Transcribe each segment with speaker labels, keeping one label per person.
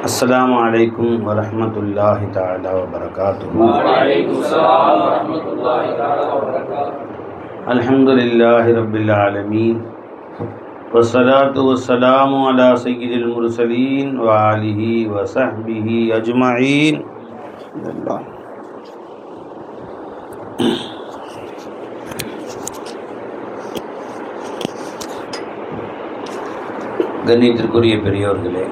Speaker 1: अस्सलामु अलैकुम वरहमतुल्लाहि तआला वबरकातुहू। अल्हम्दुलिल्लाहि रब्बिल आलमीन वस्सलातु वस्सलामु अला सय्यिदिल मुरसलीन व आलिहि व सहबिहि अजमईन। கண்ணியத்திற்குரிய பெரியோர்களே,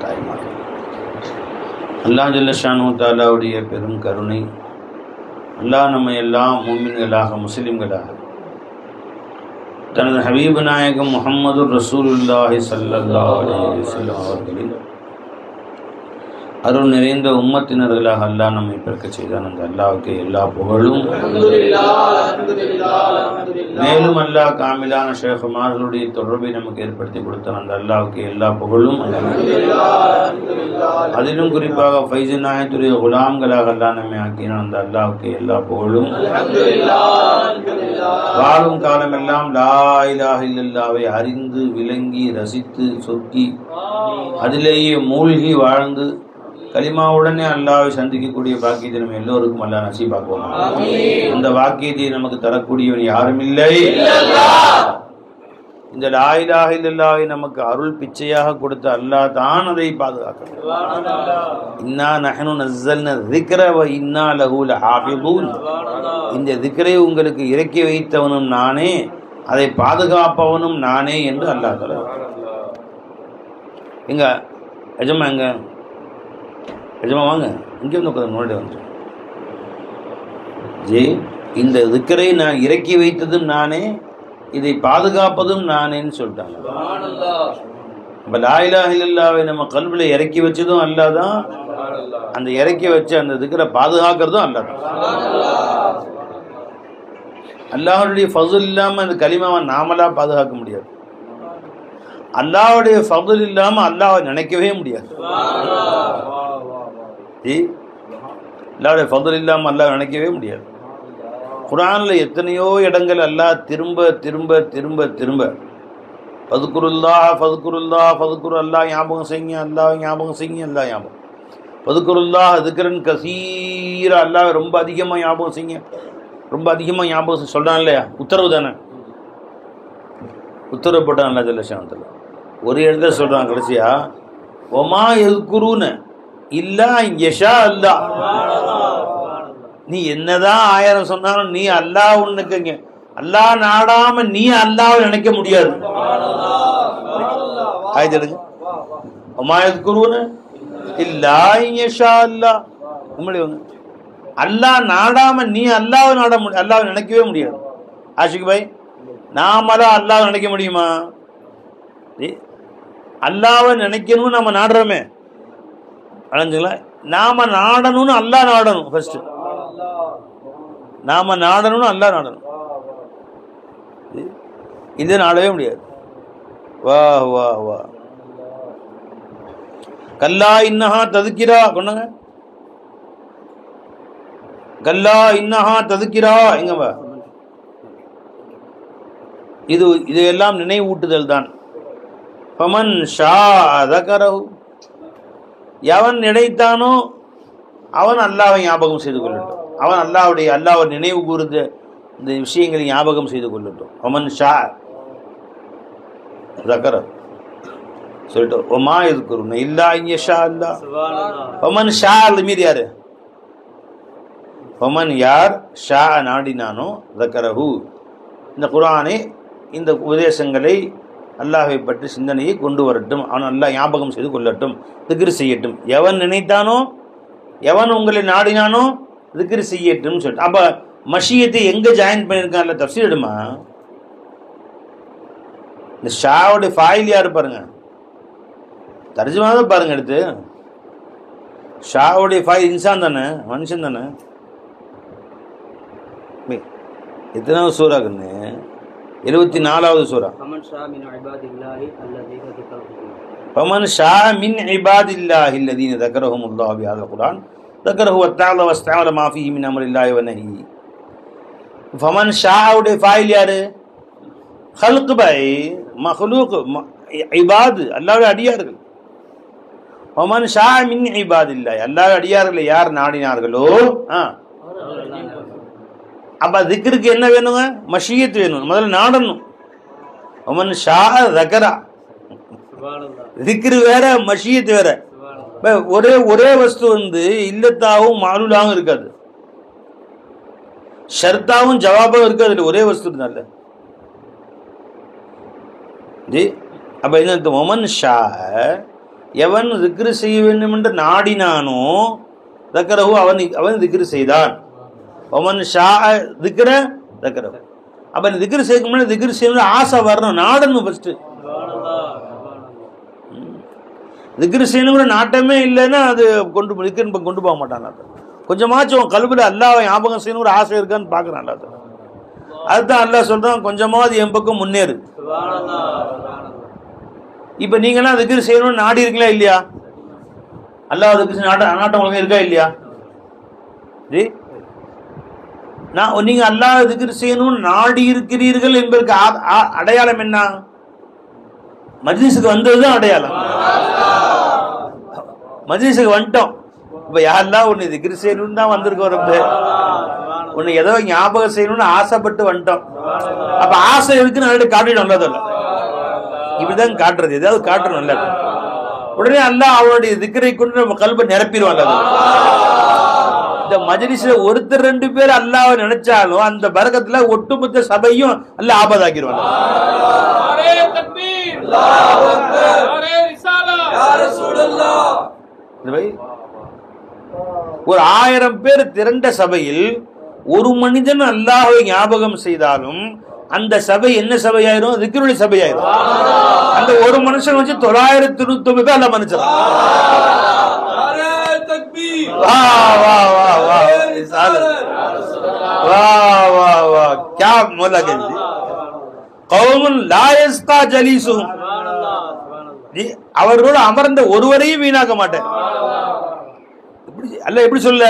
Speaker 1: தாய்மார்களே, அல்லாஹ் ஜல்ல ஷானு தஆலாவுடைய பெரும் கருணை, அல்லாஹ் நம்மை எல்லாம் முஃமின்களாக முஸ்லிம்களாக தனது ஹபீபு நாயகம் முஹம்மது ரசூலுல்லாஹி ஸல்லல்லாஹு அலைஹி வஸல்லம் அவர்களின் அருள் நிறைந்த உம்மத்தினர்களாக அல்லாஹ் நம்மை பிறக்க செய்தான். அந்த அல்லாஹ்வுக்கு எல்லா புகழும். மேலும் அல்லாஹ் காமிலான ஷேகுமார்களுடைய தொடர்பை நமக்கு ஏற்படுத்தி கொடுத்தான். அந்த அல்லாஹ்வுக்கு எல்லா புகழும். அதிலும் குறிப்பாக ஃபைஸ் நாயத்துடைய குலாம்களாக அல்லாஹ் நம்மை ஆக்கினான். அந்த அல்லாஹ்வுக்கு எல்லா புகழும். வாழும் காலமெல்லாம் லா இலாஹ இல்லல்லாஹ்வை அறிந்து விளங்கி ரசித்து சொக்கி அதிலேயே மூழ்கி வாழ்ந்து கலிமாவுடனே அல்லாஹ்வை சந்திக்கக்கூடிய பாக்கியத்தை நம்ம எல்லோருக்கும் அல்லாஹ் நசீபாக்குவான். அந்த பாக்கியத்தை நமக்கு தரக்கூடியவன் யாரும் இல்லை. இந்த லா இலாஹ இல்லல்லாஹ்வை நமக்கு அருள் பிச்சையாக கொடுத்த அல்லாஹ் தான் அதை பாதுகாக்கிறான். இன்னா நஹ்னு நஸ்ஸல்னா ذிக்ர வ இன்னா லஹு லஹாஃபிதூன். இந்த திக்ரை உங்களுக்கு இறக்கி வைத்தவனும் நானே, அதை பாதுகாப்பவனும் நானே என்று அல்லாஹ் தஆலா. எங்க எஜமா, எங்க எஜமா வாங்க, இங்கே வந்து உட்காந்து முன்னாடி வந்து ஜி, இந்த திக்ரை நான் இறக்கி வைத்ததும் நானே, இதை பாதுகாப்பதும் நானேன்னு சொல்லிட்டாங்க. இப்போ லா இலாஹ இல்லல்லாஹ்வை நம்ம கல்வில இறக்கி வச்சதும் அல்லாஹ் தான், அந்த இறக்கி வச்ச அந்த திக்ரை பாதுகாக்கிறதும் அல்லாஹ் தான். அல்லாஹ்வுடைய ஃபضل இல்லாமல் அந்த கலிமாவை நாமளா பாதுகாக்க முடியாது. அல்லாஹ்வுடைய ஃபضل இல்லாமல் அல்லாஹ்வை நினைக்கவே முடியாது. அல்லாஹ்வுடைய ஃபضل இல்லாமல் அல்லாஹ் நினைக்கவே முடியாது. குர்ஆன்ல எத்தனையோ இடங்கள் அல்லாஹ் திரும்ப திரும்ப திரும்ப திரும்ப ஃபதுக்குருல்லாஹ் ஃபதுக்குருல்லாஹ் ஃபதுக்குரு, அல்லாஹ் ஞாபகம் செய்யுங்க, அல்லாஹ் ஞாபகம் செய்யுங்க, அல்லாஹ் ஞாபகம் ஃபதுக்குருல்லாஹ் திக்ரன் கசீரா, அல்லாஹ் ரொம்ப அதிகமாக ஞாபகம் செய்யுங்க, ரொம்ப அதிகமாக ஞாபகம் சொல்கிறான் இல்லையா? உத்தரவு தானே, உத்தரவு போட்டான் அல்லாஹ் ஜல்ல ஷானத்துல. ஒரு இடத்துல சொல்கிறான் கடைசியா, ஒமா எதுக்குருன்னு இல்லா யஷா அல்லாஹ். நீ என்னதான் ஆயிரம் சொன்னாலும் நீ அல்லாஹ் உன்னுக்கு அல்லாஹ் நாடாம நீ அல்லாஹ்வை நினைக்க முடியாது. ஆயிடுங்க, ஒமா எதுக்குருன்னு இல்லா யஷா அல்லாஹ். உண்மையிலே வந்து அல்லாஹ் நாடாம நீ அல்லாஹ்வை நாட முடியும், அல்லாஹ்வை நினைக்கவே முடியாது. ஆஷிக் பாய், நாமெல்லாம் அல்லாஹ்வை நினைக்க முடியுமா? அல்லாஹ்வை நினைக்கணும்னு நம்ம நாடுறோமே, அடைஞ்சுங்களா? நாம நாடணும்னு அல்லாஹ் நாடணும். ஃபர்ஸ்ட் நாம நாடணும்னு அல்லாஹ் நாடணும். இது நாடவே முடியாது. வா வா வா. கல்லா இன்னஹா ததுக்கிரா கொண்டாங்க. கல்லா இன்னஹா ததுக்கிரா எங்க வா. இது எல்லாம் நினைவூட்டுதல் தான். ஃபமன் ஷா தகரஹு, எவன் நினைத்தானோ அவன் அல்லாஹ்வை ஞாபகம் செய்து கொள்ளட்டும். அவன் அல்லாஹ்வை நினைவு கூர்ந்த இந்த விஷயங்களை ஞாபகம் செய்து கொள்ளட்டும். ஒமன் ஷா தகர சொல்லிட்டு ஒமா எதுக்குருன்னு இல்லா யஷா அல்லாஹ். ஒமன் ஷா மீது யாரு? ஒமன் யார் ஷா நாடினானோ தகரஹு, இந்த குர்ஆனை இந்த உபதேசங்களை அல்லாஹ்வை பற்றி சிந்தனையை கொண்டு வரட்டும், அவன் அல்லாஹ் ஞாபகம் செய்து கொள்ளட்டும், திக்ர் செய்யட்டும். எவன் நினைத்தானோ, எவன் உங்களை நாடினானோ திக்ர் செய்யட்டும் சொல்லிட்டு. அப்ப மஷியத்தை எங்க ஜாயின் பண்ணியிருக்கான்ல தஃப்சீர் எடுமா. இந்த ஷாவுடைய ஃபாயில் யாரு பாருங்க, தர்ஜுமாவை பாருங்க எடுத்து. ஷாவுடைய ஃபாயில் இன்சான் தானே, மனுஷன் தானே. எத்தனாவது சூறாக்குன்னு? 74வது சூரா. ஃபமன் ஷா மின் இபாதில்லாஹி அல்லதீன தக்கரஹுமுல்லாஹு பிஹாதல் குர்ஆன் தக்கரஹு வத்தஅல வஸ்தஅல மா ஃபீஹி மின் அம்ரில்லாஹி வ நஹி. ஃபமன் ஷாவுடைய ஃபாயில் யாரு? ஹல்க் பை மஹ்லூக் இபாத், அல்லாஹ்வுடைய அடியார்கள். ஒமன் ஷா மின் இபாதில்லாஹ், அல்லாஹ் அடியார்கள் யார் நாடினார்களோ. அப்ப திக்ருக்கு என்ன வேணுங்க? மஷியத் வேணும், முதல்ல நாடணும். ஒமன் ஷா தகரா, திக்ரு வேற மஷியத் வேற. ஒரே வஸ்து இல்லத்தாவும் மாலுலாவும் இருக்காது, ஷர்த்தாவும் ஜவாபாவும் இருக்காது, ஒரே வஸ்து இருந்தால. அப்ப என்ன? ஒமன் ஷா, எவன் திக்ரு செய்ய வேண்டும் என்று நாடினானோ தக்கரஹு, அவன் திக்ரு செய்தான். ஒமன் ஷா திக்ர தக்கரஹு. அப்ப திக்ரு செய்ய முன்னாடி திக்ரு செய்யணும் ஆசை வரணும், நாடணும். ஃபர்ஸ்ட் திக்ரு செய்யணுங்கிற நாட்டமே இல்லைன்னா அது கொண்டு போக மாட்டான். கொஞ்சமாச்சும் கல்வில அல்லாஹ் ஞாபகம் செய்யணுங்கிற ஆசை இருக்கான்னு பாக்குறான். அதுதான் அல்லாஹ் சொல்றான், கொஞ்சமாவது என் பக்கம் முன்னேறு. இப்ப நீங்களாம் திக்ரு செய்யணும்னு நாடி இருக்கீங்களா இல்லையா? அல்லாஹ் திக்ரு நாட்டம் உங்களுக்கு இருக்கா இல்லையா? நீங்க அல்லாஹ் திக்ரு செய்யணும்னு நாடி இருக்கிறீர்கள் என்பதற்கு அடையாளம் என்ன? மஜ்லிஸுக்கு வந்ததுதான் அடையாளம். மஜ்லிஸுக்கு வந்துட்டோம், இப்ப யாரெல்லாம் உன்னை திக்ரு செய்யணும்னு தான் வந்திருக்கோம், உன்னை ஏதோ ஞாபகம் செய்யணும்னு ஆசைப்பட்டு வந்துட்டோம். அப்ப ஆசை இருக்குன்னு நல்லது காட்டிடும். நல்லதில்ல, இப்படிதான் காட்டுறது, ஏதாவது காட்டணும் நல்ல. உடனே அல்லாஹ் அவனுடைய திக்ரை கொண்டு நம்ம கல்பை நிரப்பிடுவான். இந்த மஜ்லிஸ்ல ஒருத்தர் 2 பேர் அல்லாஹ்வை நினைச்சாலும் அந்த பரக்கத்துல ஒட்டுமொத்த சபையும் அல்லாஹ் ஆபத்தாக்கிடுவான். ஒரு 1000 பேர் திரண்ட சபையில் ஒரு மனிதன் அல்லாஹ்வை ஞாபகம் செய்தாலும் அந்த சபை என்ன சபையாயிரும்? திக்ருடைய சபையாயிரும். அந்த ஒரு மனுஷன் வச்சு 999 பேர் அல்லாஹ் மன்னிச்சான். அவர்களோடு அமர்ந்த ஒருவரையும் வீணாக்க மாட்டேன். அல்ல எப்படி சொல்ல?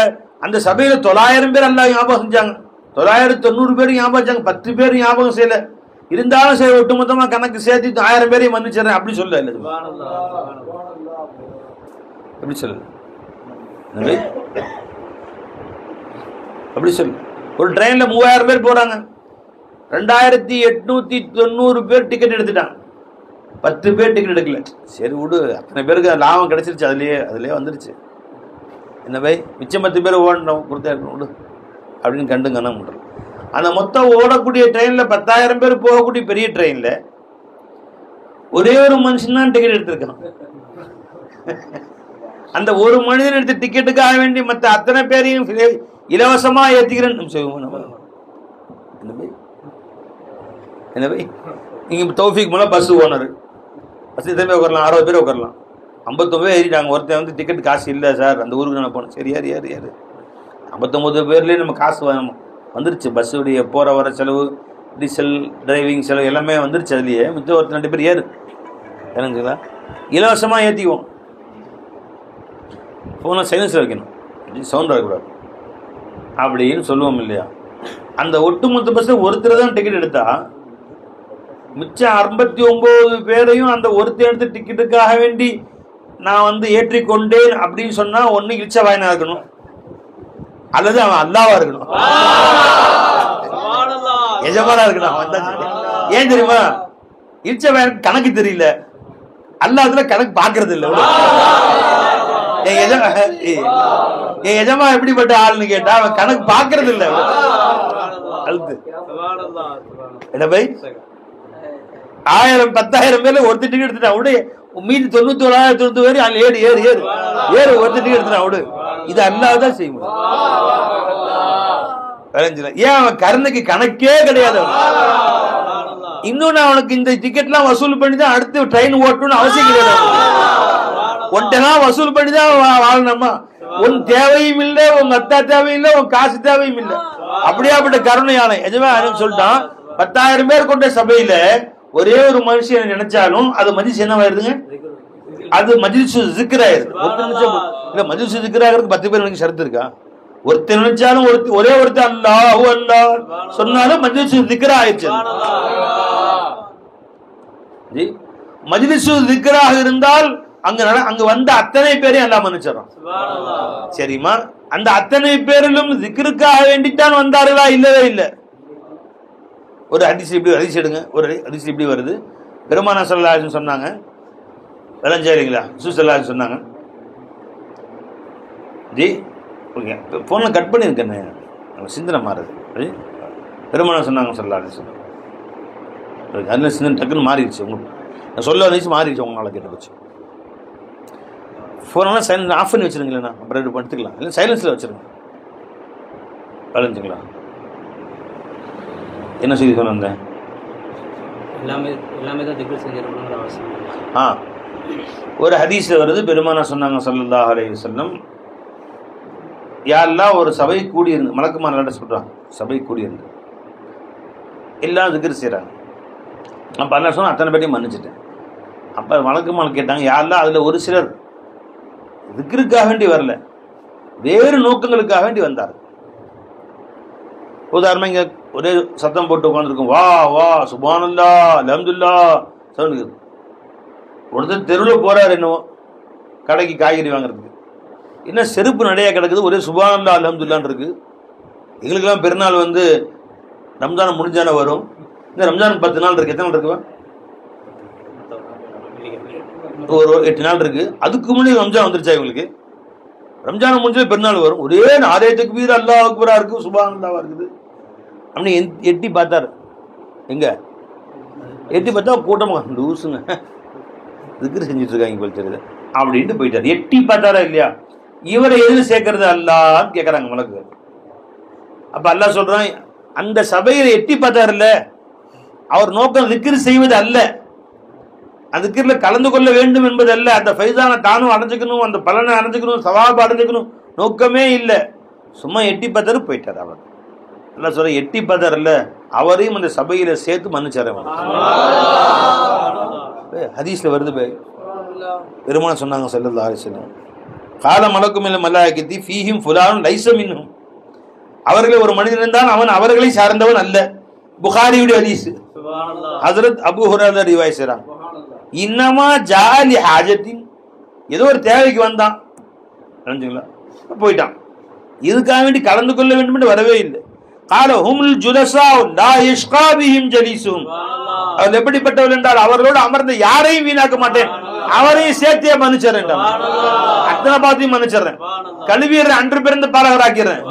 Speaker 1: அந்த சபையில 900 பேர் அல்லாஹ் ஞாபகம் செஞ்சாங்க, 990 பேர் ஞாபகம் வச்சாங்க, 10 பேர் ஞாபகம் செய்யல. இருந்தாலும் சரி, ஒட்டுமொத்தமா கணக்கு சேர்த்து 1000 பேரையும் மன்னிச்சிடறேன் அப்படி சொல்ல. எப்படி சொல்ல? அப்படி சொல்லு. ஒரு ட்ரெயின்ல 3000 பேர் போறாங்க, 2890 பேர் டிக்கெட் எடுத்துட்டாங்க, 10 பேர் டிக்கெட் எடுக்கல. சரி விடு, அத்தனை பேருக்கு லாபம் கிடைச்சிருச்சு, அதுலயே வந்துருச்சு. என்ன பை, மிச்சம் 10 பேர் ஓடணும் கொடுத்தா விடு அப்படின்னு கண்டுங்கண்ணா முடியும். அந்த மொத்தம் ஓடக்கூடிய ட்ரெயின்ல 10,000 பேர் போகக்கூடிய பெரிய ட்ரெயின்ல ஒரே ஒரு மனுஷன் தான் டிக்கெட் எடுத்திருக்கான். அந்த ஒரு மனிதன் எடுத்த டிக்கெட்டுக்காக வேண்டி மற்ற அத்தனை பேரையும் இலவசமா ஏத்திக்கிறேன்னு என்ன பை? நீங்க தௌஃபீக் மூலம் பஸ் ஓனர், பஸ் எத்தனை பேர் உட்காரலாம்? 60 பேர் உட்காரலாம். 59 பேர் ஏறிட்டாங்க. ஒருத்தன் டிக்கெட் காசு இல்லை சார், அந்த ஊருக்கு நான் போனேன். சரி, யாரு 59 பேர்லேயே நம்ம காசு வந்துருச்சு. பஸ்ஸுடைய போகிற வர செலவு, டீசல், டிரைவிங் செலவு எல்லாமே வந்துருச்சு. அதுலேயே மிச்சம் ஒருத்தர் 2 பேர் ஏறுங்களா, இலவசமாக ஏற்றிக்குவோம். ஃபோனை சைலன்ஸில் வைக்கணும், சவுண்ட் வரக்கூடாது அப்படின்னு சொல்லுவோம் இல்லையா? அந்த ஒட்டுமொத்த பஸ்ஸில் ஒருத்தர் தான் டிக்கெட் எடுத்தா மிச்சம் 59 பேரையும் அந்த ஒருத்தர் எடுத்த டிக்கெட்டுக்காக வேண்டி நான் ஏற்றிக்கொண்டேன் அப்படின்னு சொன்னா ஒன்னு இழிச்ச வாயனா இருக்கணும், அல்லது அவன் அல்லாவா இருக்கணும், எஜமானா இருக்கணும். ஏன் தெரியுமா? இழிச்ச வாயனுக்கு கணக்கு தெரியல, அல்லாஹ்ல கணக்கு பாக்குறது இல்ல. என் எஜமா எப்படிப்பட்ட ஆள்னு கேட்டா அவன் கணக்கு பாக்குறது இல்ல. அழுத்து என்ன பை, 1000 10,000 பேர்ல ஒருத்தர் டிக்கெட் எடுத்துட்டான் விடு, மீதி 99,090 பேர் ஏறு ஏறு ஏறு ஏறு ஒருத்தர் டிக்கெட் எடுத்துட்டான் விடு. இது அல்லாஹ் செய்ய முடியும். ஏன் அவன் கருணைக்கு கணக்கே கிடையாது. இன்னொன்னு, அவனுக்கு இந்த டிக்கெட் எல்லாம் வசூல் பண்ணி தான் அடுத்து ட்ரெயின் ஓட்டணும்னு அவசியம் கிடையாது. ஒன்ட்டெல்லாம் வசூல் பண்ணி தான் வாழணுமா? உன் தேவையும் இல்லை, உங்க அத்தா தேவையும் இல்லை, உன் காசு தேவையும் இல்லை. அப்படியாப்பட்ட கருணையான எஜமான் சொல்லிட்டான். 10,000 பேர் கொண்ட சபையில ஒரே ஒரு மனுஷன் நினைச்சாலும் அது மஜ்லிஸ் என்ன ஆயிருதுங்க? அது மஜ்லிஸ் ஜிக்ர் ஆயிருது. இல்ல, மஜ்லிஸ் ஜிக்ர் ஆகிறதுக்கு 10 பேர் எனக்கு ஷரத்து இருக்கா? ஒருத்தர் நினைச்சாலும் ஒரே ஒருத்தர் அல்லாஹ் அல்லாஹ் சொன்னாலும் மஜ்லிஸ் ஜிக்ர் ஆயிடுச்சு. மஜ்லிஸ் ஜிக்ராக இருந்தால் அங்க வந்த அத்தனை பேரையும் எல்லாம் மன்னிச்சிடறான். சரிம்மா, அந்த அத்தனை பேரிலும் திக்ருக்காக வேண்டித்தான் வந்தார்களா? இல்லவே இல்லை. ஒரு ஹதீஸ் இப்படி ஹதீஸ் எடுங்க. ஒரு ஹதீஸ் இப்படி வருது. பெருமானா ஸல்லல்லாஹு அலைஹி வஸல்லம் சொன்னாங்க, விளஞ்சாரிங்களா ஸல்லல்லாஹு அலைஹி சொன்னாங்க, ஜி ஓகே ஃபோனில் கட் பண்ணியிருக்கேன்னு சிந்தனை மாறுது. பெருமானா சொன்னாங்க ஸல்லல்லாஹு அலைஹி வஸல்லம், அதில் சிந்தனை டக்குன்னு மாறிடுச்சு. உங்களுக்கு நான் சொல்ல வந்துச்சு மாறிடுச்சு. உங்களால் கேட்டு போச்சு. ஃபோனெல்லாம் சைலன்ஸ் ஆஃப் பண்ணி வச்சுருங்களேண்ணா, அப்புறம் படுத்துக்கலாம். இல்லை சைலன்ஸில் வச்சுருங்க. விளைஞ்சுங்களா? என்ன செய்தி சொல்ல வந்தேன்?
Speaker 2: எல்லாமே தான் திக்ர் செஞ்சிருக்கணுங்கிற அவசியம்.
Speaker 1: ஒரு ஹதீஸ்ல வருது, பெருமானா சொன்னாங்க ஸல்லல்லாஹு அலைஹி வஸல்லம், யா அல்லாஹ் ஒரு சபை கூடியிருந்து, மலக்குமார்கள்ட்ட சொல்றாங்க, சபை கூடியிருந்து எல்லாம் திக்ர் செய்கிறாங்க. அப்போ அல்லாஹ் சொன்னால் அத்தனை பேரையும் மன்னிச்சிட்டேன். அப்போ மலக்குமார்கள் கேட்டாங்க, யா அல்லாஹ் அதில் ஒரு சிலர் திக்ருக்காக வேண்டி வரல, வேறு நோக்கங்களுக்காக வேண்டி வந்தார். உதாரணமாக இங்கே ஒரே சத்தம் போட்டு உட்காந்துருக்கும், வா வா சுப்ஹானல்லாஹ் அல்ஹம்துலில்லாஹ் சவுண்ட். ஒருத்தர் தெருவில் போகிறார், என்னவோ கடைக்கு காய்கறி வாங்குறதுக்கு, என்ன செருப்பு நிறையா கிடக்குது, ஒரே சுப்ஹானல்லாஹ் அல்ஹம்துலில்லாஹ்னு இருக்குது. எங்களுக்கெல்லாம் பெருநாள் வந்து ரம்ஜான் முடிஞ்சானே வரும். இந்த ரம்ஜான் 10 நாள் இருக்குது. எத்தனை நாள் இருக்குவா? ஒரு 8 நாள் இருக்குது. அதுக்கு முன்னாடி ரம்ஜான் வந்துருச்சா இவங்களுக்கு? ரம்ஜான் முடிஞ்சே பெருநாள் வரும். ஒரே நாரே தக்பீர் அல்லாஹ் அக்பரா இருக்குது, சுப்ஹானல்லாஹ் இருக்குது. அப்படி எட்டி பார்த்தார். எங்க எட்டி பார்த்தா கூட்டமாக லூசுங்க திக்ர் செஞ்சுட்டு இருக்காங்க போல தெரியுது அப்படின்ட்டு போயிட்டார். எட்டி பார்த்தாரா இல்லையா? இவரை எதில் சேர்க்கறது அல்லான்னு கேட்குறாங்க மலக்கு. அப்போ அல்லாஹ் சொல்கிறான், அந்த சபையில் எட்டி பார்த்தாருல்ல, அவர் நோக்கம் திக்ர் செய்வது அல்ல, அந்த திக்ரில் கலந்து கொள்ள வேண்டும் என்பது அல்ல, அந்த ஃபைசானை தானும் அடைஞ்சிக்கணும், அந்த பலனை அடைஞ்சிக்கணும், சவாபை அடைஞ்சிக்கணும், நோக்கமே இல்லை. சும்மா எட்டி பார்த்தாரு போயிட்டார். அவர் அல்லாஹ் சொல்ற, எட்டி பார்த்தார் இல்ல, அவரையும் அந்த சபையில சேர்த்து மன்னிச்சார். ஹதீஸ்ல வருது, பெருமானா சொன்னாங்க ஸல்லல்லாஹு அலைஹி வஸல்லம், கால மலக்கும் மினல் மலாயிகத்தி ஃபீஹிம் ஃபுலான் லைஸ மின்ஹும், அவர்களே ஒரு மனிதன் இருந்தால் அவன் அவர்களை சார்ந்தவன் அல்ல. புகாரியுடைய ஹதீஸ். ஹஜ்ரத் அபூ ஹுரைரா ரிவாயத் செய்றாங்க, இன்னமா ஜாலி ஹாஜத்தின், ஏதோ ஒரு தேவைக்கு வந்தான், நினைச்சுங்களா, போயிட்டான். இதுக்காக வேண்டி கலந்து கொள்ள வேண்டும் என்று வரவே இல்லை. கால ஹுமுல் ஜுலஸா லா யஷ்கா பிஹிம் ஜலீசுஹும், அவர்கள் எப்படிப்பட்டவர்கள் என்றால் அவர்களோடு அமர்ந்த யாரையும் வீணாக்க மாட்டேன், அவரையும் சேர்த்தே மன்னிச்சறேன், அத்தனை பார்த்தையும் மன்னிச்சறேன், கழுவியற அன்று பிறந்த பாலகராக்கிறேன்.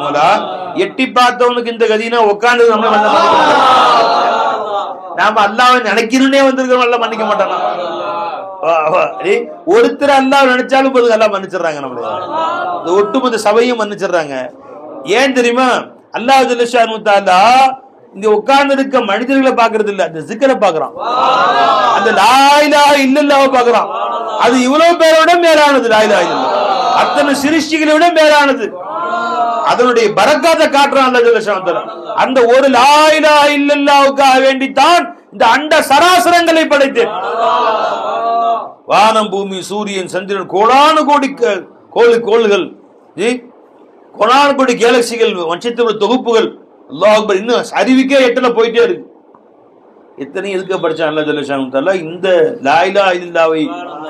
Speaker 1: எட்டி பார்த்தவனுக்கு இந்த கதினா உட்கார்ந்து நம்ம நாம அல்லாஹ்வை நினைக்கிறோன்னே வந்திருக்கிறோம், எல்லாம் மன்னிக்க மாட்டானா? ஒருத்தர் அல்லாஹ் நினைச்சாலும் போது எல்லாம் மன்னிச்சிடறாங்க. நம்மள இந்த ஒட்டுமொத்த சபையும் மன்னிச்சிடறாங்க. ஏன் தெரியுமா? அல்லாஹ் ஜல்ல ஷானு தஆலா இங்க உட்கார்ந்து இருக்க மனிதர்களை பாக்குறது இல்ல, அந்த ஜிக்ரை பாக்குறான், அந்த லா இலாஹ இல்லல்லாஹ் பாக்குறான். அது இவ்வளவு பேரோட மேலானது. லா இலாஹ இல்லல்லாஹ் அத்தனை சிருஷ்டிகளை விட மேலானது. அதனுடைய பரக்காத்தை காட்டுறான் அல்லாஹ் ஜல்ல ஷானு தஆலா. அந்த ஒரு லா இலாஹ இல்லல்லாஹ்வுக்காக வேண்டித்தான் இந்த அண்ட சராசரங்களை படைத்தேன். வானம், பூமி, சூரியன், சந்திரன், கோடானு கோடி கோள்கள், கோடானு கோடி கேலக்சிகள், நட்சத்திர தொகுப்புகள், அல்லாஹ் அக்பர், இன்னும் அறிவிக்கே எட்டல போயிட்டே இருக்கு. எத்தனை எதுக்க படிச்சான் அல்லாஹ் ஜல்ல ஷானு தஆலா? இந்த லா இலாஹ இல்லல்லாஹ்வை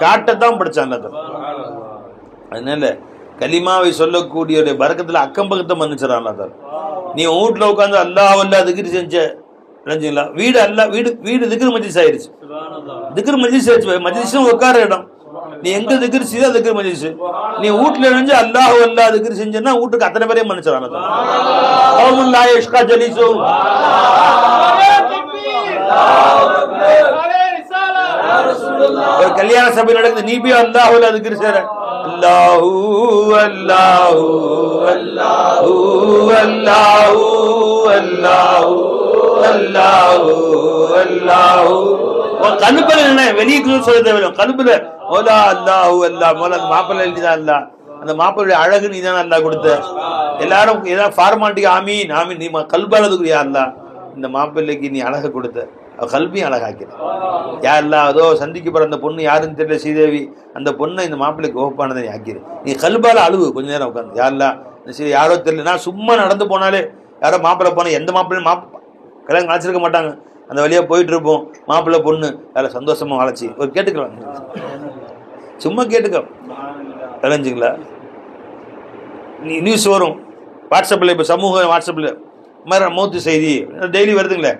Speaker 1: காட்டத்தான் படிச்சான் அல்லாஹ் தஆலா. அதனால கலிமாவை சொல்லக்கூடிய பரக்கத்துல அக்கம் பக்கத்தை மன்னிச்சிடறான் அல்லாஹ் தஆலா. நீ வீட்டுல உட்காந்து அல்லாஹ் அல்லாஹ் திக்ர் செஞ்ச நினைச்சீங்களா? வீடு அல்ல, வீடு திக்ர் மஜ்லிஸ் ஆயிருச்சு. திக்ர் மஜ்லிஸ் ஆயிடுச்சு. மஜ்லிஸும் உட்கார இடம். நீ எங்க திக்ர் செய்தா திக்ர் மஜ்லிஸ். நீ வீட்டுல இருந்து அல்லாஹ் அல்லாஹ் திக்ர் செஞ்சேன்னா வீட்டுக்கு அத்தனை பேரையும் மன்னிச்சிடறான். ஒரு கல்யாண சபை நடக்குது, நீ போய் அல்லாஹ் அல்லாஹ் திக்ர் செய்ற, அல்லாஹு அல்லாஹு அல்லாஹு அல்லாஹு அல்லாஹு அல்லாஹு அல்லாஹு. கல்புல என்ன வெளியே சொல்ல தேவை, கல்புல மௌலா அல்லாஹு அல்லாஹ், மௌலா மாப்பிள்ளை எழுதிதான் அல்லாஹ், அந்த மாப்பிள்ளைய அழகு நீ தான் அல்லாஹ் கொடுத்த. எல்லாரும் ஏதாவது ஃபார்மாலிட்டிக்கு ஆமீன் ஆமீன், நீ கல்பாலதுக்குரியா அல்லாஹ், இந்த மாப்பிள்ளைக்கு நீ அழகு கொடுத்த, கல்வியும் அழகாக்கிற. யாரெல்லாம் அதோ சந்திக்கப்படுற அந்த பொண்ணு யாருன்னு தெரியல, ஸ்ரீதேவி, அந்த பொண்ணை இந்த மாப்பிள்ளைக்கு ஓப்பானதை நீ ஆக்கிரு. நீ கல்பால அழுவு கொஞ்ச நேரம் உட்காந்து. யாரெல்லாம் சரி யாரோ தெரியல, நான் சும்மா நடந்து போனாலே யாரோ மாப்பிள்ளை போனா, எந்த மாப்பிள்ளையும் கல்யாணம் அழைச்சிருக்க மாட்டாங்க, அந்த வழியா போயிட்டு இருப்போம், மாப்பிள்ளை பொண்ணு அதில் சந்தோஷமா வளர்ச்சி ஒரு கேட்டுக்கலாம். சும்மா கேட்டுக்க விளைஞ்சுங்களா. நியூஸ் வரும் வாட்ஸ்அப்பில், இப்போ சமூக வாட்ஸ்அப்பில் மூத்து செய்தி டெய்லி வருதுங்களே,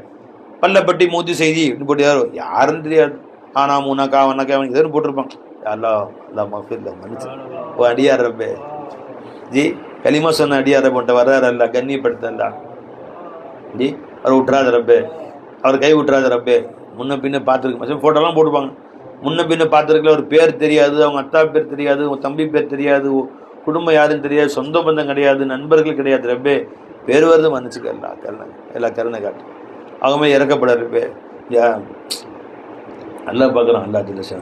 Speaker 1: பள்ளப்பட்டி மூத்து செய்தி போட்டு யாருன்னு தெரியாது, ஆனா மூணாக்கா ஒன்னாக்கா எதுவும் போட்டிருப்பான். அல்லா மஃபில்ல மன்னிச்சு ஓ அடியார் ரப்பே ஜி களிமா சொன்ன அடியார போட்ட வர்றாரு அல்ல, கண்ணியப்படுத்தல ஜி, அவர் விட்டுறாத ரப்பே, அவர் கை விட்டுறாத ரப்பே. முன்ன பின்ன பார்த்துருக்கு ஃபோட்டோலாம் போட்டுப்பாங்க, முன்ன பின்ன பார்த்துருக்கல, ஒரு பேர் தெரியாது, அவங்க அத்தா பேர் தெரியாது, உங்க தம்பி பேர் தெரியாது, குடும்பம் யாருன்னு தெரியாது, சொந்த பந்தம் கிடையாது, நண்பர்கள் கிடையாது ரப்பே, பேர் வருது மன்னிச்சுக்க, எல்லா கருணை காட்டு, அவங்க இறக்கப்பட ரப்பே. நல்லா பார்க்கலாம், அல்லா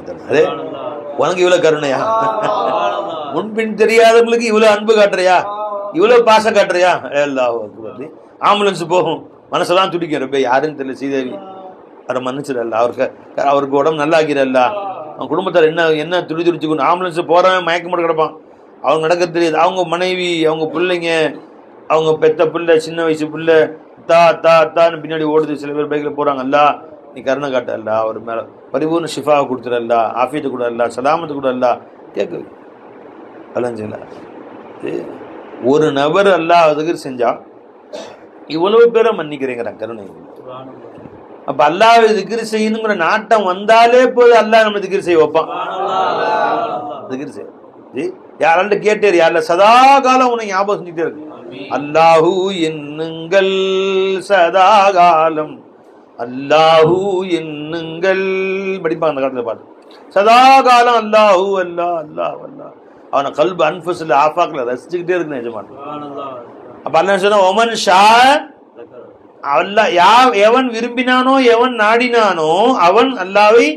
Speaker 1: தரும். அதே உனக்கு இவ்வளவு கருணையா, முன்பின் தெரியாதவங்களுக்கு இவ்வளவு அன்பு காட்டுறியா, இவ்வளவு பாசம் காட்டுறியா. ஆம்புலன்ஸ் போகும், மனசெல்லாம் துடிக்கும் ரப்பே, யாருன்னு தெரியல, ஸ்ரீதேவி அவரை மன்னிச்சிடல, அவருக்கு உடம்பு நல்லா ஆக்கிறல்ல, அவன் குடும்பத்தார் என்ன துடிச்சுக்கணும். ஆம்புலன்ஸ் போறவன் மயக்க மட்டும் கிடப்பான், அவங்க நடக்க தெரியாது, அவங்க மனைவி, அவங்க பிள்ளைங்க, அவங்க பெத்த பிள்ளை, சின்ன வயசு பிள்ளை தான்னு பின்னாடி ஓடுது, சில பேர் பைக்கில் போறாங்க. அல்ல நீ கருணை காட்டல்ல, அவர் மேல பரிபூர்ண ஷிஃபாவை கொடுத்துடல, ஆஃபியத்தை கூட அல்ல, சலாமத்தை கூட அல்ல கேட்க அலஞ்சில. ஒரு நபர் அல்லாஹ் திக்ர் செஞ்சா இவ்வளவு பேரை மன்னிக்கிறேங்கிறான் கருணை. அப்ப அல்லாஹ்வை திக்ர் செய்யணுங்கிற நாட்டம் வந்தாலே போது அல்லாஹ் நம்ம திக்ர் செய்ய வைப்பான். திக்ர் செய்ய யாரால கேட்டாரு, யாரில் சதா காலம் உனக்கு ஞாபகம் செஞ்சுட்டே இருக்கு. அல்லாஹு என்னுங்கள் சதாகாலம், அல்லாஹு என்னுங்கள் படிப்பாங்க அந்த காலத்துல பாட்டு, சதா காலம் அல்லாஹு அல்லா அல்லாஹ் அல்லாஹ். அவனை கல்பு அன்ஃபுஸ்ல ஆஃபாக்ல ரசிச்சுக்கிட்டே இருக்கு நிஜமான. அப்ப அல்லாஹ் சொன்னா ஒமன் ஷா, அல்லாஹ் எவன் விரும்பினானோ எவன் நாடினானோ அவன் அல்லாஹ்வை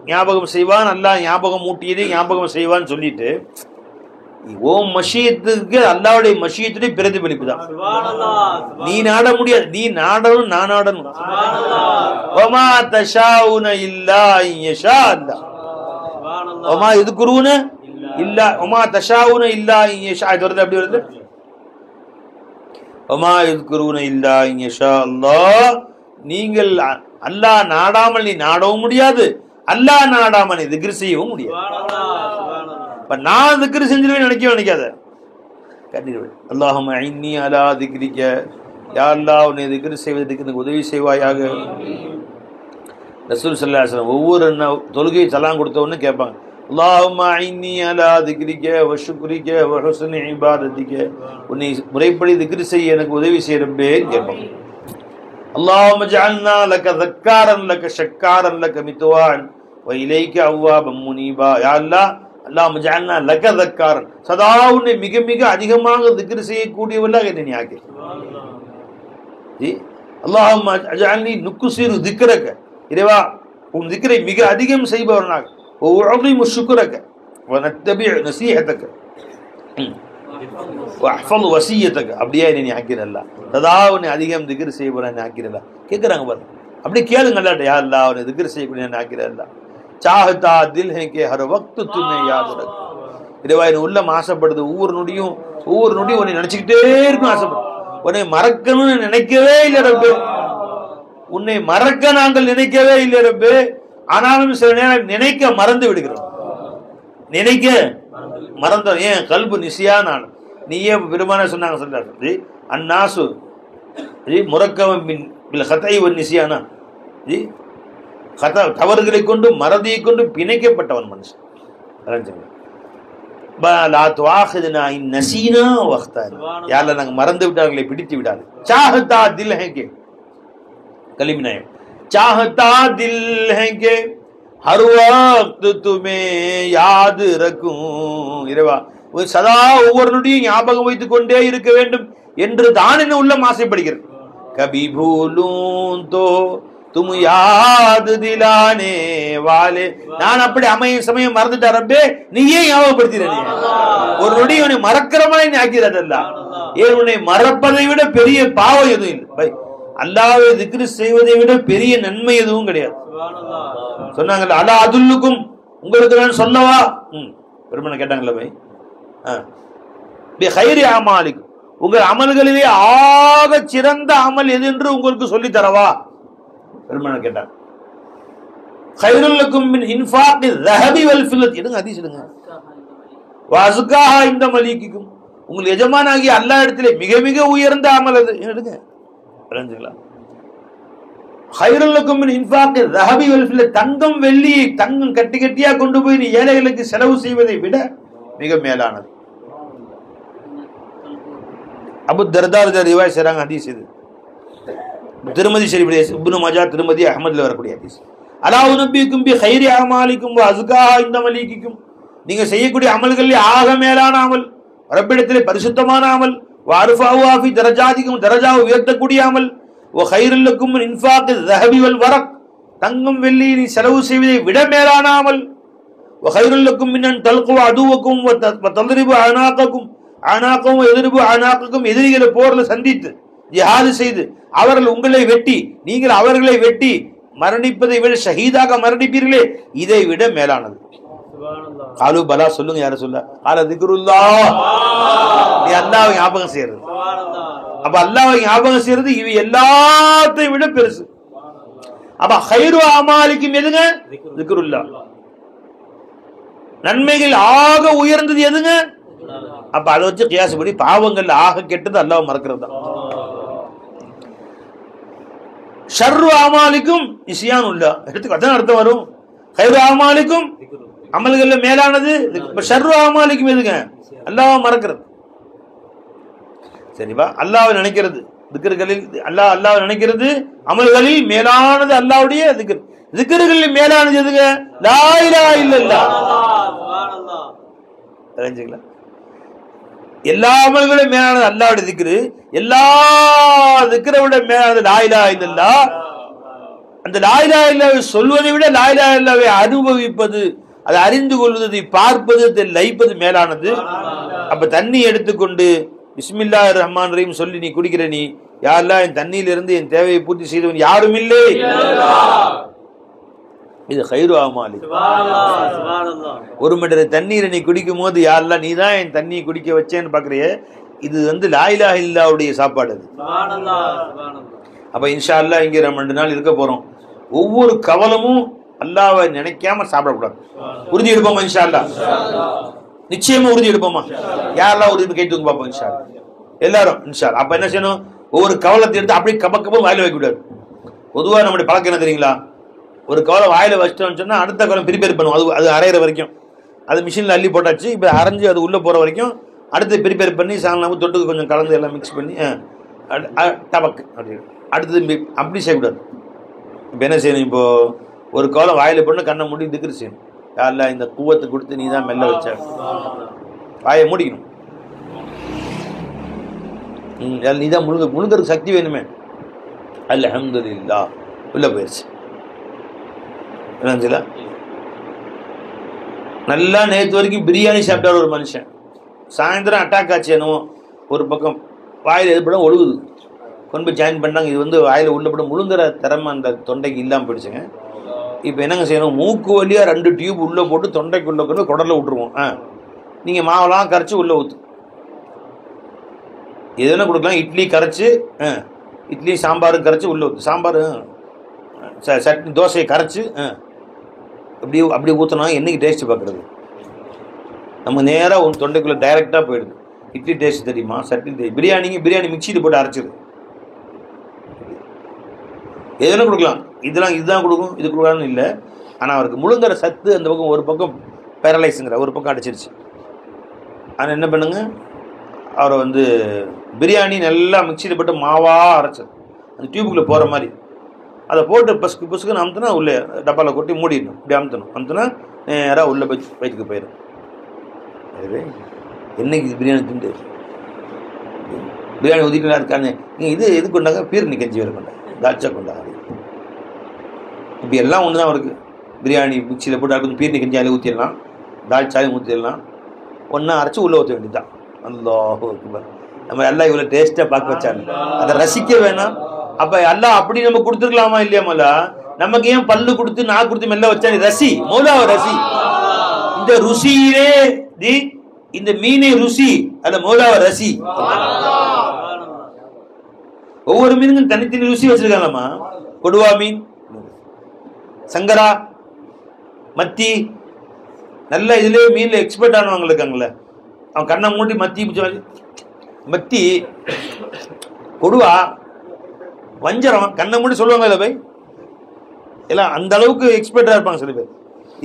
Speaker 1: ஞாபகம் செய்வான், அல்லாஹ் ஞாபகம் ஊட்டியதை ஞாபகம் செய்வான்னு சொல்லிட்டு ஓம் மஷியத்துக்கு அல்லாஹ்வுடைய மஷியத்துடைய பிரதிபலிப்பு தான். நீ நாட முடியாது, நீ நாடணும், நான் நாடணும். வமா தஷாவுன இல்லா இன்யஷா அல்லாஹ், வமா யذ்குரூன இல்லா, வமா தஷாவுன இல்லா இன்யஷா, இது வருது அப்படி வருது, வமா யذ்குரூன இல்லா இன்யஷா அல்லாஹ். நீங்கள் அல்லாஹ் நாடாமல் நீ நாடவும் முடியாது, அல்லாஹ் நாடாமல் நீ திக்ர் செய்யவும் முடியாது. நான் திக்ர் செஞ்சிருவேன் நினைக்காத, கண்ணீர் அல்லாஹும்ம இன்னி அலா திக்ரிக, யா அல்லாஹ் உன்னை திக்ர் செய்வதற்கு எனக்கு உதவி செய்வாயாக. ரசூல் ஸல்லல்லாஹு அலைஹி வஸல்லம் ஒவ்வொரு தொழுகை சலாம் கொடுத்த உடனே கேட்பாங்க, அல்லாஹும்ம இன்னி அலா திக்ரிக வ ஷுக்ரிக வ ஹுஸ்னி இபாதத்திக, உன்னை முறைப்படி திக்ர் செய்ய எனக்கு உதவி செய்யறப்பே கேட்பாங்க. அல்லாஹும்ம ஜஅல்னா லக ذكارன் லக ஷக்காரன் லக மித்வான் வ இலைக அவ்வாபம் முனீபா, யா அல்லாஹ் அல்லாஹும்ம ஜஅல்னா லக ذكارன், சதா உன்னை மிக மிக அதிகமாக திக்ர் செய்யக்கூடியவர்களாக என்னை நீ ஆக்கி. அல்லாஹும்ம ஜஅல்னி நுக்ஸிரு திக்ரக, இறைவா உன் திக்ரை மிக அதிகம் செய்பவனாக, வ உஅஸிமு ஷுக்ரக வ நத்தபி நஸீஹதக வ அஹ்ஃபது வஸியதக, அப்படியே என்னை நீ ஆக்கிறல்ல, சதா உன்னை அதிகம் திக்ர் செய்பவனாக ஆக்கிறல்ல. கேட்குறாங்க பாருங்க, அப்படியே கேளுங்க அல்லாஹ்ட்ட, யா அல்லாஹ் உன்னை திக்ர் செய்யக்கூடிய ஆக்கிறல்ல. சாஹதா தில் ஹே கே ஹர் வக்த் தும்மே யாத் ரக், இறைவா என் உள்ளம் ஆசைப்படுது, ஒவ்வொரு நொடியும் உன்னை நினைச்சுக்கிட்டே இருக்கும், ஆசைப்படுது. உன்னை மறக்கணும்னு நினைக்கவே இல்லை ரப்பு, உன்னை மறக்க நாங்கள் நினைக்கவே இல்லை ரப்பு, ஆனாலும் சில நேரம் நினைக்க மறந்து விடுகிறோம், நினைக்க மறந்த ஏன் கல்பு நிசியா. நான் நீயே பெருமான சொன்னாங்க, சொல்றாரு அந்நாசு முரக்கவம் பில் ஹதை வன் நிசியானா, தவறுகளை கொண்டு மறதியை கொண்டு பிணைக்கப்பட்டவன் மனுஷன். நாங்க மறந்து விட்டார்களை பிடித்து விடாது. சாஹதா தில் ஹே கே கலிமினாயம், சாஹதா தில் ஹே கே ஹர் வக்த் துமே யாத் ரக்கும், இறைவா சதா ஒவ்வொரு நொடியும் ஞாபகம் வைத்துக் கொண்டே இருக்க வேண்டும் என்று தான் என்ன உள்ளம் ஆசைப்படுகிறது. கபி பூலும் தோ தும் யாத் திலானே வாலே, நான் அப்படி அமையும் சமயம் மறந்துட்டா ரப்பே, நீயே ஞாபகப்படுத்திட, ஒரு நொடி உன்னை மறக்கிற மாதிரி ஆக்கிறதல்ல. ஏன் உன்னை மறப்பதை விட பெரிய பாவம் எதுவும் இல்லை, அல்லாஹ்வை திக்ர் செய்வதை விட பெரிய நன்மை எதுவும் கிடையாது. சொன்னாங்கல்ல, அலா அதுல்லுக்கும், உங்களுக்கு நான் சொல்லவா, பெருமனை கேட்டாங்கல்ல பை, ஹைரி அமாலிக்கும், உங்கள் அமல்களிலே ஆக சிறந்த அமல் எது என்று உங்களுக்கு சொல்லி தரவா பெருமனை கேட்டாங்க. கைருல் லக்கும் மின் இன்ஃபாகி ذهب والفضة எடுங்க ஹதீஸ் எடுங்க. வஅஸ்காஹா இந்த மலீகிக்கும் உங்கள் எஜமானாகிய அல்லாஹ் இடத்திலே மிக மிக உயர்ந்த அமல் அது எடுங்க. புரிஞ்சுங்களா? கைருல் லக்கும் மின் இன்ஃபாகி ذهب والفضة தங்கம் வெள்ளி தங்கம் கட்டி கட்டியா கொண்டு போய் நீ ஏழைகளுக்கு செலவு செய்வதை விட மிக மேலானது. அபு தர்தா ரிவாயத் செய்றாங்க ஹதீஸ் இது. திருமதி ஷரீஃபிலே இப்னு மாஜா திருமதி அஹ்மத்ல வரக்கூடிய ஹதீஸ். அலா உனபிக்கும் பி கைரி அமாலிக்கும் வ அஸ்காஹா இந்த மலீகிக்கும் நீங்க செய்யக்கூடிய அமல்களில் ஆக மேலான அமல், ரப்பிடத்திலே பரிசுத்தமான அமல், வ அர்ஃபஉ ஃபி தரஜாதிக்கும் தரஜாவை உயர்த்தக்கூடிய அமல், வ கைருல் லக்கும் மின் இன்ஃபாகி ذهب والورق தங்கம் வெள்ளி நீ செலவு செய்வதை விட மேலான அமல், வ கைருல் லக்கும் மின் அன் தல்கு அதுவக்கும் வ தضربوا அனாகக்கும் அனாகம் எதிர்பு அனாக்கும் எதிரிகளை போர்ல சந்தித்து ஜிஹாது செய்து அவர்கள் உங்களை வெட்டி நீங்கள் அவர்களை வெட்டி மரணிப்பதை விட ஷஹீதாக மரணிப்பீர்களே இதை விட மேலானது. காலு பலா சொல்லுங்க. யார சொல்ல? கால திக்ருல்லாஹ் நீ அல்லாஹ்வை ஞாபகம் செய்யறது. அப்ப அல்லாஹ்வை ஞாபகம் செய்யறது இவை எல்லாத்தையும் விட பெருசு. அப்ப கைரு அமாலிக்கும் எதுங்க? திக்ருல்லாஹ். நன்மைகள் ஆக உயர்ந்தது எதுங்க? அப்ப அதை வச்சு கியாசப்படி பாவங்கள் ஆக கெட்டது அல்லாஹ் மறக்கிறது தான். ஷர்ரு அமாலிக்கும் நிசியானுல்லா எடுத்துக்கு அதான் அர்த்தம் வரும். கைரு அமாலிக்கும் அமல்கள்ல மேலானது, ஷர்ரு அமாலிக்கும் எதுங்க? அல்லாஹ் மறக்கிறது. சரிவா? அல்லாஹ்வை நினைக்கிறது திக்ர்களில் அல்லாஹ் நினைக்கிறது அமல்களில் மேலானது அல்லாஹ்வுடைய திக்ர். திக்ர்களில் மேலானது எதுங்க? லா இலாஹ இல்லல்லாஹ். சுப்ஹானல்லாஹ். தெரிஞ்சுங்களா? எல்லா அமல்களும் மேலானது அல்லாஹ்வுடைய திக்ரு, எல்லா திக்ரை விட மேலானது லா இலாஹ இல்லல்லாஹ். அந்த லா இலாஹ இல்லல்லாஹ்வை சொல்வதை விட லா இலாஹ இல்லல்லாஹ்வை அனுபவிப்பது, அதை அறிந்து கொள்வது, பார்ப்பது, அதை லயிப்பது மேலானது. அப்ப தண்ணி எடுத்துக்கொண்டு பிஸ்மில்லாஹிர் ரஹ்மானிர் ரஹீம் சொல்லி நீ குடிக்கிற, நீ யா அல்லாஹ் என் தண்ணியிலிருந்து என் தேவையை பூர்த்தி செய்தவன் யாரும் இல்லை, இது கைரு அமாலி. ஒரு மீட்டர் தண்ணீரை நீ குடிக்கும் போது யா அல்லாஹ் நீ தான் என் தண்ணியை குடிக்க வச்சேன்னு பாக்குறிய, இது வந்து லா இலாஹ இல்லல்லாஹ்வுடைய சாப்பாடு அது. அப்ப இன்ஷா அல்லாஹ் இங்க நம்ம 2 நாள் இருக்க போறோம். ஒவ்வொரு கவலமும் அல்லாஹ்வை நினைக்காம சாப்பிடக்கூடாது. உறுதி எடுப்போமா? இன்ஷா அல்லாஹ் நிச்சயமா உறுதி எடுப்போமா? யாரெல்லாம் உறுதி கேட்டுங்க பாப்போம் இன்ஷா அல்லாஹ் எல்லாரும் இன்ஷா அல்லாஹ். அப்ப என்ன செய்யணும்? ஒவ்வொரு கவலத்தை எடுத்து அப்படியே கபக்கப்பும் வாயில வைக்க கூடாது. பொதுவா நம்முடைய பழக்கம் என்ன தெரியுங்களா? ஒரு கவலை வாயில வச்சிட்டோம்னு சொன்னா அடுத்த கவலம் ப்ரிப்பேர் பண்ணுவோம். அது அரைகிற வரைக்கும் அது மிஷினில் அள்ளி போட்டாச்சு. இப்போ அரைஞ்சு அது உள்ளே போகிற வரைக்கும் அடுத்து ப்ரிப்பேர் பண்ணி சாயங்காலம் தொட்டுக்கு கொஞ்சம் கலந்து எல்லாம் மிக்ஸ் பண்ணி டபக்கு அப்படி அடுத்தது அப்படி செய்யக்கூடாது. இப்போ என்ன செய்யணும்? இப்போது ஒரு கவலை வாயில் போட்டு கண்ணை மூடி திக்ரு செய்யணும். யாரில் இந்த கூவத்தை கொடுத்து நீ தான் மெல்ல வச்ச வாயை மூடிக்கணும். நீ தான் முழுங்கிறதுக்கு சக்தி வேணுமே. அல்ஹம்துலில்லாஹ் உள்ள போயிடுச்சு. நல்லா நேற்று வரைக்கும் பிரியாணி சாப்பிட்டார் ஒரு மனுஷன், சாயந்தரம் அட்டாக் ஆச்சு என்னவோ, ஒரு பக்கம் வாயில் எதுப்பட ஒழுகுது, கொண்டு போய் ஜாயின் பண்ணாங்க. இது வந்து வாயில் உள்ளப்பட முழுங்குற திறமை அந்த தொண்டைக்கு இல்லாமல் போயிடுச்சுங்க. இப்போ என்னங்க செய்யணும்? மூக்கு வழியாக 2 டியூப் உள்ளே போட்டு தொண்டைக்குள்ளே கொண்டு குடலில் விட்டுருவோம். நீங்கள் மாவெல்லாம் கரைச்சி உள்ளே ஊற்று, எதுனா கொடுக்கலாம். இட்லி கரைச்சி இட்லி சாம்பாரும் கரைச்சி உள்ளே ஊற்று, சாம்பார் சட்னி தோசையை கரைச்சி அப்படி ஊற்றினா என்னைக்கு டேஸ்ட்டு பார்க்குறது? நம்ம நேராக ஒரு தொண்டைக்குள்ளே டைரெக்டாக போயிடுது. இட்லி டேஸ்ட் தெரியுமா? சட்னி தெரியும். பிரியாணி மிக்சியில் போட்டு அரைச்சிது. எதுனா கொடுக்கலாம். இதுதான் கொடுக்கும், இது கொடுக்கலான்னு இல்லை. ஆனால் அவருக்கு முழுங்குற சத்து அந்த பக்கம் ஒரு பக்கம் பேரலைஸுங்கிற ஒரு பக்கம் அடிச்சிருச்சு. ஆனால் என்ன பண்ணுங்க, அவரை வந்து பிரியாணி நல்லா மிக்சியில் போட்டு மாவாக அரைச்சது அந்த டியூபுக்குள்ளே போகிற மாதிரி அதை போட்டு பசுக்கு பசுக்குன்னு அமுத்துனா உள்ளே டப்பாவில் கொட்டி மூடிடணும். இப்படி அமுத்துனா நேராக உள்ளே வயிற்றுக்கு போயிடும். அதுவே என்னைக்கு பிரியாணி திண்டு பிரியாணி ஊற்றிட்டு இருக்காங்க. நீங்கள் இது கொண்டாங்க, பீர்னி கஞ்சி வேறு கொண்டாங்க, தாட்சா கொண்டாங்க. இப்படி எல்லாம் ஒன்று தான் இருக்குது. பிரியாணி மிக்சியில் போட்டு கொஞ்சம் பீர்னி கஞ்சி அதில் ஊற்றிடலாம், தால்ச்சாயும் ஊற்றிடலாம், ஒன்றா அரைச்சி உள்ளே ஊற்ற வேண்டியதுதான். அல்லாஹ் அக்பர். நம்ம எல்லாம் இவ்வளோ டேஸ்ட்டாக பார்க்க வச்சாங்க, அதை ரசிக்க வேணாம். அப்ப எல்லாம் அப்படி நம்ம கொடுத்துருக்கலாமா இல்லையா? மௌலா நமக்கு ஏன் பல்லு கொடுத்து நான் கொடுத்து மெல்ல வச்சா? ரசி மௌலாவை ரசி. இந்த ருசியிலே இந்த மீனை ருசி அல்ல, மௌலாவை ரசி. ஒவ்வொரு மீனுக்கும் தனித்தனி ருசி வச்சிருக்காங்களாமா. கொடுவா மீன், சங்கரா மத்தி நல்ல இதுலேயே மீனில் எக்ஸ்பர்ட் ஆனவங்க இருக்காங்கல்ல, அவன் கண்ணை மூட்டி மத்தி கொடுவா வஞ்சரம் கண்ணை மூட்டி சொல்லுவாங்க இல்லை போய் எல்லாம் அந்த அளவுக்கு எக்ஸ்பர்ட்டாக இருப்பாங்க சில பேர்.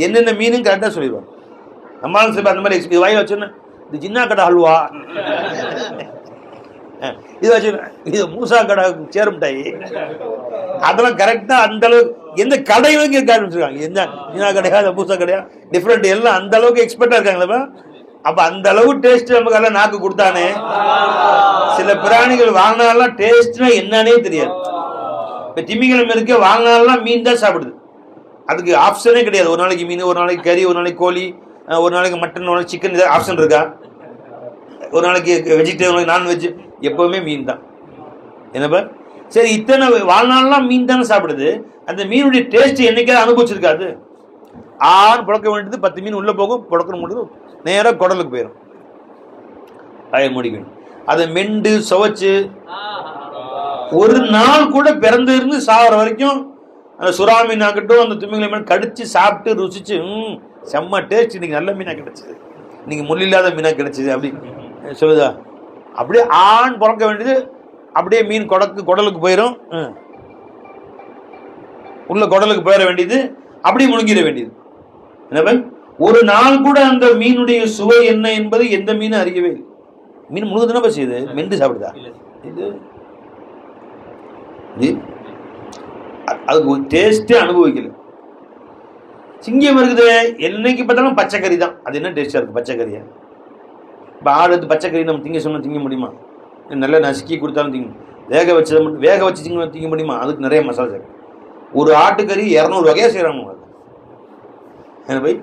Speaker 1: என்னென்ன மீனும் கரெக்டாக சொல்லிடுவாங்க. நம்மளாலும் சில பேர் அந்த மாதிரி இது வாயில் வச்சோன்னா இது சின்ன கடை அல்வா, இது வச்சு இது மூசா கடை சேருமிட்டாய், அதெல்லாம் கரெக்டாக அந்த அளவுக்கு எந்த கடையிலும் காமிச்சிருக்காங்க. எந்த சின்ன கடையா அந்த மூசா கடையா டிஃப்ரெண்ட் எல்லாம் அந்த அளவுக்கு எக்ஸ்பர்ட்டாக இருக்காங்களா. அப்போ அந்த அளவு டேஸ்ட் நமக்கு எல்லாம் நாக்கு கொடுத்தானே. சில பிராணிகள் வாழ்நாளெல்லாம் டேஸ்ட்னா என்னன்னே தெரியாது. இப்போ திமிங்கலம் இருக்க வாழ்நாளெல்லாம் மீன் தான் சாப்பிடுது, அதுக்கு ஆப்ஷனே கிடையாது. ஒரு நாளைக்கு மீன், ஒரு நாளைக்கு கறி, ஒரு நாளைக்கு கோழி, ஒரு நாளைக்கு மட்டன், ஒரு நாளைக்கு சிக்கன், இதாக ஆப்ஷன் இருக்கா? ஒரு நாளைக்கு வெஜிடேரியன், நான்வெஜ், எப்போவுமே மீன் தான். என்னப்பா சரி, இத்தனை வாழ்நாளெல்லாம் மீன் தானே சாப்பிடுது, அந்த மீனுடைய டேஸ்ட் என்னைக்காவது அனுபவிச்சிருக்காது? ஆறு புழக்க வேண்டியது 10 மீன் உள்ளே போகும், புழக்கணும் முடியுது நேராக குடலுக்கு போயிடும், வாயை மூடிக்கணும். அதை மெண்டு சுவைச்சு ஒரு நாள் கூட பிறந்து இருந்து சாகிற வரைக்கும் அந்த சுறா மீன் ஆகட்டும் அந்த திமிங்கல மீன் கடிச்சு சாப்பிட்டு ருசிச்சு செம்ம டேஸ்ட், இன்னைக்கு நல்ல மீனாக கிடைச்சிது, இன்னைக்கு முள் இல்லாத மீனாக கிடைச்சிது அப்படி சொல்லுதா. அப்படியே ஆண் பிறக்க வேண்டியது அப்படியே மீன் குடலுக்கு போயிடும், உள்ள குடலுக்கு போயிட வேண்டியது, அப்படியே முழுங்கிட வேண்டியது. என்ன ஒரு நாள் கூட அந்த மீனுடைய சுவை என்ன என்பது எந்த மீனும் அறியவே இல்லை. மீன் முழுகுதுன்னா செய்யுது, மெண்டு சாப்பிடுதா? இது அதுக்கு ஒரு டேஸ்டே அனுபவிக்கல. சிங்கம் இருக்குது, என்னைக்கு பார்த்தாலும் பச்சைக்கறி தான், அது என்ன டேஸ்டா இருக்கு பச்சைக்கறியா? இப்போ ஆடு பச்சைக்கறி நம்ம திங்க சொன்னால் திங்க முடியுமா? நல்லா நசுக்கி கொடுத்தாலும் திங்க, வேக வச்சு திங்க முடியுமா? அதுக்கு நிறைய மசாலா சேர்க்கும். ஒரு ஆட்டுக்கறி 200 வகையாக செய்கிறாங்க. என்ன போய்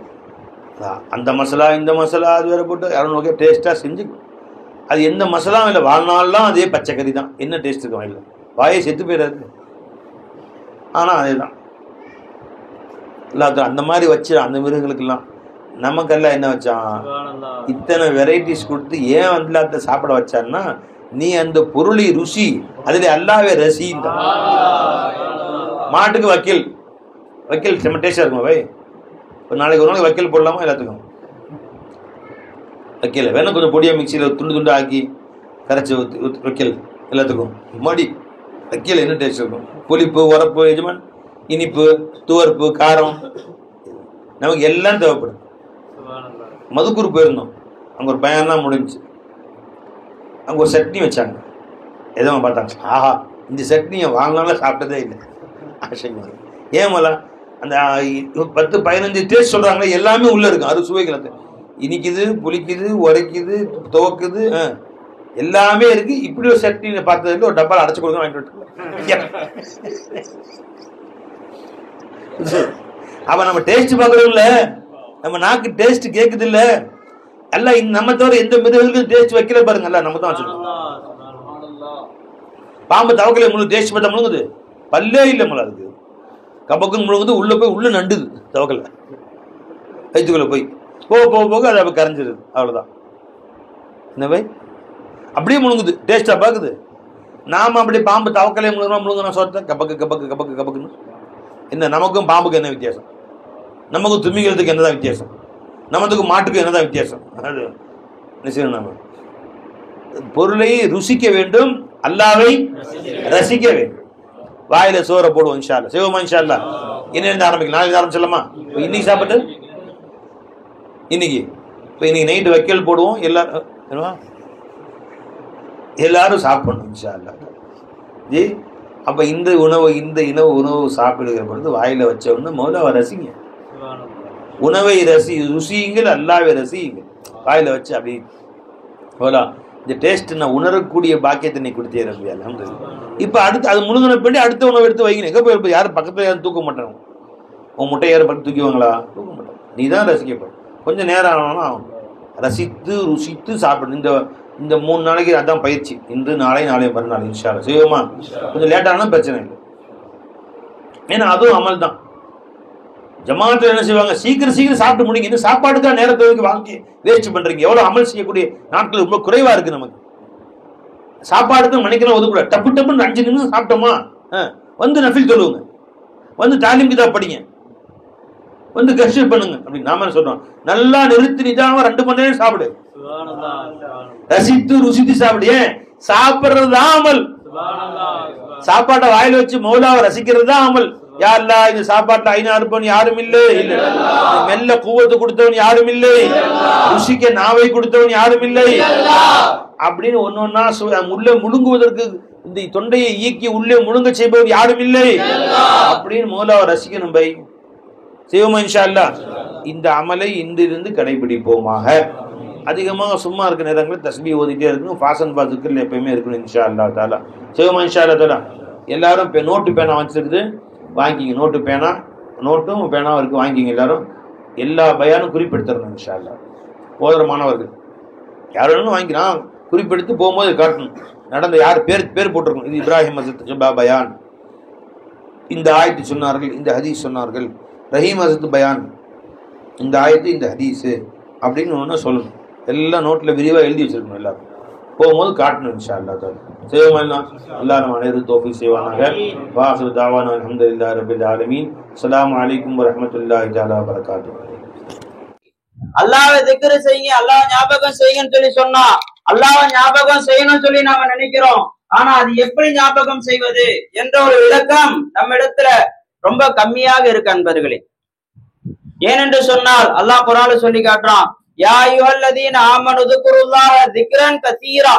Speaker 1: அந்த மசாலா இந்த மசாலா அது வேற போட்டு 200 வகையாக டேஸ்ட்டாக செஞ்சு, அது எந்த மசாலாவும் இல்லை, வாழ்நாள்லாம் அதே பச்சைக்கறி தான். என்ன டேஸ்ட் இருக்கு வாயில்? வாயை செத்து போயிடாது. ஆனால் அதே தான் எல்லாத்தையும் அந்த மாதிரி வச்சு அந்த மிருகங்களுக்கெல்லாம். நமக்கெல்லாம் என்ன வச்சான்? இத்தனை வெரைட்டிஸ் கொடுத்து ஏன் எல்லாத்த சாப்பிட வச்சான்னா, நீ அந்த பொருளை ருசி, அதில் அல்லாவே ரசி. மாட்டுக்கு வக்கீல் செம்ம டேஸ்டாக இருக்குமா வை? ஒரு நாளைக்கு வக்கீல் போடலாமா? எல்லாத்துக்கும் வக்கீல் வேணும், கொஞ்சம் பொடியாக மிக்சியில் துண்டு ஆக்கி கரைச்சி வக்கீல் எல்லாத்துக்கும் மடி. வக்கீல் என்ன டேஸ்ட் இருக்கும்? புளிப்பு, உரப்பு, எஜமான், இனிப்பு, துவர்ப்பு, காரம், நமக்கு எல்லாம் தேவைப்படும். மதுக்கூர் போயிருந்தோம், அங்கே ஒரு பயன்லாம் முடிஞ்சு, அங்கே ஒரு சட்னி வச்சாங்க. எதோ பார்த்தாங்க, ஆஹா இந்த சட்னியை வாழ்நாளில் சாப்பிட்டதே இல்லை, ஆசைங்க. ஏன் மலா அந்த 10-15 டேஸ்ட் சொல்கிறாங்களே, எல்லாமே உள்ளே இருக்கும். அது சுவைகளை இனிக்குது, புளிக்குது, உரைக்குது, துவக்குது, எல்லாமே இருக்கு. இப்படி ஒரு சட்னி பார்த்ததுல ஒரு டப்பால் அடைச்சு கொடுக்க வாங்கிட்டு அப்ப நம்ம டேஸ்ட் பார்க்கறோம்ல, நம்ம நாக்கு டேஸ்ட் கேட்குது இல்ல, எல்லாம் நம்ம தவிர எந்த மிருகங்களுக்கும் டேஸ்ட் வைக்கல பாருங்கல்ல, நம்ம தான் வச்சிருக்கோம். பாம்பு தவக்கலை முழு டேஸ்ட் பார்த்தா முழுங்குது, பல்லே இல்லை மலை, அதுக்கு கபக்குன்னு முழுங்குது, உள்ள போய் உள்ள நண்டுது தவக்கலை, வயிற்றுக்குள்ள போய் போக அது அப்போ கரைஞ்சிருது, அவ்வளோதான். என்ன பை அப்படியே முழுங்குது, டேஸ்ட்டாக பார்க்குது. நாம் அப்படி பாம்பு தவக்கலையே முழுங்கினா சொத்த கபக்குன்னு. என்ன நமக்கும் பாம்புக்கு என்ன வித்தியாசம்? நமக்கும் தும்மிக்கிறதுக்கு என்னதான் வித்தியாசம்? நமக்கு மாட்டுக்கு என்னதான் வித்தியாசம்? அது நிச்சயம். நம்ம பொருளை ருசிக்க வேண்டும், அல்லாவை ரசிக்க வேண்டும். வாயில சோறை போடுவோம் இன்ஷா அல்லாஹ், சிவமா இன்ஷா அல்லாஹ். இன்னிலிருந்து ஆரம்பிக்கலாம், நாளைக்கு ஆரம்பிச்சிடலாமா? இன்னைக்கு சாப்பிட்டு இன்னைக்கு நைட்டு வைக்கல் போடுவோம், எல்லாரும் சாப்பிடணும் இன்ஷா அல்லாஹ் ஜி. அப்போ இந்த உணவு சாப்பிடுகிற பொழுது வாயில வச்ச உடனே மௌலாவை ரசிங்க, உணவை ருசியுங்கள், அல்லாவை ரசியுங்கள். வாயில வச்சு அப்படி மௌலா இந்த டேஸ்ட் நான் உணரக்கூடிய பாக்கியத்தை நீ கொடுத்தே ரப்பி அல்ஹம்துலில்லாஹ். இப்போ அடுத்து அது முழுங்கின பின்னாடி அடுத்த உணவு எடுத்து வைக்கணும். எங்கே போய் யாரும் பக்கத்தில் யாரும் தூக்க மாட்டாங்க. உன் முட்டை யாரும் பக்கத்து தூக்கிவாங்களா? தூக்க மாட்டாங்க. நீ தான் ரசிக்கப்படும். கொஞ்சம் நேரம் ஆனாலும் ரசித்து ருசித்து சாப்பிடணும். இந்த 3 நாளைக்கு அதான் பயிற்சி. இன்று நாளை மறுநாள் இன்ஷா அல்லாஹ் செய்வோமா? கொஞ்சம் லேட்டானாலும் பிரச்சனை இல்லை, ஏன்னா அதுவும் அமல் தான். ஜமாத்தில் என்ன செய்வாங்க? சீக்கிரம் சாப்பிட்டு முடிங்க. இன்னும் சாப்பாடுக்காக நேரத்தை வாழ்க்கையை வேஸ்ட் பண்றீங்க. எவ்வளவு அமல் செய்யக்கூடிய நாட்கள் ரொம்ப குறைவா இருக்கு நமக்கு. சாப்பாடுக்கு மணிக்கெல்லாம் ஒதுக்கூடாது. டப்புன்னு 5 நிமிஷம் சாப்பிட்டோமா வந்து நஃபில் சொல்லுவாங்க, வந்து தாலீம் கிதாப் படிங்க. வந்து கஷ்டம் பண்ணுங்க அப்படின்னு நாம சொல்றோம். நல்லா நிறுத்தி நிதானமா 2 மணி நேரம் சாப்பிடு, ரசித்து ருசித்து சாப்பிடு. ஏன் சாப்பிடுறது தான் அமல். சாப்பாட்டை வாயில வச்சு மௌலாவை ரசிக்கிறது தான் அமல். யா அல்லாஹ் இந்த சாப்பாட்டுல ஐநா இருப்பவன் யாரும் இல்லை, மெல்ல கூவத்து கொடுத்தவன் யாரும் இல்லை, ருசிக்க நாவை கொடுத்தவன் யாரும் இல்லை அப்படின்னு ஒன்னொன்னா உள்ளே முழுங்குவதற்கு இந்த தொண்டையை இயக்கி உள்ளே முழுங்க செய்பவர் யாரும் இல்லை அப்படின்னு மௌலாவை ரசிக்கணும். பை செய்வோமா இன்ஷா அல்லாஹ். இந்த அமலை இன்றிலிருந்து கடைபிடிப்போமாக. அதிகமாக சும்மா இருக்க நேரங்களில் தஸ்பீ ஓதிட்டே இருக்கணும். ஃபாசன் பாத்துக்கள் எப்பயுமே இருக்கணும் இன்ஷா அல்லாஹ் தாலா. செய்வோமா இன்ஷா அல்லாஹ் தாலா. எல்லாரும் நோட்டு பேனா வச்சிருக்குது வாங்கிக்கிங்க. நோட்டு பேனா, நோட்டும் பேனாவும் இருக்கு, வாங்கிக்கிங்க. எல்லாரும் எல்லா பயானும் குறிப்பெடுத்துடணும் இன்ஷா அல்லாஹ். போகிற மாணவர்கள் யார் வேணும் வாங்கிக்கிறான், குறிப்பெடுத்து போகும்போது காட்டணும். நடந்த யார் பேர் போட்டிருக்கணும். இது இப்ராஹிம் ஹஸரத் ஜபா பயான், இந்த ஆயத்து சொன்னார்கள், இந்த ஹதீஸ் சொன்னார்கள். ரஹீம் ஹஸரத் பயான், இந்த ஆயத்து இந்த ஹதீஸு அப்படின்னு ஒன்று சொல்லணும். எல்லாம் நோட்டில் விரிவாக எழுதி வச்சிருக்கணும். எல்லாரும் போகும்போது காட்டணும் இன்ஷா அல்லாஹ் தாலா. செய்வோம். அல்லாஹ் நம்ம அனைவரும் தௌஃபீக் செய்வானாக. வாஹிரு தாவானா அல்ஹம்துலில்லாஹி ரப்பில் ஆலமீன். அஸ்ஸலாமு அலைக்கும் வரஹ்மத்துல்லாஹி தஆலா வபரகாத்துஹு.
Speaker 3: அல்லாஹ்வை திக்ர் செய்யுங்க, அல்லாஹ் ஞாபகம் செய்யுங்கன்னு சொல்லி சொன்னா அல்லாஹ் ஞாபகம் செய்யணும்னு சொல்லி நாம நினைக்கிறோம். ஆனா அது எப்படி ஞாபகம் செய்வது என்ற ஒரு விளக்கம் நம்ம இடத்துல ரொம்ப கம்மியாக இருக்கு அன்பர்களே. ஏனென்று சொன்னால் அல்லாஹ் குர்ஆன்ல சொல்லி காட்டுறான், யா அய்யுஹல்லதீன ஆமனு ذுக்ருல்லாஹ ذிக்ரன் கஸீரா.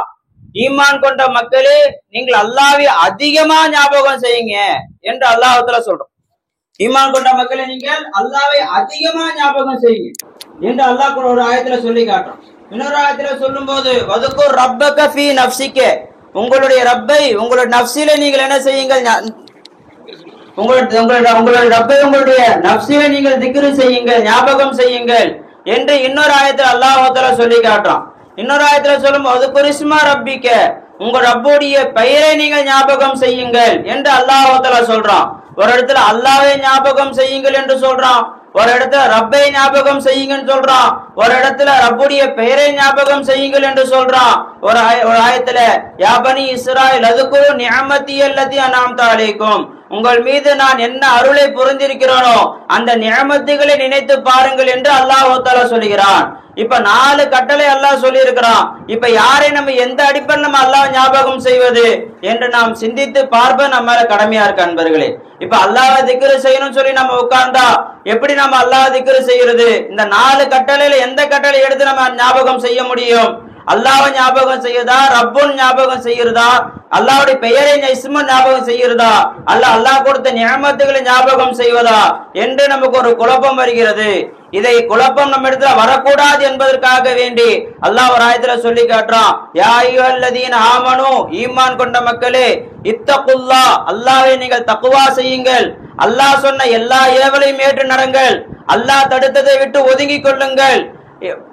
Speaker 3: ஈமான் கொண்ட மக்களே நீங்கள் அல்லாஹ்வை அதிகமா ஞாபகம் செய்யுங்க என்று அல்லாஹ் தஆலா சொல்றான். ஈமான் கொண்ட மக்களே நீங்கள் அல்லாஹ்வை அதிகமா ஞாபகம் செய்யுங்க என்று அல்லாஹ் ஒரு ஆயத்துல சொல்லி காட்டுறான். இன்னொரு ஆயத்துல சொல்லும் போது வதுகுர் ரப்பக ஃபீ நஃப்ஸிக, உங்களுடைய ரப்பை உங்களுடைய நஃப்ஸிலே நீங்கள் என்ன செய்யுங்கள், உங்களுடைய ரப்பை உங்களுடைய நஃப்ஸிலே நீங்கள் திக்ர் செய்யுங்கள், ஞாபகம் செய்யுங்கள் என்று இன்னொரு ஆயத்துல அல்லாஹ் தஆலா சொல்லி காட்டுறான். இன்னொரு ஆயத்துல சொல்லும் போது குரிஸ்மா ரப்பிக்க, உங்க ரப்புடைய பெயரை நீங்கள் ஞாபகம் செய்யுங்கள் என்று அல்லாஹ் தஆலா சொல்றான். ஒரு இடத்துல அல்லாஹ்வை ஞாபகம் செய்யுங்கள் என்று சொல்றான், ஒரு இடத்துல ரப்பை ஞாபகம் செய்யுங்கன்னு சொல்றான், ஒரு இடத்துல ரப்புடைய பெயரை ஞாபகம் செய்யுங்கள் என்று சொல்றான். ஒரு ஆயத்துல யா பனி இஸ்ராயீல் அஸ்குரு நிஅமதி அல்லதி அன்அம்து அலைக்கும், உங்கள் மீது நான் என்ன அருளை புரிந்திருக்கிறேனோ அந்த நிஅமத்துகளை நினைத்து பாருங்கள் என்று அல்லாஹ் தஆலா சொல்கிறான். இப்ப 4 கட்டளை அல்லாஹ் சொல்லி இருக்கிறான். இப்ப யாரை நம்ம எந்த அடிப்படையில் நம்ம அல்லாஹ் ஞாபகம் செய்வது என்று நாம் சிந்தித்து பார்ப்பது நம்ம கடமையா இருக்கு அன்பர்களே. இப்ப அல்லாஹ் திக்ர் செய்யணும்னு சொல்லி நம்ம உட்கார்ந்தா எப்படி நம்ம அல்லாஹ் திக்ர் செய்யறது? இந்த 4 கட்டளையில எந்த கட்டளை எடுத்து நம்ம ஞாபகம் செய்ய முடியும்? அல்லாஹ்வை ஞாபகம் செய்யறதா, ரப்புன் ஞாபகம் செய்யறதா, அல்லாஹ்வுடைய பெயரை இஸ்மன் ஞாபகம் செய்யறதா, அல்லாஹ் கொடுத்த நிஅமத்துகளை ஞாபகம் செய்வதா என்று நமக்கு ஒரு குழப்பம் வருகிறது. இதை குழப்பம் நம்ம இடத்துல வரக்கூடாது என்பதற்காக வேண்டி அல்லாஹ் ஒரு ஆயத்துல சொல்லி காட்டுறான், யா அய்யுஹல்லதீன ஆமனு, ஈமான் கொண்ட மக்களே, இத்தகுல்லாஹ், அல்லாஹ்வை நீங்கள் தக்வா செய்யுங்கள், அல்லாஹ் சொன்ன எல்லா ஏவலையும் ஏற்று நடங்கள், அல்லாஹ் தடுத்ததை விட்டு ஒதுங்கி கொள்ளுங்கள்,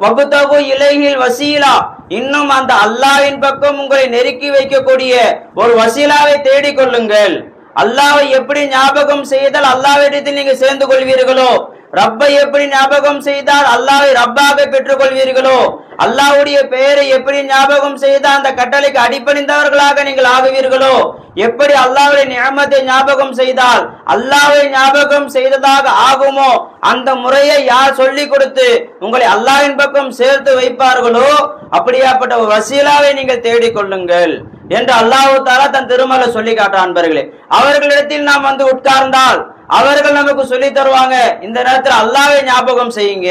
Speaker 3: வபுதகு இலைஹில் வசீலா, இன்னும் அந்த அல்லாஹ்வின் பக்கம் உங்களை நெருக்கி வைக்கக்கூடிய ஒரு வசீலாவை தேடிக் கொள்ளுங்கள். அல்லாஹ்வை எப்படி ஞாபகம் செய்தால் அல்லாஹ்விடத்தில் நீங்க சேர்ந்து கொள்வீர்களோ, ரப்பை எப்படி ஞாபகம் செய்தால் அல்லாஹ்வை ரப்பாக பெற்றுக் கொள்வீர்களோ, அல்லாஹ்வுடைய பெயரை எப்படி ஞாபகம் செய்தால் அந்த கட்டளைக்கு அடிபணிந்தவர்களாக நீங்கள் ஆகுவீர்களோ, எப்படி அல்லாஹ்வுடைய நிஅமத்தை ஞாபகம் செய்தால் அல்லாஹ்வை ஞாபகம் செய்ததாக ஆகுமோ அந்த முறையை யார் சொல்லிக் கொடுத்து உங்களை அல்லாஹ்வின் பக்கம் சேர்த்து வைப்பார்களோ அப்படியாப்பட்ட ஒரு வசீலாவை நீங்கள் தேடிக் கொள்ளுங்கள் என்று அல்லாஹ் தஆலா தன் திருமலை சொல்லி காட்டுறான். அன்பர்களே, அவர்களிடத்தில் நாம் வந்து உட்கார்ந்தால் அவர்கள் நமக்கு சொல்லி தருவாங்க, இந்த நேரத்தில் அல்லாஹ்வை ஞாபகம் செய்யுங்க.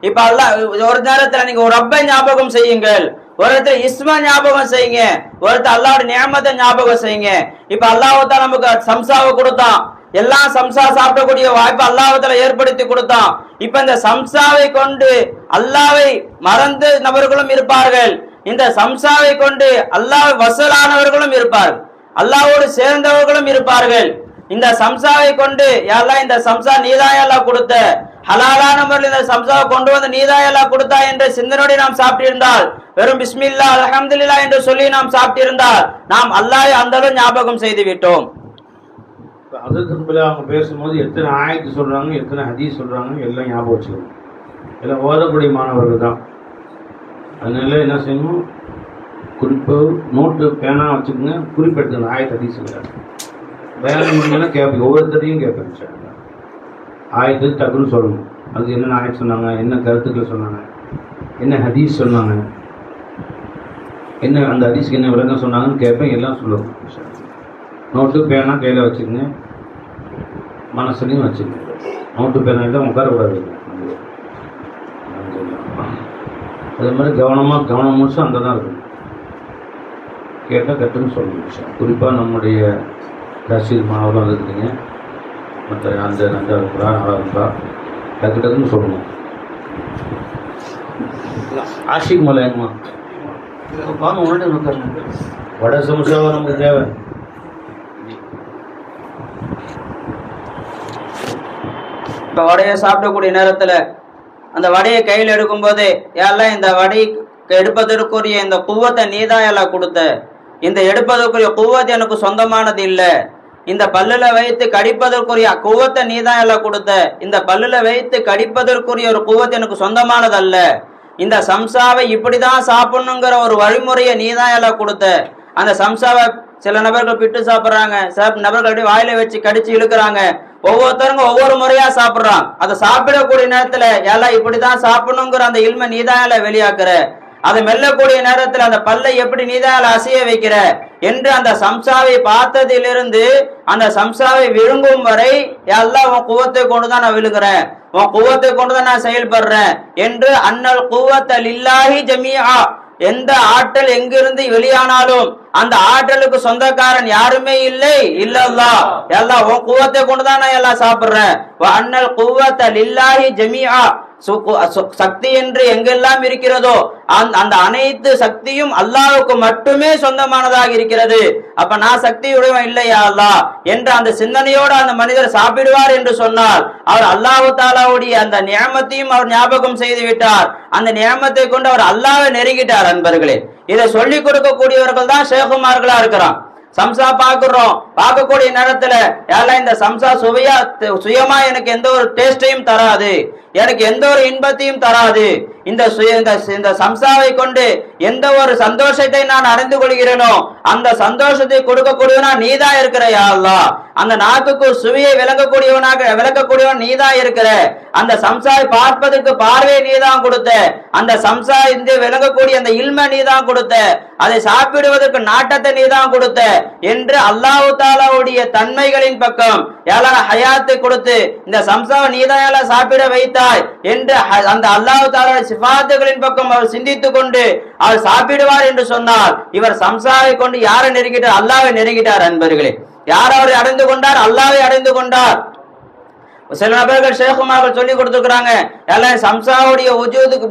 Speaker 3: இப்ப அல்லாஹ் ஒரு நேரத்துல நீங்க ஒரு ரப்பை ஞாபகம் செய்யுங்கள், ஒரு இடத்துல இஸ்மா ஞாபகம் செய்யுங்க, ஒரு இடத்துல அல்லாஹ்வுடைய நிஅமத்தை ஞாபகம் செய்யுங்க. இப்ப அல்லாஹ் தஆலா நமக்கு சம்சாவை கொடுத்தான், எல்லாம் சம்சா சாப்பிடக்கூடிய வாய்ப்பு அல்லாஹ் ஏற்படுத்தி கொடுத்தான். இப்ப இந்த சம்சாவை கொண்டு அல்லாஹ்வை மறந்த நபர்களும் இருப்பார்கள், இந்த சம்சாவை கொண்டு அல்லாஹ் வசலானவர்களும் இருப்பார்கள், அல்லாஹ்வோடு சேர்ந்தவர்களும் இருப்பார்கள். இந்த சம்சாவை கொண்டு யாரெல்லாம் இந்த சம்சா நீதாயல்லா கொடுத்த ஹலாலான முறையில் இந்த சம்சாவை கொண்டு வந்து நீதாயல்லா கொடுத்தா என்ற சிந்தனையோடு நாம் சாப்பிட்டிருந்தால், வெறும் பிஸ்மில்லா அல்ஹம்துலில்லாஹ் என்று சொல்லி நாம் சாப்பிட்டிருந்தால் நாம் அல்லாஹ்வை அந்த அளவு ஞாபகம் செய்து விட்டோம்.
Speaker 1: அவங்க பேசும்போது எத்தனை ஆயத்து சொல்றாங்க, எத்தனை ஹதீஸ் சொல்றாங்க எல்லாம் ஞாபகம் வச்சுக்கணும். எல்லாம் ஓதக்கூடிய மாணவர்கள் தான். அதனால என்ன செய்யணும், குறிப்பு நோட்டு பேனா வச்சுக்கோங்க, குறிப்பெடுத்துங்க. ஆயத்து ஹதீஸ் பயான் முடிஞ்சோன்னா கேட்பீங்க, ஒவ்வொருத்தரையும் கேட்பேன். ஆயத்து டக்குன்னு சொல்லணும். அதுக்கு என்னென்ன ஆயத்து சொன்னாங்க, என்ன கருத்துக்கள் சொன்னாங்க, என்ன ஹதீஸ் சொன்னாங்க, என்ன அந்த ஹதீஸ்க்கு என்ன விளக்கம் சொன்னாங்கன்னு கேட்பேன். எல்லாம் சொல்லணும். நோட்டு பேனா கையில் வச்சுக்கங்க, மனசுலையும் வச்சுக்கங்க. நோட்டு பேனா தான் உட்காரக்கூடாது. அதே மாதிரி கவனம் முழுசும் அங்கே தான் இருக்கணும். கேட்டால் கட்டுன்னு சொல்லணும். குறிப்பாக நம்முடைய தஹசீல் மாணவர்களும் இருக்குதுங்க. மற்ற அந்த 2வது குரான் 4வது டக்குன்னு சொல்லணும். ஆஷிக் மலையம்மா வாங்க, உங்கள்கிட்ட உட்காருங்க. வடை சமோசாவை நமக்கு தேவை.
Speaker 3: இப்போ வடையை சாப்பிடக்கூடிய நேரத்துல அந்த வடையை கையில் எடுக்கும் போது, எல்லாம் இந்த வடை எடுப்பதற்குரிய இந்த குவத்தை நீதான் எல்லாம் கொடுத்த, இந்த எடுப்பதற்குரிய குவத்து எனக்கு சொந்தமானது இல்லை, இந்த பல்லுல வைத்து கடிப்பதற்குரிய குவத்தை நீதான் எல்லாம் கொடுத்த, இந்த பல்லுல வைத்து கடிப்பதற்குரிய ஒரு குவத்து எனக்கு சொந்தமானது அல்ல, இந்த சம்சாவை இப்படிதான் சாப்பிடணுங்கிற ஒரு வழிமுறையை நீதான் எல்லாம் கொடுத்த. அந்த சம்சாவை சில நபர்கள் பிட்டு சாப்பிட்றாங்க, சில நபர்கள் அப்படியே வாயில வச்சு கடிச்சு இழுக்கிறாங்க. ஒவ்வொருத்தருங்க ஒவ்வொரு முறையா சாப்பிட்றான். அதை சாப்பிடக்கூடிய நேரத்துல எல்லாம் இப்படிதான் சாப்பிடணுங்கிற அந்த இல்மை நீதான் வெளியாக்குற. அதை மெல்லக்கூடிய நேரத்துல அந்த பல்லை எப்படி நீதான் அசைய வைக்கிற என்று அந்த சம்சாவை பார்த்ததிலிருந்து அந்த சம்சாவை விழுங்கும் வரை எல்லாம் உன் குவத்தை கொண்டுதான் நான் விழுங்குறேன், உன் குவத்தை கொண்டுதான் நான் செயல்படுறேன் என்று அன்னல் குவத்த லில்லாஹி ஜமீஆ, எந்த ஆற்றல் எங்கிருந்து வெளியானாலும் அந்த ஆற்றலுக்கு சொந்தக்காரன் யாருமே இல்லை, இல்லல்லாஹ், எல்லாம் உன் குவத்தை கொண்டுதான் நான் எல்லாம் சாப்பிடுறேன். அன்னல் குவத்த லில்லாஹி ஜமீஆ, சக்தி என்று எங்கெல்லாம் இருக்கிறதோ அந்த அனைத்து சக்தியும் அல்லாஹ்வுக்கு மட்டுமே சொந்தமானதாக இருக்கிறது. அப்ப நான் சக்தியுடையவன் இல்லையா அல்லாஹ் என்ற அந்த சிந்தனையோடு அந்த மனிதர் சாப்பிடுவார் என்று சொன்னால் அவர் அல்லாஹ் தஆலாவுடைய அந்த நியமத்தையும் அவர் ஞாபகம் செய்து விட்டார். அந்த நியமத்தை கொண்டு அவர் அல்லாஹ்வை நெருங்கிட்டார். அன்பர்களே, இதை சொல்லிக் கொடுக்கக்கூடியவர்கள் தான் ஷேகுமார்களா இருக்கிறான். சம்சா பார்க்கிறோம், பார்க்கக்கூடிய நேரத்துல எல்லாம் இந்த சம்சா சுயமா எனக்கு எந்த ஒரு டேஸ்டையும் தராது, எனக்கு எந்த ஒரு இன்பத்தையும் தராது. இந்த சம்சாவை கொண்டு எந்த ஒரு சந்தோஷத்தை நான் அடைந்து கொள்கிறேனோ அந்த சந்தோஷத்தை கொடுக்கக்கூடியவனா நீதான் இருக்கிற யா அல்லாஹ். அந்த நாக்குக்கு சுவையை விளக்கக்கூடியவன் நீதான் இருக்கிற. அந்த சம்சாவை பார்ப்பதற்கு பார்வையை நீதான் கொடுத்த. அந்த சம்சா இந்த விளங்கக்கூடிய அந்த இல்மை நீதான் கொடுத்த. அதை சாப்பிடுவதற்கு நாட்டத்தை நீதான் கொடுத்த என்று அல்லாஹ் தஆலாவுடைய தன்மைகளின் பக்கம் ஏழான ஹயாத்தை கொடுத்து இந்த சம்சாவை நீதான் சாப்பிட வைத்தாய் என்று அந்த அல்லாஹ் தஆலாவுடைய சிஃபாத்துகளின் பக்கம் அவர் சிந்தித்துக் கொண்டு அவர் சாப்பிடுவார் என்று சொன்னால் இவர் சம்சாவை கொண்டு யாரை நெருங்கிட்டார்? அல்லாஹ்வை நெருங்கிட்டார். அன்பர்களே, யார் அவரை அடைந்து கொண்டார்? அல்லாஹ்வை அடைந்து கொண்டார். சில நபர்கள் ஷேகுமார்கள் சொல்லி கொடுத்துருக்காங்க, எல்லாம் சம்சாவுடைய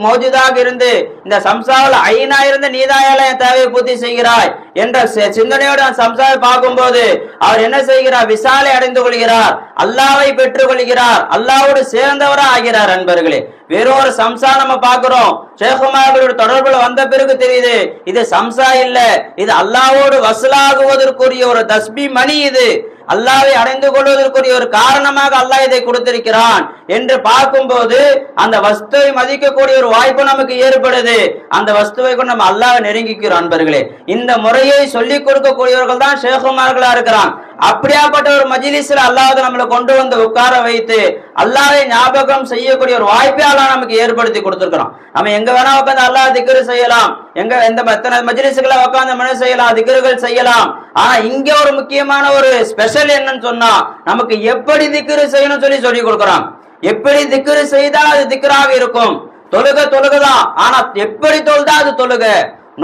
Speaker 3: மௌஜூதாக இருந்து இந்த சம்சாவில் ஐனா இருந்து நீதான் என் தேவையை பூர்த்தி செய்கிறாய் என்ற சிந்தனையோடு சம்சாவை பார்க்கும் போது அவர் என்ன செய்கிறார்? விசாலை அடைந்து கொள்கிறார், அல்லாஹ்வை பெற்றுக் கொள்கிறார், அல்லாஹ்வோடு சேர்ந்தவரா ஆகிறார். அன்பர்களே, வேறொரு சம்சா நம்ம பார்க்கிறோம், ஷேகுமார்களோட தொடர்புல வந்த பிறகு தெரியுது இது சம்சா இல்ல, இது அல்லாஹ்வோடு வசூலாகுவதற்குரிய ஒரு தஸ்பீ மணி, இது அல்லாஹ்வை அடைந்து கொள்வதற்குரிய ஒரு காரணமாக அல்லாஹ் இதை கொடுத்திருக்கிறான் என்று பார்க்கும்போது அந்த வஸ்துவை மதிக்கக்கூடிய ஒரு வாய்ப்பு நமக்கு ஏற்படுது. அந்த வஸ்துவை கொண்டு நம்ம அல்லாஹ்வை நெருங்கிக்கிறோம். அன்பர்களே, இந்த முறையை சொல்லிக் கொடுக்கக்கூடியவர்கள் தான் ஷேகுமார்களா இருக்கிறான். அப்படியாப்பட்ட ஒரு மஜ்லிஸ்ல அல்லாஹ் நம்மளை கொண்டு வந்து உட்கார வைத்து அல்லாஹ்வை ஞாபகம் செய்யக்கூடிய ஒரு வாய்ப்பை அல்லாஹ் நமக்கு ஏற்படுத்தி கொடுத்திருக்கிறோம். நம்ம எங்க வேணா உட்காந்து அல்லாஹ் திக்ரு செய்யலாம், எத்தனை மஜ்லிஸ்களை உட்காந்து மனு செய்யலாம், திக்ருகள் செய்யலாம். ஆனா இங்க ஒரு முக்கியமான ஒரு ஸ்பெஷல் என்னன்னு சொன்னா நமக்கு எப்படி திக்ரு செய்யணும் சொல்லி கொடுக்குறான். எப்படி திக்ரு செய்தா அது திக்ராக இருக்கும். தொழுகதான், ஆனா எப்படி தொழுதா அது தொழுக.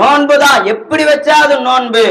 Speaker 3: நோன்பு தான், எப்படி வச்சா அது நோன்பு.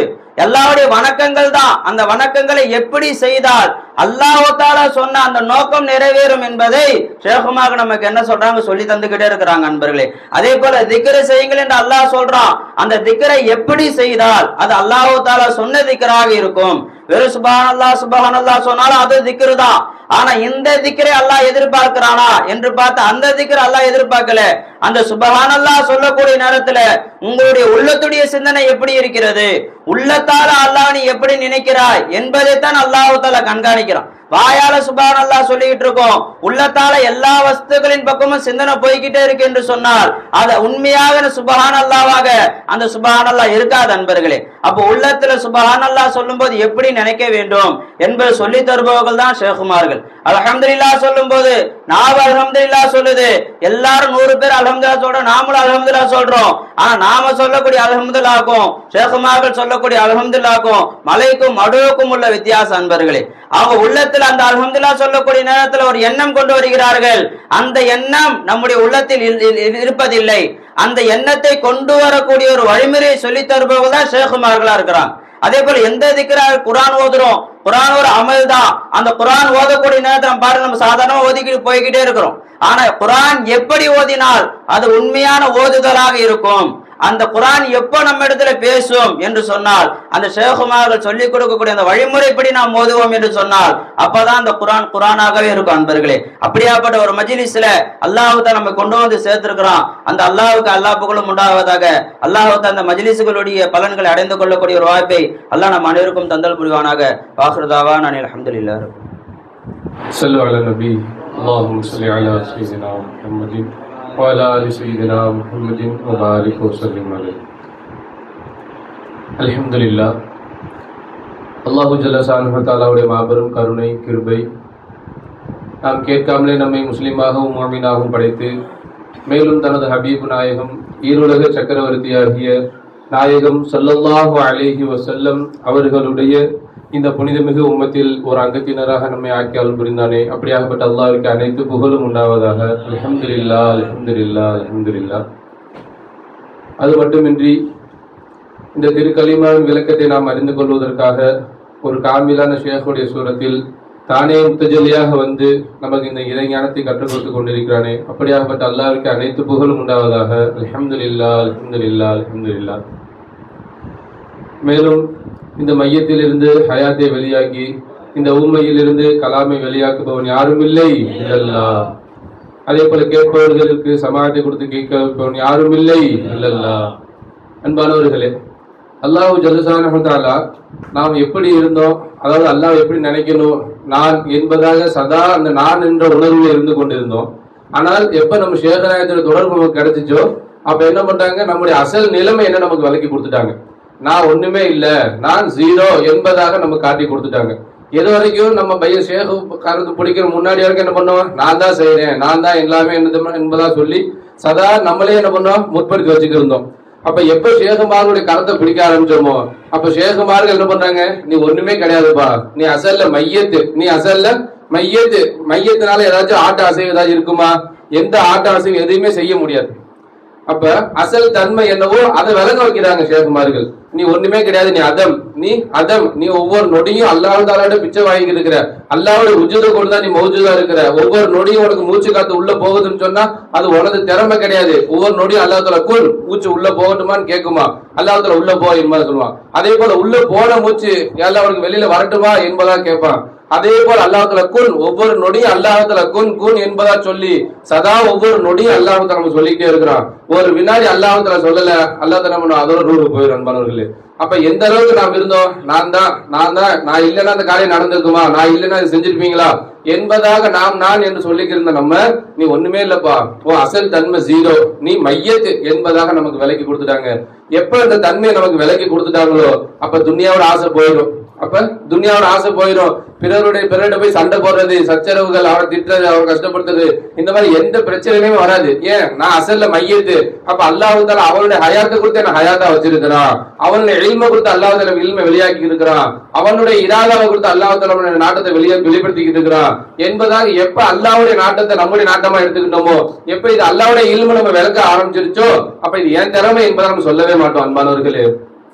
Speaker 3: எல்லாருடைய வணக்கங்கள் தான், அந்த வணக்கங்களை எப்படி செய்தால் அல்லாஹ் தஆலா சொன்ன அந்த நோக்கம் நிறைவேறும் என்பதை ஷேகுமாக நமக்கு என்ன சொல்றாங்க? சொல்லி தந்துகிட்டே இருக்கிறாங்க. அன்பர்களே, அதே போல திக்ரை செய்யுங்கள் என்று அல்லாஹ் சொல்றான். அந்த திக்ரை எப்படி செய்தால் அது அல்லாஹ் தஆலா சொன்ன திக்ராக இருக்கும். வெறும் சுப்ஹானல்லாஹ் சொன்னாலும் அது திக்ரு தான். ஆனா இந்த திக்ரை அல்லாஹ் எதிர்பார்க்கிறானா என்று பார்த்து அந்த திக்ரை அல்லாஹ் எதிர்பார்க்கல. அந்த சுப்ஹானல்லாஹ் சொல்லக்கூடிய நேரத்துல உங்களுடைய உள்ளத்துடைய சிந்தனை எப்படி இருக்கிறது, உள்ளத்தால அல்லாஹ் நீ எப்படி நினைக்கிறாய் என்பதைத்தான் அல்லாஹ் தஆலா கண்காணிக்கிறான். வாயால சுப்ஹானல்லாஹ் சொல்லிக்கிட்டு இருக்கோம், உள்ளத்தால எல்லா வஸ்துக்களின் பக்கமும் சிந்தனை போய்கிட்டே இருக்கு என்று சொன்னால் அது உண்மையாக சுப்ஹானல்லாஹ்வாக அந்த சுப்ஹானல்லாஹ் இருக்காது அன்பர்களே. அப்போ உள்ளத்துல சுப்ஹானல்லாஹ் சொல்லும் போது எப்படி நினைக்க வேண்டும் என்பதை சொல்லி தருபவர்கள் தான் ஷேகுமார்கள். அல்ஹம்துலில்லாஹ் சொல்லும் போது நாம அல்ஹம்துலில்லாஹ் சொல்லுது, எல்லாரும் 100 பேர் அல்ஹம்துலில்லாஹ் சொல்றோம், நாமளும் அல்ஹம்துலில்லாஹ் சொல்றோம். ஆனா நாம சொல்லக்கூடிய அல்ஹம்துலில்லாஹ்க்கும் ஷேகுமார்கள் சொல்லக்கூடிய அல்ஹம்துலில்லாஹ்க்கும் மலைக்கும் மடுவுக்கும் உள்ள வித்தியாசம் அன்பர்களே. அவங்க உள்ளத்தில் அந்த அல்ஹம்துலில்லாஹ் சொல்லக்கூடிய நேரத்தில் ஒரு எண்ணம் கொண்டு வருகிறார்கள். அந்த எண்ணம் நம்முடைய உள்ளத்தில் இருப்பதில்லை. அந்த எண்ணத்தை கொண்டு வரக்கூடிய ஒரு வழிமுறையை சொல்லி தருபவர்கள் தான் ஷேகுமார்களா இருக்கிறாங்க. அதே போல எந்த திக்ராக குர்ஆன் ஓதுறோம், குர்ஆன் ஒரு அமல் தான். அந்த குர்ஆன் ஓதக்கூடிய நேரத்தில் பாருங்க, நம்ம சாதாரணமா ஓதிக்கிட்டு போய்கிட்டே இருக்கிறோம். ஆனா குர்ஆன் எப்படி ஓதினால் அது உண்மையான ஓதுதலாக இருக்கும், அந்த குர்ஆன் எப்போ நம்ம இடத்துல பேசும் என்று சொன்னால் அந்த ஷேகுமார்கள் சொல்லிக் கொடுக்கக்கூடிய அந்த வழிமுறைப்படி நாம் ஓதுவோம் என்று சொன்னால் அப்பதான் அந்த குர்ஆன் குர்ஆனாகவே இருக்கும் அன்பர்களே. அப்படியாப்பட்ட ஒரு மஜ்லிஸ்ல அல்லாஹ் தான் நம்ம கொண்டு வந்து சேர்த்திருக்கிறான். அந்த அல்லாஹ்வுக்கு அல்லாஹ் புகழும் உண்டாவதாக. அல்லாஹ் தான் அந்த மஜ்லிஸ்களுடைய பலன்களை அடைந்து கொள்ளக்கூடிய ஒரு வாய்ப்பை அல்லாஹ் நம் அனைவருக்கும் தந்தல் புரிவானாக. வாஹிருதாவா நான் அல்ஹம்துலில்லாஹ்.
Speaker 4: ஸல்லு அலா நபி. அல்லாஹும்ம ஸல்லி அலா சய்யிதினா முஹம்மதின் وعلى آل سيدنا محمد وبارك وسلم عليه. அல்ஹம்துலில்லாஹ். அல்லாஹு ஜல்ல ஷானுஹு தஆலாவுடைய மாபெரும் கருணை கிருபை, நாம் கேட்காமலே நம்மை முஸ்லிமாகவும் முஃமினாகவும் படைத்து மேலும் தனது ஹபீபு நாயகம் ஈருலக சக்கரவர்த்தியாகிய நாயகம் ஸல்லல்லாஹு அலைஹி வஸல்லம் அவர்களுடைய இந்த புனிதமிகு உம்மத்தில் ஒரு அங்கத்தினராக நம்மை ஆக்கி அருள் புரிந்தானே. அப்படியாகப்பட்ட அல்லாஹ்வுக்கு அனைத்து புகழும் உண்டாவதாக. அல்ஹம்துலில்லாஹ், அல்ஹம்துலில்லாஹ், அல்ஹம்துலில்லாஹ். அது மட்டுமின்றி இந்த திருக்கலிமாவின் விளக்கத்தை நாம் அறிந்து கொள்வதற்காக ஒரு காமிலான ஷேഖுடைய சூரத்தில் தானே முத்தஜல்லியாக வந்து நமக்கு இந்த இறைஞானத்தை கற்றுக் கொடுத்து கொண்டிருக்கிறானே. அப்படியாகப்பட்ட அல்லாஹ்வுக்கு அனைத்து புகழும் உண்டாவதாக. அல்ஹம்துலில்லாஹ், அல்ஹம்துலில்லாஹ், அல்ஹம்துலில்லாஹ். மேலும் இந்த மையத்தில் இருந்து ஹயாத்தை வெளியாக்கி இந்த ஊமையில் இருந்து கலாமை வெளியாக்குபவன் யாரும் இல்லை இல்லல்லாஹ். அதே போல கேட்பவர்களுக்கு சமாளத்தை கொடுத்து கேட்க வைப்பவன் யாரும் இல்லை இல்லல்லாஹ். அன்பானவர்களே, அல்லாஹ் ஜல்லஷானஹு தஆலா நாம் எப்படி இருந்தோம், அதாவது அல்லாஹ் எப்படி நினைக்கணும், நான் என்பதாக சதா அந்த நான் என்ற உணர்வில் இருந்து கொண்டிருந்தோம். ஆனால் எப்ப நம்ம ஷேகநாயகத்தோட தொடர்பு நமக்கு கிடைச்சிச்சோ அப்ப என்ன பண்றாங்க, நம்முடைய அசல் நிலைமை என்ன நமக்கு விளக்கி கொடுத்துட்டாங்க. நான் ஒண்ணுமே இல்ல, நான் ஜீரோ என்பதாக நம்ம காட்டி கொடுத்துட்டாங்க. எது வரைக்கும் நம்ம பையன் ஷேகு கருத்து பிடிக்கிற முன்னாடி வரைக்கும் என்ன பண்ணுவோம், நான் தான் செய்யறேன், நான் தான் எல்லாமே என்பதா சொல்லி சதா நம்மளே என்ன பண்ணோம், முற்படுத்தி வச்சுக்கிருந்தோம். அப்ப எப்ப ஷேகுமார்களுடைய கருத்தை பிடிக்க ஆரம்பிச்சோமோ அப்ப ஷேகுமார்கள் என்ன பண்றாங்க, நீ ஒண்ணுமே கிடையாதுப்பா, நீ அசல்ல மையத்து, நீ அசல்ல மையத்து, மையத்தினால ஏதாச்சும் ஆட்ட அசைவு ஏதாச்சும் இருக்குமா, எந்த ஆட்ட அசைவு எதையுமே செய்ய முடியாது. அப்ப அசல் தன்மை என்னவோ அதை விளங்க வைக்கிறாங்க ஷேகுமார்கள். நீ ஒண்ணுமே கிடையாது, நீ அதம், நீ அதம், நீ ஒவ்வொரு நொடியும் அல்லாஹ் தாலாவோட பிச்சை வாங்கி இருக்கிற, அல்லாவோட உஜுத கொண்டுதான் நீ மௌஜூதா இருக்கிற. ஒவ்வொரு நொடியும் உனக்கு மூச்சு காத்து உள்ள போகுதுன்னு சொன்னா அது உனது திறமை கிடையாது. ஒவ்வொரு நொடியும் அல்லாஹ் தாலா கூல் மூச்சு உள்ள போகட்டுமான்னு கேட்குமா, அல்லாஹ் தாலா உள்ள போ என்பதை சொல்லுவான். அதே போல உள்ள போன மூச்சு எல்லாம் அவனுக்கு வெளியில வரட்டுமா என்பதா கேட்பான். அதே போல அல்லாஹ் தாலா குன், ஒவ்வொரு நொடியும் அல்லாஹ் தாலா குன் குன் என்பதா சொல்லி சதா ஒவ்வொரு நொடியும் அல்லாஹ் தாலா நம்ம சொல்லிக்கிட்டே இருக்கிறான். ஒரு வினாடி அல்லாஹ் தாலா சொல்லல, அல்லாஹ் தாலா நம்ம அதோட ரூலுக்கு போயிடும் அன்பானவர்களே. அப்ப எந்த அளவுக்கு நாம் இருந்தோம், நான் இல்லைன்னா அந்த காரியம் நடந்திருக்குமா, நான் இல்லைன்னா இது செஞ்சிருப்பீங்களா என்பதாக நான் என்று சொல்லிக்கிருந்த நம்ம, நீ ஒண்ணுமே இல்லப்பா, ஓ அசல் தன்மை ஜீரோ, நீ மையத்து என்பதாக நமக்கு விலைக்கு கொடுத்துட்டாங்க. எப்ப இந்த தன்மையை நமக்கு விலைக்கு கொடுத்துட்டாங்களோ அப்ப துன்யாவோட ஆசை போயிடும். அப்ப துன்யாவோட ஆசை போயிடும். பிறர்கிட்ட போய் சண்டை போடுறது, சச்சரவுகள், அவரை திட்டுறது, அவரை கஷ்டப்படுத்துறது, இந்த மாதிரி எந்த பிரச்சனையுமே வராது. ஏன், நான் அசல்ல மையத்து. அப்ப அல்லாஹ் தாலா அவனுடைய ஹயாத்தை கொடுத்து என்ன ஹயாத்தா வச்சிருக்கிறான், அவனுடைய இல்மை கொடுத்து அல்லாஹ் தாலா இல்மை வெளியாக்கி இருக்கிறான், அவனுடைய இராதாவை கொடுத்து அல்லாஹ் தாலா நாட்டத்தை வெளிப்படுத்திக்கிட்டு இருக்கிறான் என்பதாக எப்ப அல்லாஹ்வுடைய நாட்டத்தை நம்முடைய நாட்டமா எடுத்துக்கிட்டோமோ, எப்ப இது அல்லாஹ்வுடைய இல்மை நம்ம விளக்க ஆரம்பிச்சிருச்சோ அப்ப இது ஏன் திறமை என்பதை நம்ம சொல்லவே மாட்டோம் அன்பானவர்களே.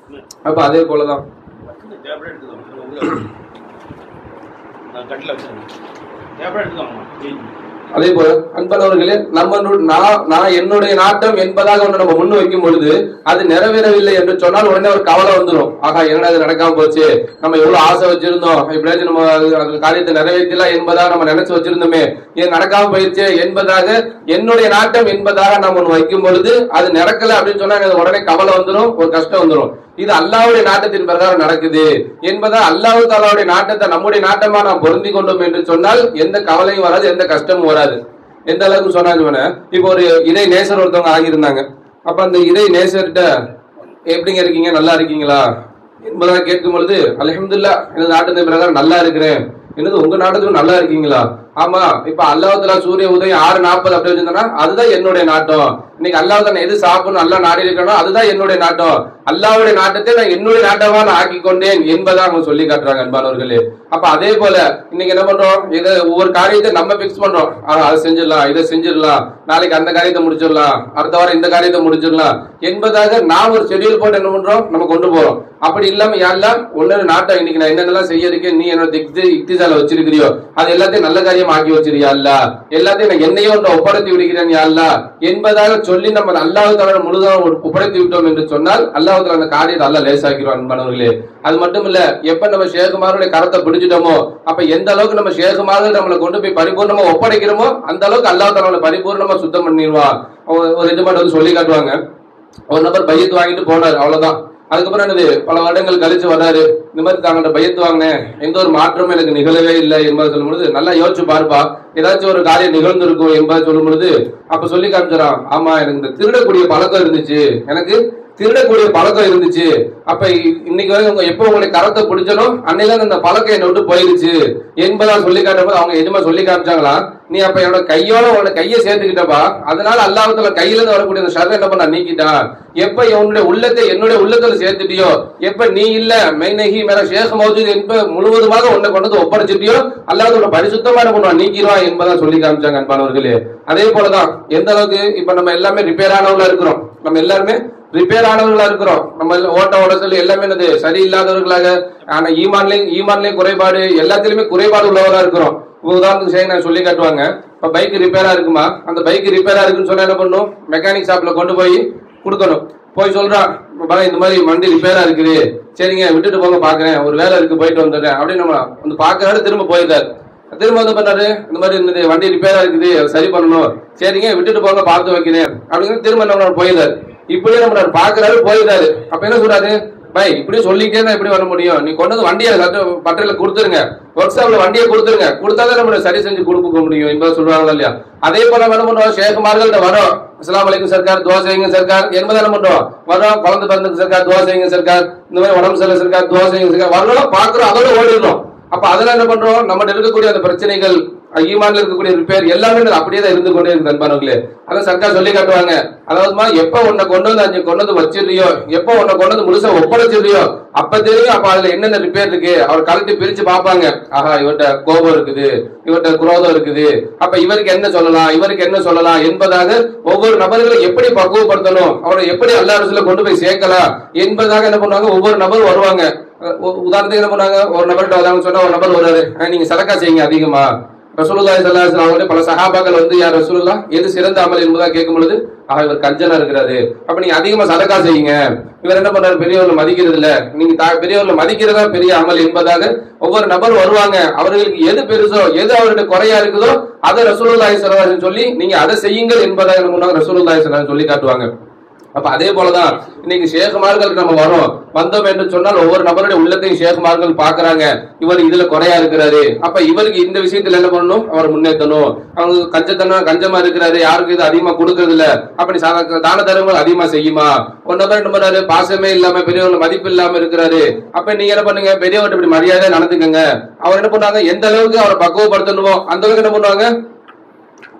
Speaker 4: அப்ப அதே போலதான் அதே போல அன்பானவர்களே, நான் என்னுடைய நாட்டம் என்பதாக ஒன்று நம்ம முன் வைக்கும் பொழுது அது நிறைவேறவில்லை என்று சொன்னால் உடனே ஒரு கவலை வந்துடும். ஆகா, என்னடா இது நடக்காம போச்சு, நம்ம எவ்வளவு ஆசை வச்சிருந்தோம், எப்படியாச்சும் நம்ம அந்த காரியத்தை நிறைவேற்றலாம் என்பதாக நம்ம நினைச்சு வச்சிருந்தோமே, ஏன் நடக்காம போயிடுச்சு என்பதாக என்னுடைய நாட்டம் என்பதாக நம்ம ஒன்று வைக்கும் பொழுது அது நடக்கல அப்படின்னு சொன்னா உடனே கவலை வந்துடும், ஒரு கஷ்டம் வந்துடும். இது அல்லாஹ்வுடைய நாட்டத்தின் பிரகாரம் நடக்குது என்பதா அல்லாஹ் தஆலாவுடைய நாட்டத்தை நம்முடைய நாட்டமா நாம் பொருந்தி கொண்டோம் என்று சொன்னால் எந்த கவலையும் வராது, எந்த கஷ்டமும் வராது. எந்த அளவுக்கு சொன்னாங்க, இப்போ ஒரு இறை நேசர் ஒருத்தவங்க ஆகியிருந்தாங்க. அப்ப அந்த இறை நேசர்கிட்ட எப்படிங்க இருக்கீங்க, நல்லா இருக்கீங்களா என்பதாக கேட்கும் பொழுது, அல்ஹம்துலில்லாஹ் எனது நாட்டத்தின் பிரகாரம் நல்லா இருக்கிறேன். என்னது உங்க நாட்டுக்கும் நல்லா இருக்கீங்களா? ஆமா, இப்ப அல்லாஹ் தஆலா சூரிய உதயம் 6:40 அப்படி வச்சிருந்தா அதுதான் என்னுடைய நாட்டம். இன்னைக்கு அல்லாஹ் தான் எது சாப்பிடணும் நல்லா நாடி இருக்கணும், அதுதான் என்னுடைய நாட்டம். அல்லாஹ்வுடைய நாட்டத்தை நான் என்னுடைய நாட்டமா நான் ஆக்கி கொண்டேன் என்பதை அவங்க சொல்லி காட்டுறாங்க அன்பானவர்களே. அப்ப அதே போல இன்னைக்கு என்ன பண்றோம், இதை ஒவ்வொரு காரியத்தை நம்ம பிக்ஸ் பண்றோம். அதை செஞ்சிடலாம், இதை செஞ்சிடலாம், நாளைக்கு அந்த காரியத்தை முடிச்சிடலாம், அடுத்த வாரம் இந்த காரியத்தை முடிச்சிடலாம் என்பதாக நாம் ஒரு ஷெட்யூல் போட்டு என்ன பண்றோம், நம்ம கொண்டு போறோம். அப்படி இல்லாம யாரெல்லாம் ஒன்னு நாட்டம் இன்னைக்கு நான் என்னென்னலாம் செய்ய இருக்கேன், நீ என்னோட இக்திசால வச்சிருக்கிறியோ அது எல்லாத்தையும் நல்ல காரியம் ஆக்கி வச்சிருக்கியா அல்ல, எல்லாத்தையும் நான் என்னையோ ஒப்படைத்து விடுகிறேன் யா அல்லாஹ் என்பதாக சொல்லி நம்ம அல்லாஹ் தஆலா முழுதாக ஒப்படைத்து விட்டோம் என்று சொன்னால் அல்லாஹ் தஆலா அந்த காரியத்தை அல்லாஹ் லேசாக்கிடுவான் அன்பானவர்களே. அது மட்டும் இல்ல, எப்ப நம்ம ஷேகுமாருடைய கரத்தை பிடிச்சிட்டோமோ அப்ப எந்த அளவுக்கு நம்ம ஷேகுமார்கள் நம்மளை கொண்டு போய் பரிபூர்ணமா ஒப்படைக்கிறோமோ அந்த அளவுக்கு அல்லாஹ் தஆலா பரிபூர்ணமா சுத்தம் பண்ணிடுவான். ஒரு எஜமான் வந்து சொல்லி காட்டுவாங்க, ஒரு நபர் பையத்து வாங்கிட்டு போனார், அவ்வளவுதான். அதுக்கப்புறம் என்னது பல வருடங்கள் கழிச்சு வர்றாரு, இந்த மாதிரி தாங்கள்ட்ட பையத்து வாங்கினேன், எந்த ஒரு மாற்றமும் எனக்கு நிகழவே இல்லை என்பதை சொல்லும் பொழுது, நல்லா யோசிச்சு பார்ப்பா ஏதாச்சும் ஒரு காரியம் நிகழ்ந்திருக்கும் என்பதை சொல்லும் பொழுது அப்ப சொல்லி காமிச்சாராம், ஆமா எனக்கு இந்த திருடக்கூடிய பழக்கம் இருந்துச்சு, எனக்கு திருடக்கூடிய பழக்கம் இருந்துச்சு. அப்ப இன்னைக்கு வரைக்கும் எப்ப உங்களுடைய கரத்தை பிடிச்சனோ அன்னையில அந்த பழக்கம் என்னை விட்டு போயிருச்சு என்பதா சொல்லி காட்டும்போது அவங்க எதுவுமே சொல்லி காமிச்சாங்களா, நீ அப்ப என்னோட கையோட உன்னோட கையை சேர்த்துக்கிட்டப்பா, அதனால அல்லாஹ் தஆலா கையில இருந்து வரக்கூடிய அந்த ஷர்ரை என்ன பண்ண நீக்கிட்டான். எப்ப உன்னுடைய உள்ளத்தை என்னுடைய உள்ளத்துல சேர்த்துட்டியோ, எப்ப நீ இல்ல மெய்னஹி மேல ஷேக் மௌஜூத் என்ப முழுவதுமாக உன்னை கொண்டு ஒப்படைச்சிட்டியோ அல்லாஹ் தஆலா பரிசுத்தமான பண்ணுவான், நீக்கிடுவான் என்பதா சொல்லி காமிச்சாங்க அன்பானவர்களே. அதே போலதான் எந்த அளவுக்கு இப்ப நம்ம எல்லாமே ரிப்பேர் ஆனவங்களா இருக்கிறோம், நம்ம எல்லாருமே ரிப்பேர் ஆனவர்களா இருக்கிறோம், நம்ம ஓட்ட உடச்சல் எல்லாமே என்னது சரியில்லாதவர்களாக, ஆனா ஈமான்லயும் குறைபாடு, எல்லாத்திலுமே குறைபாடு உள்ளவர்களா இருக்கிறோம். உதாரணத்துக்கு செய்ய நான் சொல்லி காட்டுவாங்க, இப்ப பைக் ரிப்பேரா இருக்குமா, அந்த பைக் ரிப்பேரா இருக்குன்னு சொன்னா என்ன பண்ணும், மெக்கானிக் ஷாப்ல கொண்டு போய் கொடுக்கணும். போய் சொல்றான், இந்த மாதிரி வண்டி ரிப்பேரா இருக்குது, சரிங்க விட்டுட்டு போங்க பாக்குறேன், ஒரு வேலை இருக்கு போயிட்டு வந்துடுறேன் அப்படின்னு நம்ம வந்து பாக்குறாரு. திரும்ப போயிருந்தாரு, திரும்ப வந்து பண்ணாரு, இந்த மாதிரி இந்த வண்டி ரிப்பேரா இருக்குது அதை சரி பண்ணணும், சரிங்க விட்டுட்டு போங்க பார்த்து வைக்கிறேன் அப்படின்னு திரும்ப என்ன போயிருந்தாரு. இப்படியே நம்ம பாக்குறாரு போயிருந்தாரு. அப்ப என்ன சொல்றாரு, பை இப்படி சொல்லிட்டே தான் எப்படி வர முடியும், நீ கொண்டு வந்து வண்டியை பட்டறையில கொடுத்துருங்க, ஒர்க் ஷாப்ல வண்டியை கொடுத்துருங்க, கொடுத்தாதான் நம்ம சரி செஞ்சு கொடுக்க முடியும் என்பதை சொல்றாங்களா இல்லையா. அதே போல என்ன பண்றோம், ஷேகுமார்கள்ட்ட வரோம், அஸ்ஸலாமு அலைக்கும் சர்க்கார் துவா செய்யுங்க சர்க்கார் என்பதை என்ன பண்றோம், வரோம் குழந்தை பிறந்ததுக்கு சர்க்கார் துவா செய்யுங்க சர்க்கார், இந்த மாதிரி உடம்பு சரியில்லை சர்க்கார் துவா செய்யுங்க சர்க்கார், வரணும் பாக்குறோம், அதோட ஓடிடுறோம். அப்ப அதெல்லாம் என்ன பண்றோம், நம்மகிட்ட இருக்கக்கூடிய அந்த பிரச்சனைகள், ஈமான்ல இருக்கக்கூடிய ரிப்பேர் எல்லாமே அப்படியே தான் இருந்து கொண்டே இருக்கு அன்பானவர்களே. அதான் சர்க்கார் சொல்லி காட்டுவாங்க, அதாவதுமா எப்ப உன்னை கொண்டு வந்து அஞ்சு கொண்டு வந்து வச்சிருக்கியோ, எப்ப உன்னை கொண்டு வந்து முழுசா ஒப்படைச்சிருக்கியோ அப்ப தெரியும் அப்ப அதுல என்னென்ன ரிப்பேர் இருக்கு. அவர் கலட்டி பிரிச்சு பார்ப்பாங்க, ஆஹா இவர்கிட்ட கோபம் இருக்குது, இவர்கிட்ட குரோதம் இருக்குது, அப்ப இவருக்கு என்ன சொல்லலாம், இவருக்கு என்ன சொல்லலாம் என்பதாக ஒவ்வொரு நபர்களை எப்படி பக்குவப்படுத்தணும், அவரை எப்படி அல்லாஹ் ரசூலை கொண்டு போய் சேர்க்கலாம் என்பதாக என்ன பண்ணுவாங்க, ஒவ்வொரு நபர் வருவாங்க. உதாரணத்துக்கு என்ன பண்ணாங்க, ஒரு நபர்கிட்ட வந்தாங்க சொன்னா ஒரு நபர் வருவாரு, நீங்க சதக்கா செய்யுங்க அதிகமா. ரசூலுல்லாஹி ஸல்லல்லாஹு அலைஹி வஸல்லம் பல சஹாபாக்கள் வந்து யார் ரசூலுல்லாஹ் எது சிறந்த அமல் என்பதா கேட்கும் பொழுது, இவர் கஞ்சனா இருக்கிறாரு, அப்ப நீங்க அதிகமா சதக்கா செய்யுங்க. இவர் என்ன பண்றாரு, பெரியவர்களை மதிக்கிறது இல்ல, நீங்க பெரியவர்களை மதிக்கிறதா பெரிய அமல் என்பதாக ஒவ்வொரு நபர் வருவாங்க. அவர்களுக்கு எது பெருசோ, எது அவருடைய குறையா இருக்குதோ அதை ரசூலுல்லாஹி ஸல்லல்லாஹு அலைஹி வஸல்லம் சொல்லி நீங்க அதை செய்யுங்கள் என்பதாக என்ன பண்ணுவாங்க, ரசூலுல்லாஹி ஸல்லல்லாஹு அலைஹி வஸல்லம் சொல்லி காட்டுவாங்க. அப்ப அதே போலதான் இன்னைக்கு ஷேகுமார்கள் நம்ம வந்தோம் என்று சொன்னால் ஒவ்வொரு நபருடைய உள்ளத்தையும் ஷேகுமார்கள் பாக்குறாங்க, இவர் இதுல குறையா இருக்கிறாரு, அப்ப இவருக்கு இந்த விஷயத்துல என்ன பண்ணணும், அவர் முன்னேற்றணும். அவங்க கஞ்சமா இருக்கிறாரு, யாருக்கு இது அதிகமா கொடுக்கறது இல்ல, அப்படி தான தர்மங்கள் அதிகமா செய்யுமா. ஒரு நபர் என்ன பண்றாரு, பாசமே இல்லாம பெரியவர்கள் மதிப்பு இல்லாம இருக்கிறாரு, அப்ப நீங்க என்ன பண்ணுங்க, பெரியவர்கிட்ட இப்படி மரியாதை நடந்துக்கங்க. அவர் என்ன பண்ணுவாங்க, எந்த அளவுக்கு அவரை பக்குவப்படுத்தணுமோ அந்த அளவுக்கு என்ன பண்ணுவாங்க,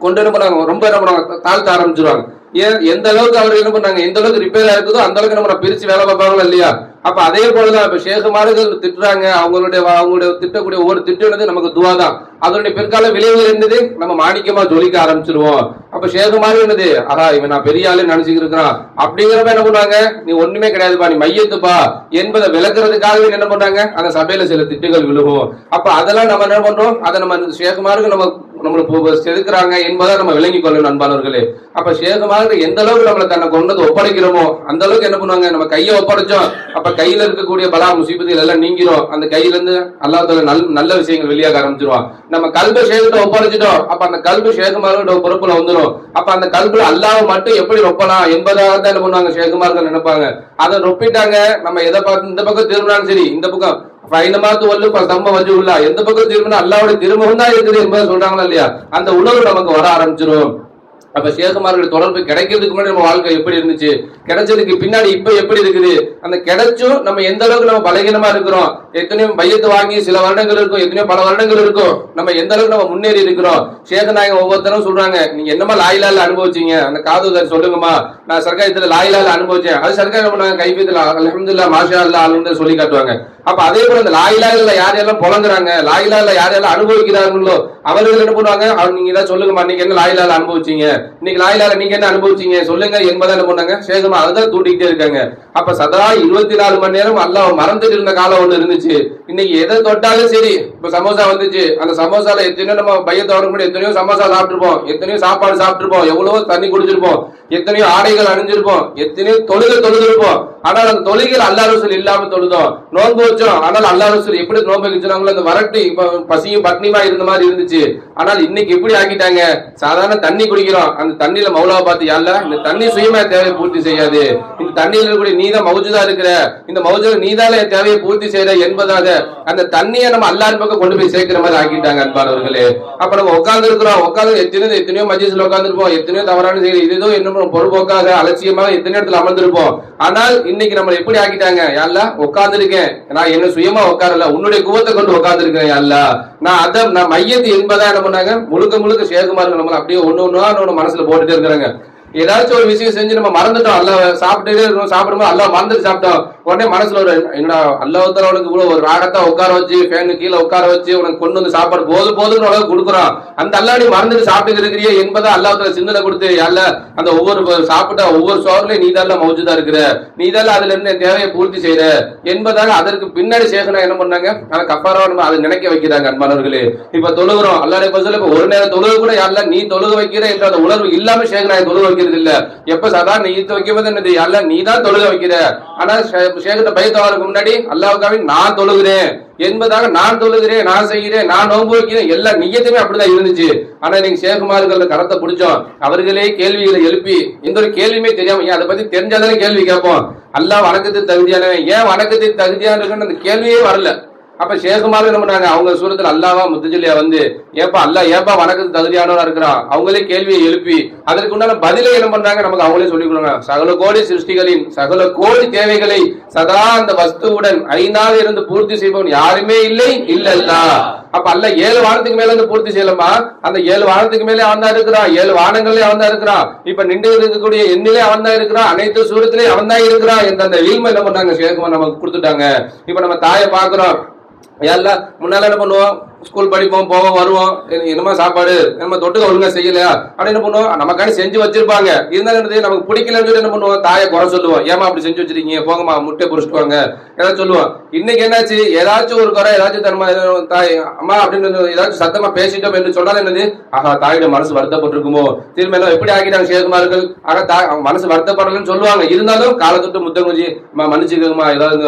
Speaker 4: கொண்டு என்ன பண்ணுவாங்க, ரொம்ப என்ன பண்ணுவாங்க, தாழ்த்த ஆரம்பிச்சிருவாங்க. ஏன் எந்த அளவுக்கு அவர் என்ன பண்ணாங்க, எந்த அளவுக்கு ரிப்பேர் இருக்குதோ அந்த அளவுக்கு நம்ம பிரிச்சு வேலை பார்ப்பாங்களா இல்லையா. அப்ப அதே போலதான் இப்ப ஷேகுமார்கள் திட்டுறாங்க, அவங்களுடைய திட்டக்கூடிய ஒவ்வொரு திட்டம் நமக்கு துவா தான். அதனுடைய பிற்கால விளைவுகள் என்னது, நம்ம மாணிக்கமா ஜொலிக்க ஆரம்பிச்சிருவோம். அப்ப ஷேகுமார்கள் என்னது, ஆஹா இவன் நான் பெரிய ஆளு நினைச்சுக்கிட்டு இருக்கிறான் அப்படிங்கிறப்ப என்ன பண்ணாங்க, நீ ஒண்ணுமே கிடையாதுப்பா, நீ மையத்துப்பா என்பதை விளக்குறதுக்காகவே என்ன பண்றாங்க, அந்த சபையில சில திட்டுகள் விழுகும். அப்ப அதெல்லாம் நம்ம என்ன பண்றோம், அதை நம்ம ஷேகுமாருக்கு நம்ம நம்மளுக்கு செதுக்குறாங்க என்பதை நம்ம விளங்கி கொள்ளணும் அன்பானவர்களே. அப்ப ஷேகுமார்கள் எந்த அளவுக்கு நம்மளை தன்னை கொண்டது ஒப்படைக்கிறோமோ அந்த அளவுக்கு என்ன பண்ணுவாங்க, நம்ம கையை ஒப்படைச்சோம் அப்ப கையில இருக்கக்கூடிய பலா முசீபத்துகள் எல்லாம் நீங்கிரும். அந்த கையில இருந்து அல்லாஹ் தஆலா நல்ல விஷயங்கள் வெளியாக ஆரம்பிச்சிருவான். நம்ம கல்ப ஷேகிட்ட ஒப்படைச்சிட்டோம் அப்ப அந்த கல்பு ஷேகுமார்களோட பொறுப்புல வந்துடும். அப்ப அந்த கல்புல அல்லாஹ் மட்டும் எப்படி ரொப்பலாம் என்பதாக தான் என்ன பண்ணுவாங்க ஷேகுமார்கள் நினைப்பாங்க. அதை ரொப்பிட்டாங்க. நம்ம எதை பார்த்து இந்த பக்கம் திரும்பினாலும் சரி, இந்த பக்கம் எந்த பக்கம் திரும்பினா அல்லாஹ்வுடைய திருமுகம் தான் இருக்குது என்பதை சொல்றாங்களா இல்லையா, அந்த உணர்வு நமக்கு வர ஆரம்பிச்சிடும். அப்ப ஷேகுமார்களுடைய தொடர்பு கிடைக்கிறதுக்கு முன்னாடி நம்ம வாழ்க்கை எப்படி இருந்துச்சு, கிடைச்சதுக்கு பின்னாடி இப்ப எப்படி இருக்குது, அந்த கிடைச்சும் நம்ம எந்த அளவுக்கு நம்ம பலகீனமா இருக்கிறோம், எத்தனையோ பையத்து வாங்கி சில வருடங்கள் இருக்கும், எத்தனையோ பல வருடங்கள் இருக்கும், நம்ம எந்த அளவுக்கு நம்ம முன்னேறி இருக்கிறோம். ஷேகநாயகம் ஒவ்வொருத்தரும் சொல்றாங்க, நீங்க என்னமா லாயிலால அனுபவிச்சீங்க, அந்த காதுதர் சொல்லுங்கம்மா, நான் சர்க்காயத்துல லாயிலால அனுபவிச்சேன். அது சர்க்கார் என்ன பண்ணாங்க, கைப்பீத்துல அல்ஹம்துலில்லாஹ் மாஷா அல்லாஹ் அலுன்னு சொல்லி காட்டுவாங்க. அப்ப அதே போல இந்த லாயிலால யாரெல்லாம் புலங்குறாங்க, லாயிலால யாரெல்லாம் அனுபவிக்கிறாங்களோ அவர்கள் என்ன பண்ணுவாங்க, நீங்க ஏதாவது சொல்லுங்கம்மா, நீங்க என்ன லாயிலால அனுபவிச்சீங்க, இன்னைக்கு லாயிலால நீங்க என்ன அனுபவிச்சீங்க சொல்லுங்க என்பதை என்ன பண்ணாங்க ஷேகுமா அதுதான் தூண்டிக்கிட்டே இருக்காங்க. அப்ப சதா 24 மணி நேரம் அல்லாஹ் மறந்துட்டு இருந்த காலம் ஒண்ணு இருந்துச்சு. இன்னைக்கு எதை தொட்டாலும் சரி, இப்ப சமோசா வந்துச்சு, அந்த சமோசால எத்தனையோ நம்ம பையத்தை வர முடியும், எத்தனையோ சமோசா சாப்பிட்டுருப்போம், எத்தனையோ சாப்பாடு சாப்பிட்டுருப்போம், எவ்வளவோ தண்ணி குடிச்சிருப்போம், எத்தனையோ ஆடைகள் அணிஞ்சிருப்போம், எத்தனையோ தொழுதிருப்போம். ஆனால் அந்த தொழுகையில் அல்லாஹ் ரசூல் இல்லாம தொழுதோம், நோன்பு வச்சோம். ஆனால் அல்லாஹ் ரசூல் எப்படி நோன்பு வச்சுனாங்களோ அந்த வரட்டு இப்ப பசியும் பட்னியுமா இருந்த மாதிரி இருந்துச்சு. ஆனால் இன்னைக்கு எப்படி ஆக்கிட்டாங்க, சாதாரண தண்ணி குடிக்கிறோம், அந்த தண்ணியில மௌலாவை பார்த்து யாழ்லா இந்த தண்ணி சுயமா தேவையை பூர்த்தி செய்யாது, இந்த தண்ணியில இருக்கக்கூடிய நீதான் மௌஜூதா இருக்கிற, இந்த மௌஜூத நீதால தேவையை பூர்த்தி செய்யற என்பதாக அந்த தண்ணியை நம்ம அல்லாஹ் பக்கம் கொண்டு போய் சேர்க்கிற மாதிரி ஆக்கிட்டாங்க அன்பானவர்களே. அப்ப நம்ம உட்கார்ந்து இருக்கிறோம், உட்கார்ந்து எத்தனையோ மஜ்லிஸ்ல உட்கார்ந்துருப்போம், எத்தனையோ தவறான செய்தி இதோ என்ன பொறுப்போக்காக அலட்சியமாக எத்தனை இடத்துல அமர்ந்திருப்போம். ஆனால் இன்னைக்கு நம்ம எப்படி ஆக்கிட்டாங்க, யாழ்லா உட்கார்ந்து இருக்கேன், நான் என்ன சுயமா உட்காரல, உன்னுடைய குவத்தை கொண்டு உட்கார்ந்து இருக்கேன் யாழ்லா, நான் மையத்து என்பதா என்ன பண்ணாங்க முழுக்க முழுக்க ஷேகுமார்கள் நம்மள அப்படியே ஒண்ணு மனசுல போட்டுட்டே இருக்கிறாங்க. ஏதாச்சும் ஒரு விஷயம் செஞ்சு நம்ம மறந்துட்டோம், அல்லாஹ் சாப்பிட்டுட்டே இருக்கோம், சாப்பிடும்போது அல்லாஹ் மறந்துட்டு சாப்பிட்டோம், உடனே மனசுல ஒரு என்னடா அல்லாஹ் உனக்கு இவ்வளவு ஒரு ராகத்தா உட்கார வச்சு ஃபேனு கீழே உட்கார வச்சு உனக்கு கொண்டு வந்து சாப்பாடு போதும் அளவுக்கு கொடுக்குறான், அந்த அல்லாஹ் நீ மறந்துட்டு சாப்பிட்டு இருக்கிறியே என்பதை அல்லாஹ் சிந்தனை கொடுத்து அல்ல அந்த ஒவ்வொரு சாப்பிட்டா ஒவ்வொரு சோர்லயும் நீதால மௌஜூதா இருக்கிற, நீதால அதுல இருந்து தேவையை பூர்த்தி செய்யற என்பதாக அதற்கு பின்னாடி சேகனா என்ன பண்ணாங்க, ஆனா கஃபாரா நம்ம அதை நினைக்க வைக்கிறாங்க அன்பானவர்களே. இப்ப தொழுகிறோம் அல்லாஹ்வுடைய பஸ்ல இப்ப ஒரு நேரம் தொழுக கூட யாழ்லா நீ தொழுக வைக்கிற என்ற அந்த உணர்வு இல்லாம சேகனா தொழுக இல்ல. எப்ப சதா நீ வைக்கிறது என்னது, அல்ல நீ தான் தொழுக வைக்கிற, ஆனா ஷேகிட்ட பைத்தவாருக்கு முன்னாடி அல்லாஹ்வுக்காக நான் தொழுகிறேன் என்பதாக நான் தொழுகிறேன், நான் செய்கிறேன், நான் நோன்பு வைக்கிறேன், எல்லா நியத்துமே அப்படிதான் இருந்துச்சு. ஆனா நீங்க ஷேகுமார்கள் கரத்தை பிடிச்சோம், அவர்களே கேள்விகளை எழுப்பி எந்த ஒரு கேள்வியுமே தெரியாம, ஏன் அதை பத்தி தெரிஞ்சாதானே கேள்வி கேட்போம், அல்லாஹ் வணக்கத்துக்கு தகுதியானவன், ஏன் வணக்கத்துக்கு தகுதியான அந்த கேள்வியே வரல. அப்ப ஷேகுமார்கள் என்ன பண்ணாங்க, அவங்க சூரத்துல அல்லாஹ்வா முத்தஜிலியா வந்து ஏப்பா அல்லாஹ் ஏப்பா வணக்கத்துக்கு தகுதியானவனா இருக்கிறான், அவங்களே கேள்வியை எழுப்பி அதற்கு உண்டான பதிலை என்ன பண்றாங்க நமக்கு அவங்களே சொல்லிக் கொடுங்க. சகல கோடி சிருஷ்டிகளின் சகல கோடி தேவைகளை சதா அந்த வஸ்துவுடன் ஐந்தாக இருந்து பூர்த்தி செய்பவன் யாருமே இல்லை இல்லல்லா. அப்ப அல்ல 7 வானத்துக்கு மேல இருந்து பூர்த்தி செய்யலாமா, அந்த 7 வானத்துக்கு மேலே அவன் தான் இருக்கிறான், 7 வானங்களே அவன் தான் இருக்கிறான், இப்ப நின்று இருக்கக்கூடிய எண்ணிலே அவன் தான் இருக்கிறான், அனைத்து சூரத்திலே அவன் தான் இருக்கிறான் என்ற அந்த வீழ்மை என்ன பண்ணாங்க ஷேகுமார் நமக்கு கொடுத்துட்டாங்க. இப்ப நம்ம தாயை பாக்குறோம், எல்லாம் முன்னால என்ன பண்ணுவோம், ஸ்கூல் படிப்போம் போவோம் வருவோம், என்னமா சாப்பாடு நம்ம தொட்டுக்க ஒழுங்கா செய்யலையா அப்படின்னு என்ன பண்ணுவோம், நமக்காண்டி செஞ்சு வச்சிருப்பாங்க, இருந்தாலும் நமக்கு பிடிக்கலன்னு சொல்லி என்ன பண்ணுவோம், தாயை குறை சொல்லுவோம், ஏமா அப்படி செஞ்சு வச்சிருக்கீங்க போங்கம்மா முட்டை புரிச்சுட்டு வாங்க ஏதாவது சொல்லுவோம். இன்னைக்கு என்னாச்சு, ஏதாச்சும் ஒரு குறை ஏதாச்சும் தரமா தாய் அம்மா அப்படின்னு ஏதாச்சும் சத்தமா பேசிட்டோம் என்று சொன்னாலும் என்னது, ஆஹா தாயோட மனசு வருத்தப்பட்டிருக்குமோ, திரும்ப எல்லாம் எப்படி ஆக்கிட்டாங்க ஷேகுமார்கள், ஆனா மனசு வருத்தப்படலன்னு சொல்லுவாங்க, இருந்தாலும் காலத்தொட்டு முத்தம் கொஞ்சி மன்னிச்சுக்கங்கம்மா,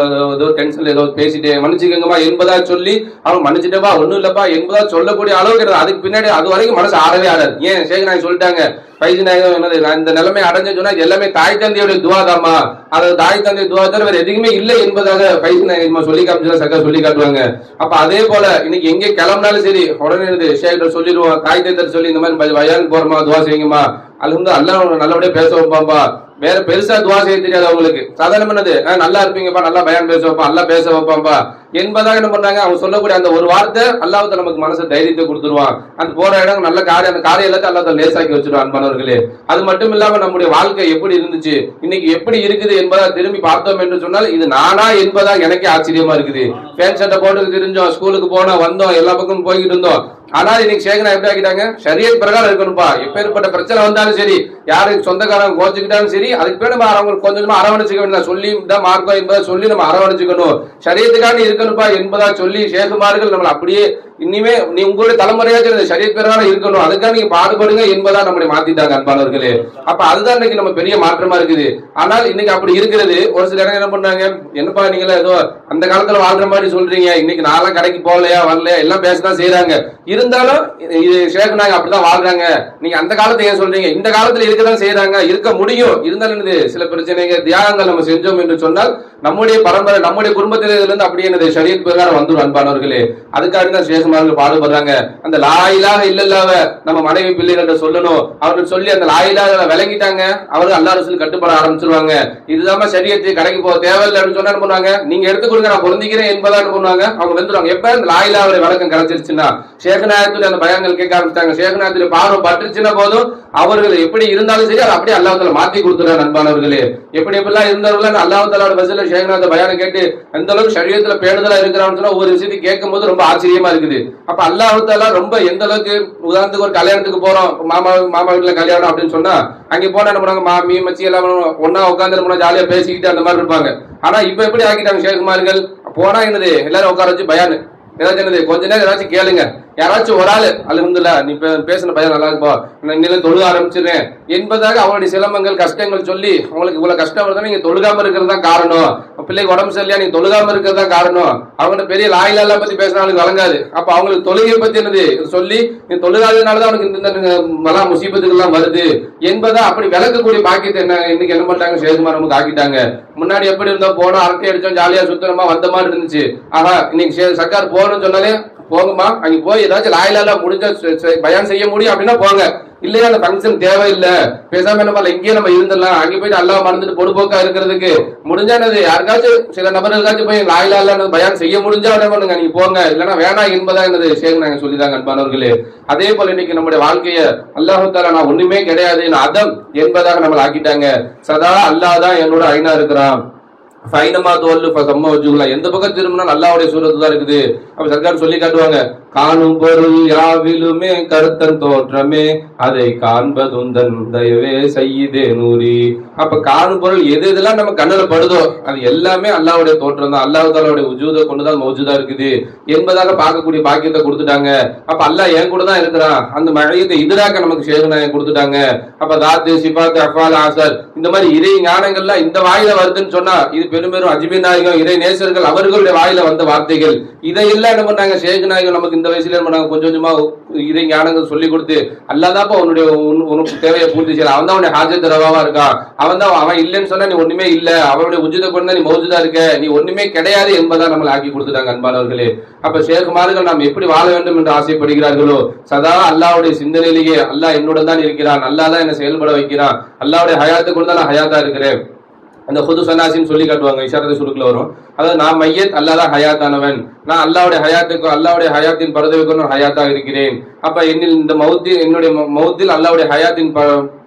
Speaker 4: ஏதோ டென்ஷன்ல ஏதோ பேசிட்டே மன்னிச்சுக்கங்கம்மா என்பதா சொல்லி அவங்க மன்னிச்சுட்டப்பா ஒண்ணும் இல்லப்பா என்பதா சொல்லக்கூடிய அளவுக்கு அதுக்கு பின்னாடி அது வரைக்கும் மனசு ஆடவே ஆடாது. ஏன் ஷேகுநாயகம் சொல்லிட்டாங்க, இந்த நிலைமை அடைஞ்சு சொன்னா எல்லாமே தாய் தந்தையுடைய துவாதாமா, அதாவது தாய் தந்தை துவா தவிர வேற எதுவுமே இல்லை என்பதாக பைசநாயகம் சொல்லி காமிச்சா சக்கா சொல்லி காட்டுவாங்க. அப்ப அதே போல இன்னைக்கு எங்க கிளம்பினாலும் சரி உடனே ஷேகிட்ட சொல்லிடுவோம், தாய் தந்தை சொல்லி இந்த மாதிரி வயலுக்கு போறோமா துவா செய்யுங்கம்மா, அல்ஹம்துலில்லாஹ் அல்லாஹ் நல்லபடியா பேச வைப்பாம்பா, வேற பெருசா துவா செய்ய தெரியாது அவங்களுக்கு, சாதாரணமானது நல்லா இருப்பீங்கப்பா நல்லா பயான் பேச வைப்பா அல்லா பேச வைப்பாம்பா என்பதாக என்ன பண்ணாங்க, அவங்க சொல்லக்கூடிய அந்த ஒரு வார்த்தை அல்லாஹ் நமக்கு மனசு தைரியத்தை கொடுத்துருவான், அந்த போற இடம் நல்ல காரியம் அந்த காரியம் எல்லாத்தையும் அல்லாஹ் லேசாக்கி வச்சிருவான் அன்பானவர்களே. அது மட்டும் இல்லாம நம்முடைய வாழ்க்கை எப்படி இருந்துச்சு இன்னைக்கு எப்படி இருக்குது என்பதா திரும்பி பார்த்தோம் என்று சொன்னால் இது நானா என்பதா எனக்கே ஆச்சரியமா இருக்குது. பேண்ட் சட்டை போட்டு தெரிஞ்சோம், ஸ்கூலுக்கு போனோம் வந்தோம், எல்லா பக்கமும் போய்கிட்டு இருந்தோம், ஆனா இன்னைக்கு ஷேகுனா எப்படி ஆக்கிட்டாங்க, ஷரியத் பிரகாரம் இருக்கணும்பா, எப்பேற்பட்ட பிரச்சனை வந்தாலும் சரி, யாருக்கு சொந்தக்காரங்க கோச்சுக்கிட்டாலும் சரி, அதுக்கு பேர் நம்ம அவங்களுக்கு கொஞ்சமா அரவணைச்சுக்க வேண்டிய சொல்லி தான் மார்க்கம் என்பதை சொல்லி நம்ம அரவணைச்சுக்கணும், ஷரியத்துக்காண்டி இருக்கணும்பா என்பதா சொல்லி ஷேகுமார்கள் நம்மளை அப்படியே இனிமே நீ உங்களுடைய தலைமுறையாச்சும் ஷரியத் பிரகாரம் இருக்கணும், அதுக்காக நீங்க பாடுபடுங்க என்பதா நம்மளை மாத்திட்டாங்க அன்பானவர்களே. அப்ப அதுதான் இன்னைக்கு நம்ம பெரிய மாற்றமா இருக்குது. ஆனால் இன்னைக்கு அப்படி இருக்கிறது. ஒரு சில இடங்கள் என்ன பண்றாங்க, என்னப்பா நீங்களா ஏதோ அந்த காலத்துல வாழ்ற மாதிரி சொல்றீங்க, இன்னைக்கு நான்லாம் கடைக்கு போகலையா வரலையா எல்லாம் பேசதான் செய்யறாங்க, இருந்தாலும் இது ஷேக்னாங்க அப்படிதான் வாழ்றாங்க, நீங்க அந்த காலத்தை ஏன் சொல்றீங்க, இந்த காலத்துல இருக்கதான் செய்யறாங்க, இருக்க முடியும், இருந்தாலும் என்னது சில பிரச்சனைகள் தியாகங்கள் நம்ம செஞ்சோம் என்று சொன்னால் நம்முடைய பரம்பரை நம்முடைய குடும்பத்திலிருந்து அப்படியே என்னது ஷரியத் பிரகாரம் வந்துடும் அன்பானவர்களே. அதுக்காக தான் ஷேகுமார்கள் பாடுபடுறாங்க. அந்த லா இலாஹ இல்லல்லாஹ நம்ம மனைவி பிள்ளைகள்ட்ட சொல்லணும், அவர்கள் சொல்லி அந்த லா இலாஹ விளங்கிட்டாங்க, அவர்கள் அல்லாஹ் ரசூல் கட்டுப்பட ஆரம்பிச்சிருவாங்க. இதுதான் ஷரியத்து, கடைக்கு போக தேவையில்லை அப்படின்னு சொன்னா என்ன பண்ணுவாங்க, நீங்க எடுத்து கொடுங்க நான் பொருந்திக்கிறேன் என்பதா பண்ணுவாங்க, அவங்க வந்துருவாங்க. எப்ப இந்த லா இலாஹ விளக்கம் கிடைச்சிருச்சுன்னா ஷேகுநாயகத்துல அந்த பயான்கள் கேட்க ஆரம்பிச்சாங்க, ஷேகுநாயகத்துல பார்வை பட்டுச்சுன்னா போதும் அவர்கள் எப்படி இருந்தாலும் சரி அதை அப்படியே அல்லாஹ் தஆலா மாத்தி கொடுத்துறாரு அன்பானவர்களே. எப்படி எப்படிலாம் இருந்தவர்கள் அல்லாஹ் தஆலாவோட பஸ்ல ஷேகுநாத பயானை கேட்டு எந்த அளவுக்கு ஷரியத்துல பேணுதலா இருக்கிறான்னு சொன்னா ஒவ்வொரு விஷயத்தை கேட்கும் போது ரொம்ப ஆச்சரியமா இருக்குது. அப்ப அல்லாஹ் தஆலா ரொம்ப எந்த அளவுக்கு, உதாரணத்துக்கு ஒரு கல்யாணத்துக்கு போறோம், மாமா வீட்டுல கல்யாணம் அப்படின்னு சொன்னா அங்க போனா என்ன பண்ணுவாங்க, மாமி மச்சி எல்லாம் ஒன்னா உட்காந்து ஜாலியா பேசிக்கிட்டு அந்த மாதிரி இருப்பாங்க. ஆனா இப்ப எப்படி ஆக்கிட்டாங்க ஷேகுமார்கள், போனா என்னது எல்லாரும் உட்கார வச்சு பயானு ஏதாச்சும் என்னது கொஞ்ச நேரம் ஏதாச்சும் கேளுங்க, யாராச்சும் ஒரு ஆளு அல்ஹம்துலில்லாஹ் நீ பேசின பையன் நல்லா இருப்பா, நான் தொழுக ஆரம்பிச்சிடுறேன் என்பதாக அவங்களுடைய சிலம்பங்கள் கஷ்டங்கள் சொல்லி அவங்களுக்கு இவ்வளவு கஷ்டம் வருதுன்னா நீங்க தொழுகாம இருக்கிறது தான் காரணம், பிள்ளைக்கு உடம்பு சரியில்லையா நீங்க தொழுகாம இருக்கிறது தான் காரணம், அவங்க பெரிய லாயிலா பத்தி பேசினாலும் வழங்காது. அப்ப அவங்களுக்கு தொழுகை பத்தி என்னது சொல்லி நீ தொழுகாததுனாலதான் அவனுக்கு இந்த மலா முசீபத்துகள் எல்லாம் வருது என்பதா அப்படி விளக்கக்கூடிய பாக்கியத்தை என்ன இன்னைக்கு என்ன பண்ணிட்டாங்க, ஷேகுமார் நமக்கு ஆக்கிட்டாங்க. முன்னாடி எப்படி இருந்தா போனோம் அரட்டை அடிச்சோம் ஜாலியா சுத்தனமா வந்த மாதிரி இருந்துச்சு. ஆஹா இன்னைக்கு சர்க்கார் போகணும்னு சொன்னாலே போங்கம்மா, அங்க போய் ஏதாச்சும் லாயிலால முடிஞ்ச பயான் செய்ய முடியும் அப்படின்னா போங்க, இல்லையா அந்த ஃபங்க்ஷன் தேவையில்லை, பேசாம என்ன பண்ணல இங்கேயே நம்ம இருந்துடலாம், அங்கே போயிட்டு அல்லாஹ் மறந்துட்டு பொடுபோக்கா இருக்கிறதுக்கு முடிஞ்சானது யாருக்காச்சும் சில நபர்களுக்காச்சும் போய் லாயிலால பயான் செய்ய முடிஞ்சா என்ன பண்ணுங்க நீங்க போங்க, இல்லைன்னா வேணாம் என்பதா என்னது ஷேக் நாங்க சொல்லிதாங்க அன்பானவர்களே. அதே போல இன்னைக்கு நம்முடைய வாழ்க்கைய அல்லாஹ் தஆலா நான் ஒண்ணுமே கிடையாது அதம் என்பதாக நம்மளை ஆக்கிட்டாங்க. சதா அல்லாஹ் தான் என்னோட ஐனா இருக்கிறான், ஃபைனமா தோல்லு ஃபஸம்ம வஜ்ஹுல்லா, எந்த பக்கம் திரும்பினா அல்லாஹ்வுடைய சூரத்து தான் இருக்குது. அப்ப சர்க்கார் சொல்லி காட்டுவாங்க, காணும் பொருள் யாவிலுமே கருத்தன் தோற்றமே அதை காண்பதுந்தன் தயவே சையிதே நூரி. அப்ப காணும் பொருள் எது எதெல்லாம் நம்ம கண்ணுல படுதோ அது எல்லாமே அல்லாஹ்வுடைய தோற்றம் தான், அல்லாஹ் தஆலாவுடைய வஜூதை கொண்டுதான் மௌஜூதா இருக்குது என்பதாக பார்க்கக்கூடிய பாக்கியத்தை கொடுத்துட்டாங்க. அப்ப அல்லாஹ் என் கூட தான் இருக்கிறான், அந்த மழையத்தை எதிராக நமக்கு ஷேகுநாயகம் கொடுத்துட்டாங்க. அப்ப தாத்து சிபாத்து அஃபால் ஆசர் இந்த மாதிரி இறை ஞானங்கள்லாம் இந்த வாயில வருதுன்னு சொன்னா இது பெரும்பெரும் அஜ்மீர் நாயகம் இறை நேசர்கள் அவர்களுடைய வாயில வந்த வார்த்தைகள். இதையெல்லாம் என்ன பண்ணாங்க, ஷேகுநாயகம் நமக்கு இந்த வயசுல என்ன கொஞ்சம் கொஞ்சமா இறை ஞானங்கள் சொல்லி கொடுத்து அல்லாதாப்பா உன்னுடைய உனக்கு தேவையை பூர்த்தி செய்யல, அவன் தான் உன்னுடைய ஹாஜத் ரவாவா இருக்கான், அவன் இல்லைன்னு சொன்னா நீ ஒண்ணுமே இல்ல, அவனுடைய உஜ்ஜத்தை கொண்டு நீ மௌஜூதா இருக்க, நீ ஒண்ணுமே கிடையாது என்பதா நம்மளை ஆக்கி கொடுத்துட்டாங்க அன்பானவர்களே. அப்ப ஷேகுமார்கள் நாம் எப்படி வாழ வேண்டும் என்று ஆசைப்படுகிறார்களோ சதா அல்லாஹ்வுடைய சிந்தனையிலேயே அல்லாஹ் என்னுடன் தான் இருக்கிறான், அல்லாஹ் தான் என்ன செயல்பட வைக்கிறான், அல்லாஹ்வுடைய ஹயாத்தை கொண்டு தான் நான் ஹயாத்தா இருக்கிறேன். அந்த ஹுது சன்னாசின்னு சொல்லி காட்டுவாங்க, இஷாரத்து சுருக்குல வரும். அதாவது நான் மையத் அல்லாஹ் தான் ஹயாத்தானவன், நான் அல்லாஹ்வுடைய ஹயாத்துக்கு அல்லாஹ்வுடைய ஹயாத்தின் பரதவிக்கு நான் ஹயாத்தாக இருக்கிறேன். அப்ப என்னில் இந்த மௌத்தில் என்னுடைய மௌத்தில் அல்லாஹ்வுடைய ஹயாத்தின்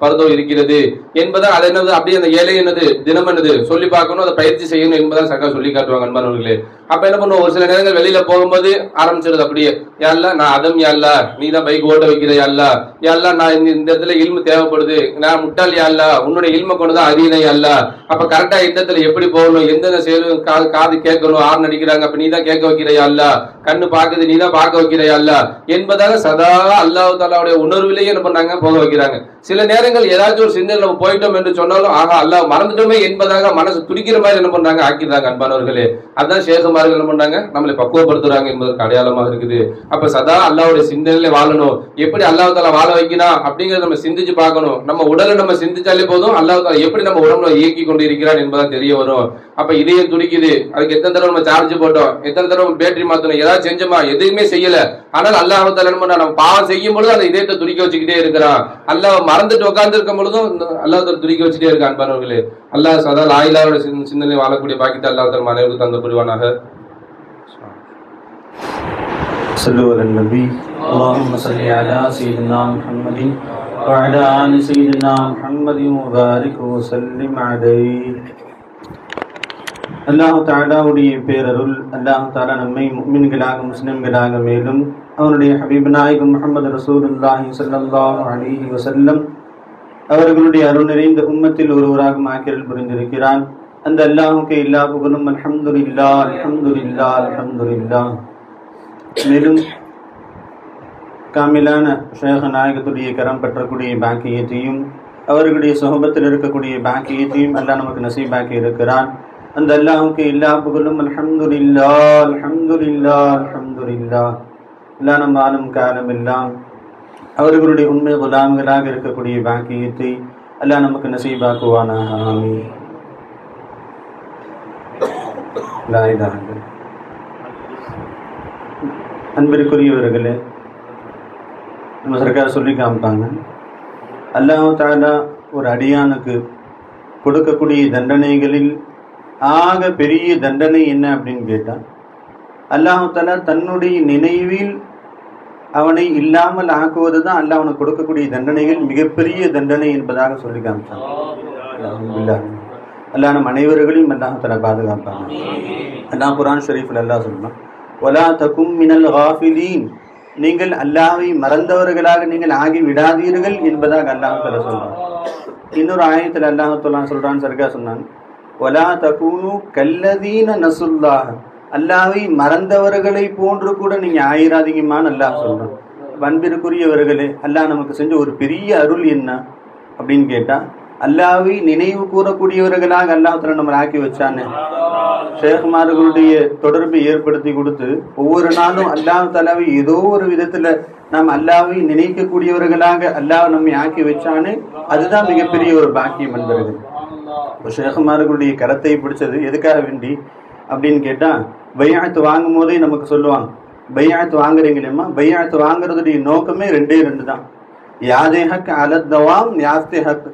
Speaker 4: பரதோ இருக்கிறது என்பதா அது என்னது அப்படியே அந்த ஏழை என்னது தினம் என்னது சொல்லி பார்க்கணும், அதை பயிற்சி செய்யணும் என்பதான் சக்கா சொல்லி காட்டுவாங்க அன்பானவர்களே. அப்ப என்ன பண்ணுவோம், ஒரு சில நேரங்கள் வெளியில போகும்போது ஆரம்பிச்சிருது அப்படியே, யாழ்லா நான் அதம் யாழ்லா நீ தான் பைக் ஓட்ட வைக்கிற யாழ்லா, யாழ்லா நான் இந்த இடத்துல இல்மு தேவைப்படுது, நான் முட்டாள் யாழ்லா உன்னுடைய இல்ம கொண்டுதான் அறியினை யாழ்லா. அப்ப கரெக்டா இந்த இடத்துல எப்படி போகணும், எந்தெந்த செயலும் காது கேட்கணும், ஆறு நடிக்கிறாங்க அப்ப நீ தான் கேட்க வைக்கிறையா அல்ல, கண்ணு பாக்குது நீ தான் பார்க்க வைக்கிறையா அல்ல என்பதாக சதா அல்லாஹ் தஆலாவுடைய உணர்விலேயே என்ன பண்ணாங்க போக வைக்கிறாங்க. சில நேரங்கள் ஏதாச்சும் ஒரு சிந்தனை நம்ம போயிட்டோம் என்று சொன்னாலும் ஆகா அல்லாஹ் மறந்துட்டோமே என்பதாக மனசு துடிக்கிற மாதிரி என்ன பண்றாங்க ஆக்கிடுறாங்க அன்பானவர்களே. அதான் ஷேகுமார்கள் என்ன பண்றாங்க நம்மளை பக்குவப்படுத்துறாங்க என்பதற்கு அடையாளமாக இருக்குது. அப்ப சதா அல்லாஹ்வுடைய சிந்தனையில வாழணும், எப்படி அல்லாஹ் தஆலா வாழ வைக்கிறான் அப்படிங்கறத நம்ம சிந்திச்சு பார்க்கணும். நம்ம உடலை நம்ம சிந்திச்சாலே போதும் அல்லாஹ் தஆலா எப்படி நம்ம உடம்புல இயக்கி கொண்டு இருக்கிறான் என்பதா தெரிய வரும். அப்ப இதயம் துடிக்குது, அதுக்கு எத்தனை தடவை நம்ம சார்ஜ் போட்டோம், எத்தனை தடவை பேட்டரி மாத்தணும், ஏதாவது செஞ்சோமா, எதுவுமே செய்யல, ஆனால் அல்லாஹ் தஆலா என்ன பண்றான் நம்ம பாவம் செய்யும் பொழுது அந்த இதயத்தை துடிக்க வச்சுக்கிட்டே இருக்கிறான். அல்லாஹ் மறந்துட்டு உட்கார்ந்து இருக்கும் பொழுதும் அல்லாஹ் தஆலா துடிக்க வச்சுட்டே இருக்கான் அன்பானவர்களே. அல்லாஹ் சதா லா இலாஹ சிந்தனை வாழக்கூடிய பாக்கியத்தை அல்லாஹ் தஆலா மனைவிக்கு தந்த புரிவானாக.
Speaker 2: صلوا على النبي اللهم صل على سيدنا محمد وعلى آل سيدنا محمد وبارك وسلم عليه. அல்லாஹ் தஆலாவுடைய பேரருள், அல்லாஹ் தஆலா நம்மை முஃமின்களாக முஸ்லிம்களாக மேலும் அவருடைய ஹபீப் நாயகம் முஹம்மது ரசூலுல்லாஹி ஸல்லல்லாஹு அலைஹி வஸல்லம் அவர்களுடைய அருள் நிறைந்த உம்மத்தில் ஒருவராக ஆக்கிரல் புரிந்திருக்கிறான். அந்த அல்லாஹ்வுக்கு எல்லா புகழும். அல்ஹம்துலில்லாஹ் அல்ஹம்துலில்லாஹ் அல்ஹம்துலில்லாஹ். மேலும் காமிலான ஷேக் நாயகத்துடைய கரம் பெற்றக்கூடிய பாக்கியத்தையும் அவர்களுடைய சுகபத்தில் இருக்கக்கூடிய பாக்கியத்தையும் அல்லாஹ் நமக்கு நசீபாக்கி இருக்கிறான். அந்த அல்லாஹுக்கு எல்லா புகழும். அல்ஹம்துலில்லாஹ் அல்ஹம்துலில்லாஹ் அல்ஹம்துலில்லாஹ். எல்லா நம் ஆளும் காலம் எல்லாம் அவர்களுடைய உண்மை குலாம்களாக இருக்கக்கூடிய பாக்கியத்தை அல்லாஹ் நமக்கு நசீபாக்குவானாக. ஆமீன். லா இலாஹ இல்லல்லாஹ். அன்பிற்குரியவர்களே, நம்ம சர்க்கார் சொல்லி காமிப்பாங்க, அல்லாஹ் தஆலா ஒரு அடியானுக்கு கொடுக்கக்கூடிய தண்டனைகளில் ஆக பெரிய தண்டனை என்ன அப்படின்னு கேட்டால், அல்லாஹ் தஆலா தன்னுடைய நினைவில் அவனை இல்லாமல் ஆக்குவது தான் அல்லாஹ் அவனுக்கு கொடுக்கக்கூடிய தண்டனைகள் மிகப்பெரிய தண்டனை என்பதாக சொல்லி காமிச்சாங்க. அல்லாஹ் நம் அனைவர்களையும் அல்லாஹ் தஆலா பாதுகாப்பாங்க. அல்லாஹ் குர்ஆன் ஷரீஃபில் அல்லாஹ் சொல்றான், வலா தகும் மினல் காஃபிலீன், நீங்கள் அல்லாஹ்வை மறந்தவர்களாக நீங்கள் ஆகி விடாதீர்கள் என்பதாக அல்லாஹ் தஆலா சொல்றான். இன்னொரு ஆயத்தில் அல்லாஹ் தஆலா சொல்றான், சர்கா சொன்னான், வலா தகூனு கல்லதீன நசுல்லாஹ், அல்லாஹ்வை மறந்தவர்களை போன்று கூட நீங்க ஆயிராதீங்கம்மான்னு அல்லாஹ் சொல்றான். அன்பிற்குரியவர்களே, அல்லாஹ் நமக்கு செஞ்ச ஒரு பெரிய அருள் என்ன அப்படின்னு கேட்டா, அல்லாஹ்வை நினைவு கூறக்கூடியவர்களாக அல்லாஹ் தஆலா நம்மளை ஆக்கி வச்சானே. ஷேக்மார்களுடைய தொடர்பை ஏற்படுத்தி கொடுத்து ஒவ்வொரு நாளும் அல்லாஹ் தஆலாவை ஏதோ ஒரு விதத்துல நாம் அல்லாஹ்வை நினைக்கக்கூடியவர்களாக அல்லாஹ் நம்மை ஆக்கி வச்சானே, அதுதான் மிகப்பெரிய ஒரு பாக்கியம் என்பது. ஷேக்மார்களுடைய கரத்தை பிடிச்சது எதுக்காக வேண்டி அப்படின்னு கேட்டா, பைஅத் வாங்கும் போதே நமக்கு சொல்லுவாங்க, பைஅத் வாங்குறீங்களேம்மா, பைஅத் வாங்குறதுடைய நோக்கமே ரெண்டே தான், யாதே ஹக் அலத் தவாம் யாஸ்தே ஹக்,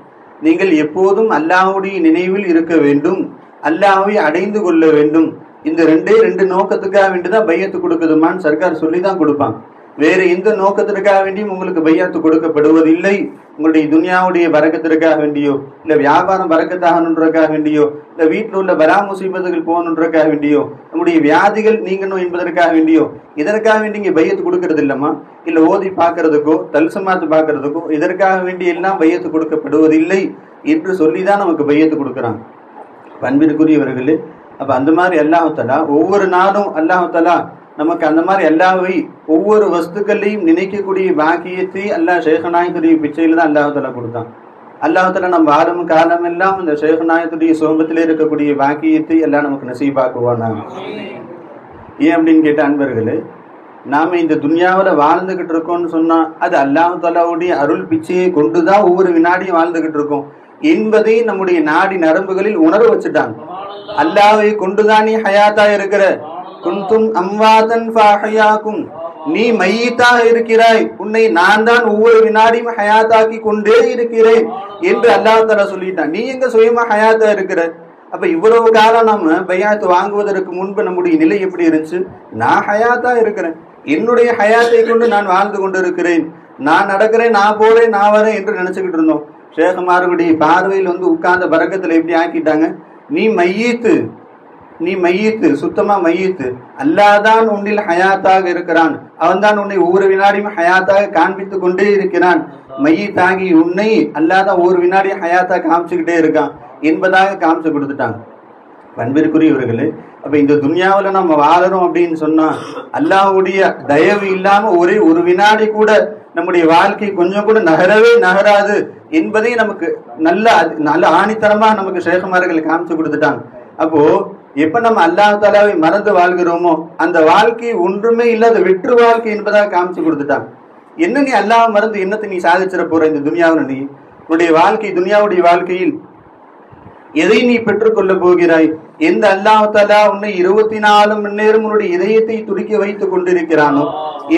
Speaker 2: நீங்கள் எப்போதும் அல்லாஹ்வுடைய நினைவில் இருக்க வேண்டும், அல்லாஹ்வை அடைந்து கொள்ள வேண்டும். இந்த ரெண்டு நோக்கத்துக்காக வேண்டிதான் பையத்து கொடுக்குதுமான்னு சர்க்கார் சொல்லி தான் கொடுப்பாங்க. வேற எந்த நோக்கத்திற்காக வேண்டியும் உங்களுக்கு பையத்து கொடுக்கப்படுவதில்லை. உங்களுடைய துன்யாவுடைய பரக்கத்திற்காக வேண்டியோ, இல்ல வியாபாரம் பரக்கத்தாகணுன்றதுக்காக வேண்டியோ, இல்ல வீட்டில் உள்ள பலா முசீபத்துகள் போகணுன்றதுக்காக வேண்டியோ, நம்முடைய வியாதிகள் நீங்கணும் என்பதற்காக வேண்டியோ, இதற்காக வேண்டி இங்க பையத்து கொடுக்கறது இல்லம்மா. இல்ல ஓதி பார்க்கறதுக்கோ தல்சமாத்து பார்க்கறதுக்கோ இதற்காக வேண்டி எல்லாம் பையத்து கொடுக்கப்படுவதில்லை என்று சொல்லிதான் நமக்கு பையத்து கொடுக்குறாங்க. அன்பிற்குரியவர்களே, அப்ப அந்த மாதிரி அல்லாஹ் தஆலா ஒவ்வொரு நாளும் அல்லாஹ் தஆலா நமக்கு அந்த மாதிரி அல்லாஹ்வை ஒவ்வொரு வஸ்துக்களையும் நினைக்கக்கூடிய பாக்கியத்தை அல்லாஹ் ஷேக்நாயகத்துடைய பிச்சையில தான் அல்லாஹ் தஆலா கொடுத்தான். அல்லாஹ் தஆலா நம்ம ஆளும் காலம் எல்லாம் இந்த ஷேக்நாயகத்துடைய சுகபத்திலே இருக்கக்கூடிய பாக்கியத்தை எல்லாம் நமக்கு நசீபாக்குவானாங்க. ஏன் அப்படின்னு கேட்ட அன்பர்களே, நாம இந்த துன்யாவில் வாழ்ந்துகிட்டு இருக்கோம்னு சொன்னா அது அல்லாஹ் தஆலாவுடைய அருள் பிச்சையை கொண்டுதான் ஒவ்வொரு வினாடியும் வாழ்ந்துகிட்டு இருக்கோம் என்பதை நம்முடைய நாடி நரம்புகளில் உணர வச்சுட்டாங்க. அல்லாஹ்வை கொண்டுதான் நீ ஹயாத்தா இருக்கிற, குன்தும் அம்வாதன் ஃபஅஹ்யாக்கும், நீ மையத்தாக இருக்கிறாய், உன்னை நான் தான் ஒவ்வொரு வினாடியும் ஹயாத்தாக்கி கொண்டே இருக்கிறேன் என்று அல்லாஹ் தஆலா சொல்லிட்டான். நீ எங்க சுயமா ஹயாத்தா இருக்கிற? அப்ப இவ்வளவு காலம் நம்ம பையாத்து வாங்குவதற்கு முன்பு நம்முடைய நிலை எப்படி இருந்துச்சு? நான் ஹயாத்தா இருக்கிறேன், என்னுடைய ஹயாத்தை கொண்டு நான் வாழ்ந்து கொண்டு இருக்கிறேன், நான் நடக்கிறேன், நான் போறேன், நான் வரேன் என்று நினைச்சுக்கிட்டு இருந்தோம். ஷேக்மார்களுடைய பார்வையில் உட்கார்ந்த பரக்கத்துல எப்படி ஆக்கிட்டாங்க, நீ மையத்து, நீ மையத்து, சுத்தமா மையத்து, அல்லாஹ்தான் உன்னில் ஹயாத்தாக இருக்கிறான், அவன் தான் உன்னை ஒவ்வொரு வினாடியும் ஹயாத்தாக காண்பித்து கொண்டே இருக்கிறான், மையத்தாகி உன்னை அல்லாஹ்தான் ஒவ்வொரு வினாடியும் ஹயாத்தாக காமிச்சுக்கிட்டே இருக்கான் என்பதாக காமிச்சு கொடுத்துட்டாங்க. அன்பிற்குரியவர்களே, அப்ப இந்த துன்யாவில் நம்ம வாழறோம் அப்படின்னு சொன்னா அல்லாஹ்வுடைய தயவு இல்லாம ஒரே ஒரு வினாடி கூட நம்முடைய வாழ்க்கை கொஞ்சம் கூட நகராது என்பதை நமக்கு நல்ல ஆணித்தரமா நமக்கு ஷேக்மார்கள் காமிச்சு கொடுத்துட்டாங்க. அப்போ எப்ப நம்ம அல்லாஹ் தஆலாவை மறந்து வாழ்கிறோமோ அந்த வாழ்க்கை ஒன்றுமே இல்லாத வெற்று வாழ்க்கை என்பதாக காமிச்சு கொடுத்துட்டாங்க. என்ன நீ அல்லாஹ் மறந்து என்னத்தை நீ சாதிச்சிட போற இந்த துன்யாவில்? நீ உன்னுடைய வாழ்க்கை துன்யாவுடைய வாழ்க்கையில் எதை நீ பெற்றுக்கொள்ள போகிறாய்? எந்த அல்லாஹ் தஆலா உன்னை 24 மணி நேரம் உன்னுடைய இதயத்தை துடிக்க வைத்துக் கொண்டிருக்கிறானோ,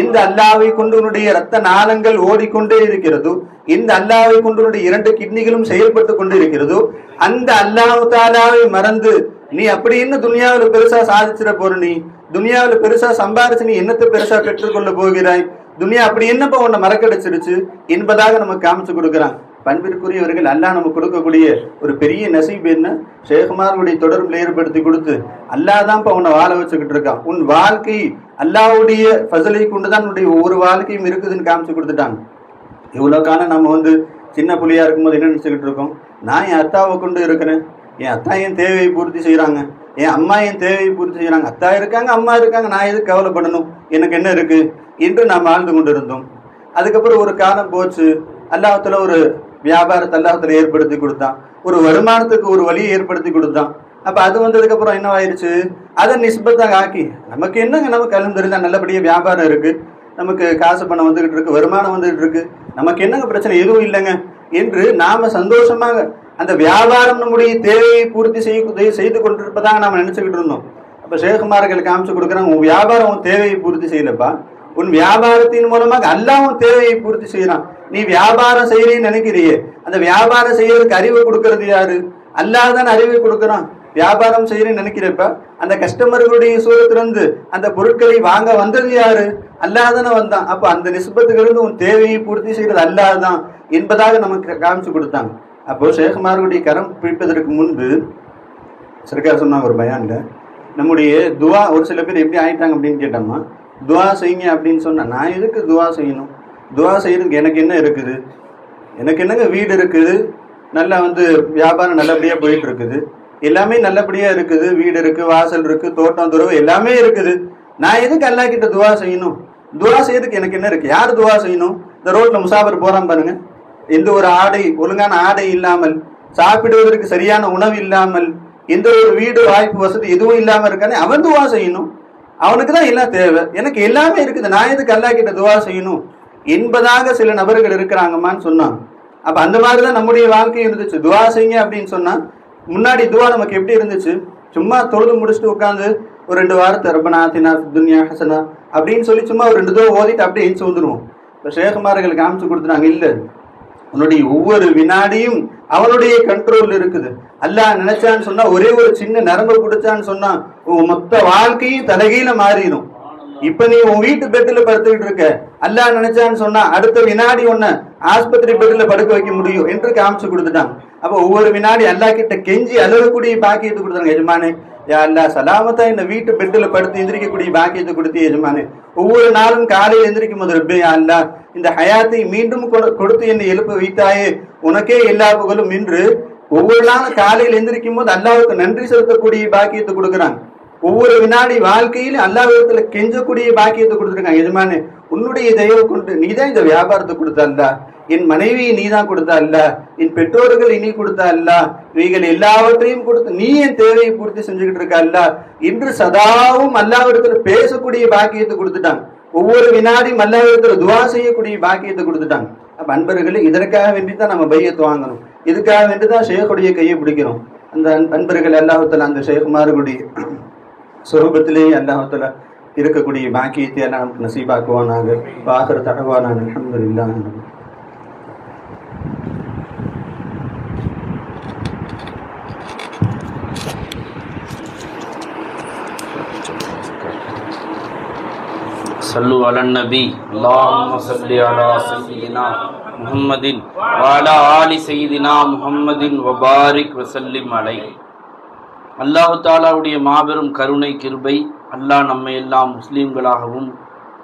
Speaker 2: எந்த அல்லாஹ்வை கொண்டு உன்னுடைய ரத்த நாளங்கள் ஓடிக்கொண்டே இருக்கிறதோ, எந்த அல்லாஹ்வை கொண்டு உன்னுடைய 2 கிட்னிகளும் செயல்பட்டு கொண்டிருக்கிறதோ, அந்த அல்லாஹ் தஆலாவை மறந்து நீ அப்படி என்ன துன்யாவில் பெருசா சாதிச்சிட போற? நீ துன்யாவில் பெருசா சம்பாரிச்சு நீ என்னத்தை பெருசா பெற்றுக்கொள்ள போகிறாய்? துன்யா அப்படி என்னப்பா உன்னை மறக்கடிச்சிருச்சு என்பதாக நமக்கு காமிச்சு கொடுக்குறான். பண்பிற்குரியவர்கள் அல்லாஹ் நமக்கு கொடுக்கக்கூடிய ஒரு பெரிய நசீப் என்ன? ஷேக்மார்களுடைய தொடர்பில் ஏற்படுத்தி கொடுத்து அல்லாஹ் தான்ப்பா உன்னை வாழ வச்சுக்கிட்டு இருக்கான். உன் வாழ்க்கை அல்லாஹ்வுடைய ஃபஸலை கொண்டுதான் உன்னுடைய ஒவ்வொரு வாழ்க்கையும் இருக்குதுன்னு காமிச்சு கொடுத்துட்டாங்க. இவ்வளவு காலம் நம்ம சின்ன புள்ளியா இருக்கும்போது என்ன நினைச்சுக்கிட்டு இருக்கோம்? நான் என் அத்தாவை கொண்டு இருக்கிறேன், என் அத்தா என் தேவையை பூர்த்தி செய்யறாங்க, என் அம்மா என் தேவையை பூர்த்தி செய்யறாங்க, அத்தா இருக்காங்க, அம்மா இருக்காங்க, நான் எதுக்கு கவலைப்படணும், எனக்கு என்ன இருக்கு என்று நாம் வாழ்ந்து கொண்டு இருந்தோம். அதுக்கப்புறம் ஒரு காலம் போச்சு, அல்லாஹ்வுத்தாலா ஒரு வியாபாரத்தை அல்லாஹ்வுத்தாலா ஏற்படுத்தி கொடுத்தான், ஒரு வருமானத்துக்கு ஒரு வழியை ஏற்படுத்தி கொடுத்தான். அப்ப அது வந்ததுக்கு அப்புறம் என்ன ஆயிடுச்சு, அதை நிஸ்பத்தாக ஆக்கி நமக்கு என்னங்க, நமக்கு அல்ஹம்துலில்லாஹ் நல்லபடியா வியாபாரம் இருக்கு, நமக்கு காசு பணம் வந்துகிட்டு இருக்கு, வருமானம் வந்துகிட்டு இருக்கு, நமக்கு என்னங்க பிரச்சனை, எதுவும் இல்லைங்க என்று நாம சந்தோஷமாக அந்த வியாபாரம் நம்முடைய தேவையை பூர்த்தி செய்து கொண்டிருப்பதாக நாம நினைச்சுக்கிட்டு இருந்தோம். அப்ப ஷேகுமார்கள் காமிச்சு கொடுக்குறாங்க, உன் வியாபாரம் உன் தேவையை பூர்த்தி செய்யலப்பா, உன் வியாபாரத்தின் மூலமாக அல்லாஹ் உன் தேவையை பூர்த்தி செய்யறான். நீ வியாபாரம் செய்யறேன்னு நினைக்கிறியே, அந்த வியாபாரம் செய்யறதுக்கு அறிவு கொடுக்கறது யாரு? அல்லாஹ் தான் அறிவை கொடுக்கறான். வியாபாரம் செய்யறேன்னு நினைக்கிறப்ப அந்த கஸ்டமர்களுடைய சூழத்திலிருந்து அந்த பொருட்களை வாங்க வந்தது யாரு? அல்லாஹ் தானே வந்தான். அப்ப அந்த நிஸ்பத்துகளிலிருந்து உன் தேவையை பூர்த்தி செய்யறது அல்லாஹ் தான் என்பதாக நமக்கு காமிச்சு கொடுத்தாங்க. அப்போ ஷேகுமார்களுடைய கரம் பிடிப்பதற்கு முன்பு சர்க்கார் சொன்னாங்க ஒரு பயான்ல, நம்முடைய துவா ஒரு சில பேர் எப்படி ஆயிட்டாங்க அப்படின்னு கேட்டோம்னா, துவா செய்யுங்க அப்படின்னு சொன்னா, நான் எதுக்கு துவா செய்யணும்? துவா செய்யறதுக்கு எனக்கு என்ன இருக்குது? எனக்கு என்னங்க வீடு இருக்குது, நல்லா வியாபாரம் நல்லபடியா போயிட்டு இருக்குது, எல்லாமே நல்லபடியா இருக்குது, வீடு இருக்கு, வாசல் இருக்கு, தோட்டம் துறவு எல்லாமே இருக்குது, நான் எதுக்கு அல்லாஹ் கிட்ட துவா செய்யணும்? துவா செய்யறதுக்கு எனக்கு என்ன இருக்கு? யார் துவா செய்யணும்? இந்த ரோட்ல முசாபர் போறான் பாருங்க, எந்த ஒரு ஆடை, ஒழுங்கான ஆடை இல்லாமல், சாப்பிடுவதற்கு சரியான உணவு இல்லாமல், எந்த ஒரு வீடு வாய்ப்பு வசதி எதுவும் இல்லாம இருக்கானே, அவன் துவா செய்யணும். அவனுக்கு தான் எல்லாம் தேவை, எனக்கு எல்லாமே இருக்குது, நான் எதுக்கு அல்லாஹ் கிட்ட துவா செய்யணும் என்பதாக சில நபர்கள் இருக்கிறாங்கம்மான்னு சொன்னாங்க. அப்ப அந்த மாதிரிதான் நம்முடைய வாழ்க்கை இருந்துச்சு. துவா செய்யுங்க அப்படின்னு சொன்னா, முன்னாடி துவா நமக்கு எப்படி இருந்துச்சு, சும்மா தொழுது முடிச்சுட்டு உட்காந்து ஒரு 2 வாரத்தை ரப்பனா ஆத்தினா ஃபித் துன்யா ஹஸனா அப்படின்னு சொல்லி சும்மா ஒரு 2 தடவை ஓதிட்டு அப்படியே எஞ்சி வந்துடுவோம். இப்போ ஷேகுமார்கள் காமிச்சு கொடுத்துட்டாங்க, இல்ல, உன்னுடைய ஒவ்வொரு வினாடியும் அவனுடைய கண்ட்ரோல் இருக்குது. அல்லாஹ் நினைச்சான்னு சொன்னா, ஒரே ஒரு சின்ன நரம்பு பிடிச்சான்னு சொன்னா உன் மொத்த வாழ்க்கையும் தலைகீழ மாறிடும். இப்ப நீ உன் வீட்டு பெட்ல படுத்துக்கிட்டு இருக்க, அல்லாஹ் நினைச்சான்னு சொன்னா அடுத்த வினாடி ஒன்ன ஆஸ்பத்திரி பெட்ல படுக்க வைக்க முடியும் என்று காமிச்சு கொடுத்துட்டாங்க. அப்ப ஒவ்வொரு வினாடி அல்லாஹ் கிட்ட கெஞ்சி அழுகக்கூடிய பாக்கியத்தை கொடுத்தாங்க. எஜமானே, யா அல்லாஹ் சலாமத்தா இந்த வீட்டு பெட்ல படுத்து எந்திரிக்கக்கூடிய பாக்கியத்தை கொடுத்து எஜமானே, ஒவ்வொரு நாளும் காலையில் எந்திரிக்கும் போது ரப்பே யா அல்லாஹ் இந்த ஹயாத்தை மீண்டும் கொடுத்து என்னை எழுப்ப வைத்தாயே, உனக்கே எல்லா புகழும் என்று ஒவ்வொரு நாளும் காலையில் எந்திரிக்கும் போது அல்லாஹ்வுக்கு நன்றி செலுத்தக்கூடிய பாக்கியத்தை கொடுக்குறாங்க. ஒவ்வொரு வினாடி வாழ்க்கையில அல்லாஹ்விடத்துல கெஞ்சக்கூடிய பாக்கியத்தை கொடுத்துருக்காங்க. எஜமானே, உன்னுடைய தயவு கொண்டு நீதான் இந்த வியாபாரத்தை கொடுத்த அல்லாஹ், என் மனைவியை நீதான் கொடுத்த அல்லாஹ், என் பெற்றோர்கள் இனி கொடுத்த அல்லாஹ், இவைகள் எல்லாவற்றையும் கொடுத்து நீ என் தேவையை பூர்த்தி செஞ்சுக்கிட்டு இருக்க அல்லாஹ் என்று சதாவும் அல்லாஹ்விடத்துல பேசக்கூடிய பாக்கியத்தை கொடுத்துட்டாங்க. ஒவ்வொரு வினாடியும் அல்லாஹ்விடத்துல துவா செய்யக்கூடிய பாக்கியத்தை கொடுத்துட்டாங்க. அப்ப அன்பர்களே, இதற்காக வேண்டிதான் நம்ம பையத்தை வாங்கணும், இதுக்காக வேண்டிதான் ஷேகுடைய கையை பிடிக்கணும். அந்த அன்பர்கள் அல்லாஹ்வுத்தாலா அந்த ஷேகுமார்களுடைய சொரூபத்திலே அல்லாஹ்வுத்தாலா இருக்கக்கூடிய பாக்கியத்தை எல்லாம் நமக்கு நசீபாக்குவானாக. ஆகிற தகவானான் அல்ஹம்துலில்லாஹ்.
Speaker 1: சல்லு அலன் நபி அல்லாஹும்ம ஸல்லி அலா சய்யிதினா முஹம்மதின் வ அலா ஆலி சய்யிதினா முஹம்மதின் வ பாரிக் வ ஸல்லிம் அலைஹி. அல்லாஹ் தஆலாவுடைய மாபெரும் கருணை கிருபை, அல்லாஹ் நம்மை எல்லாம் முஸ்லீம்களாகவும்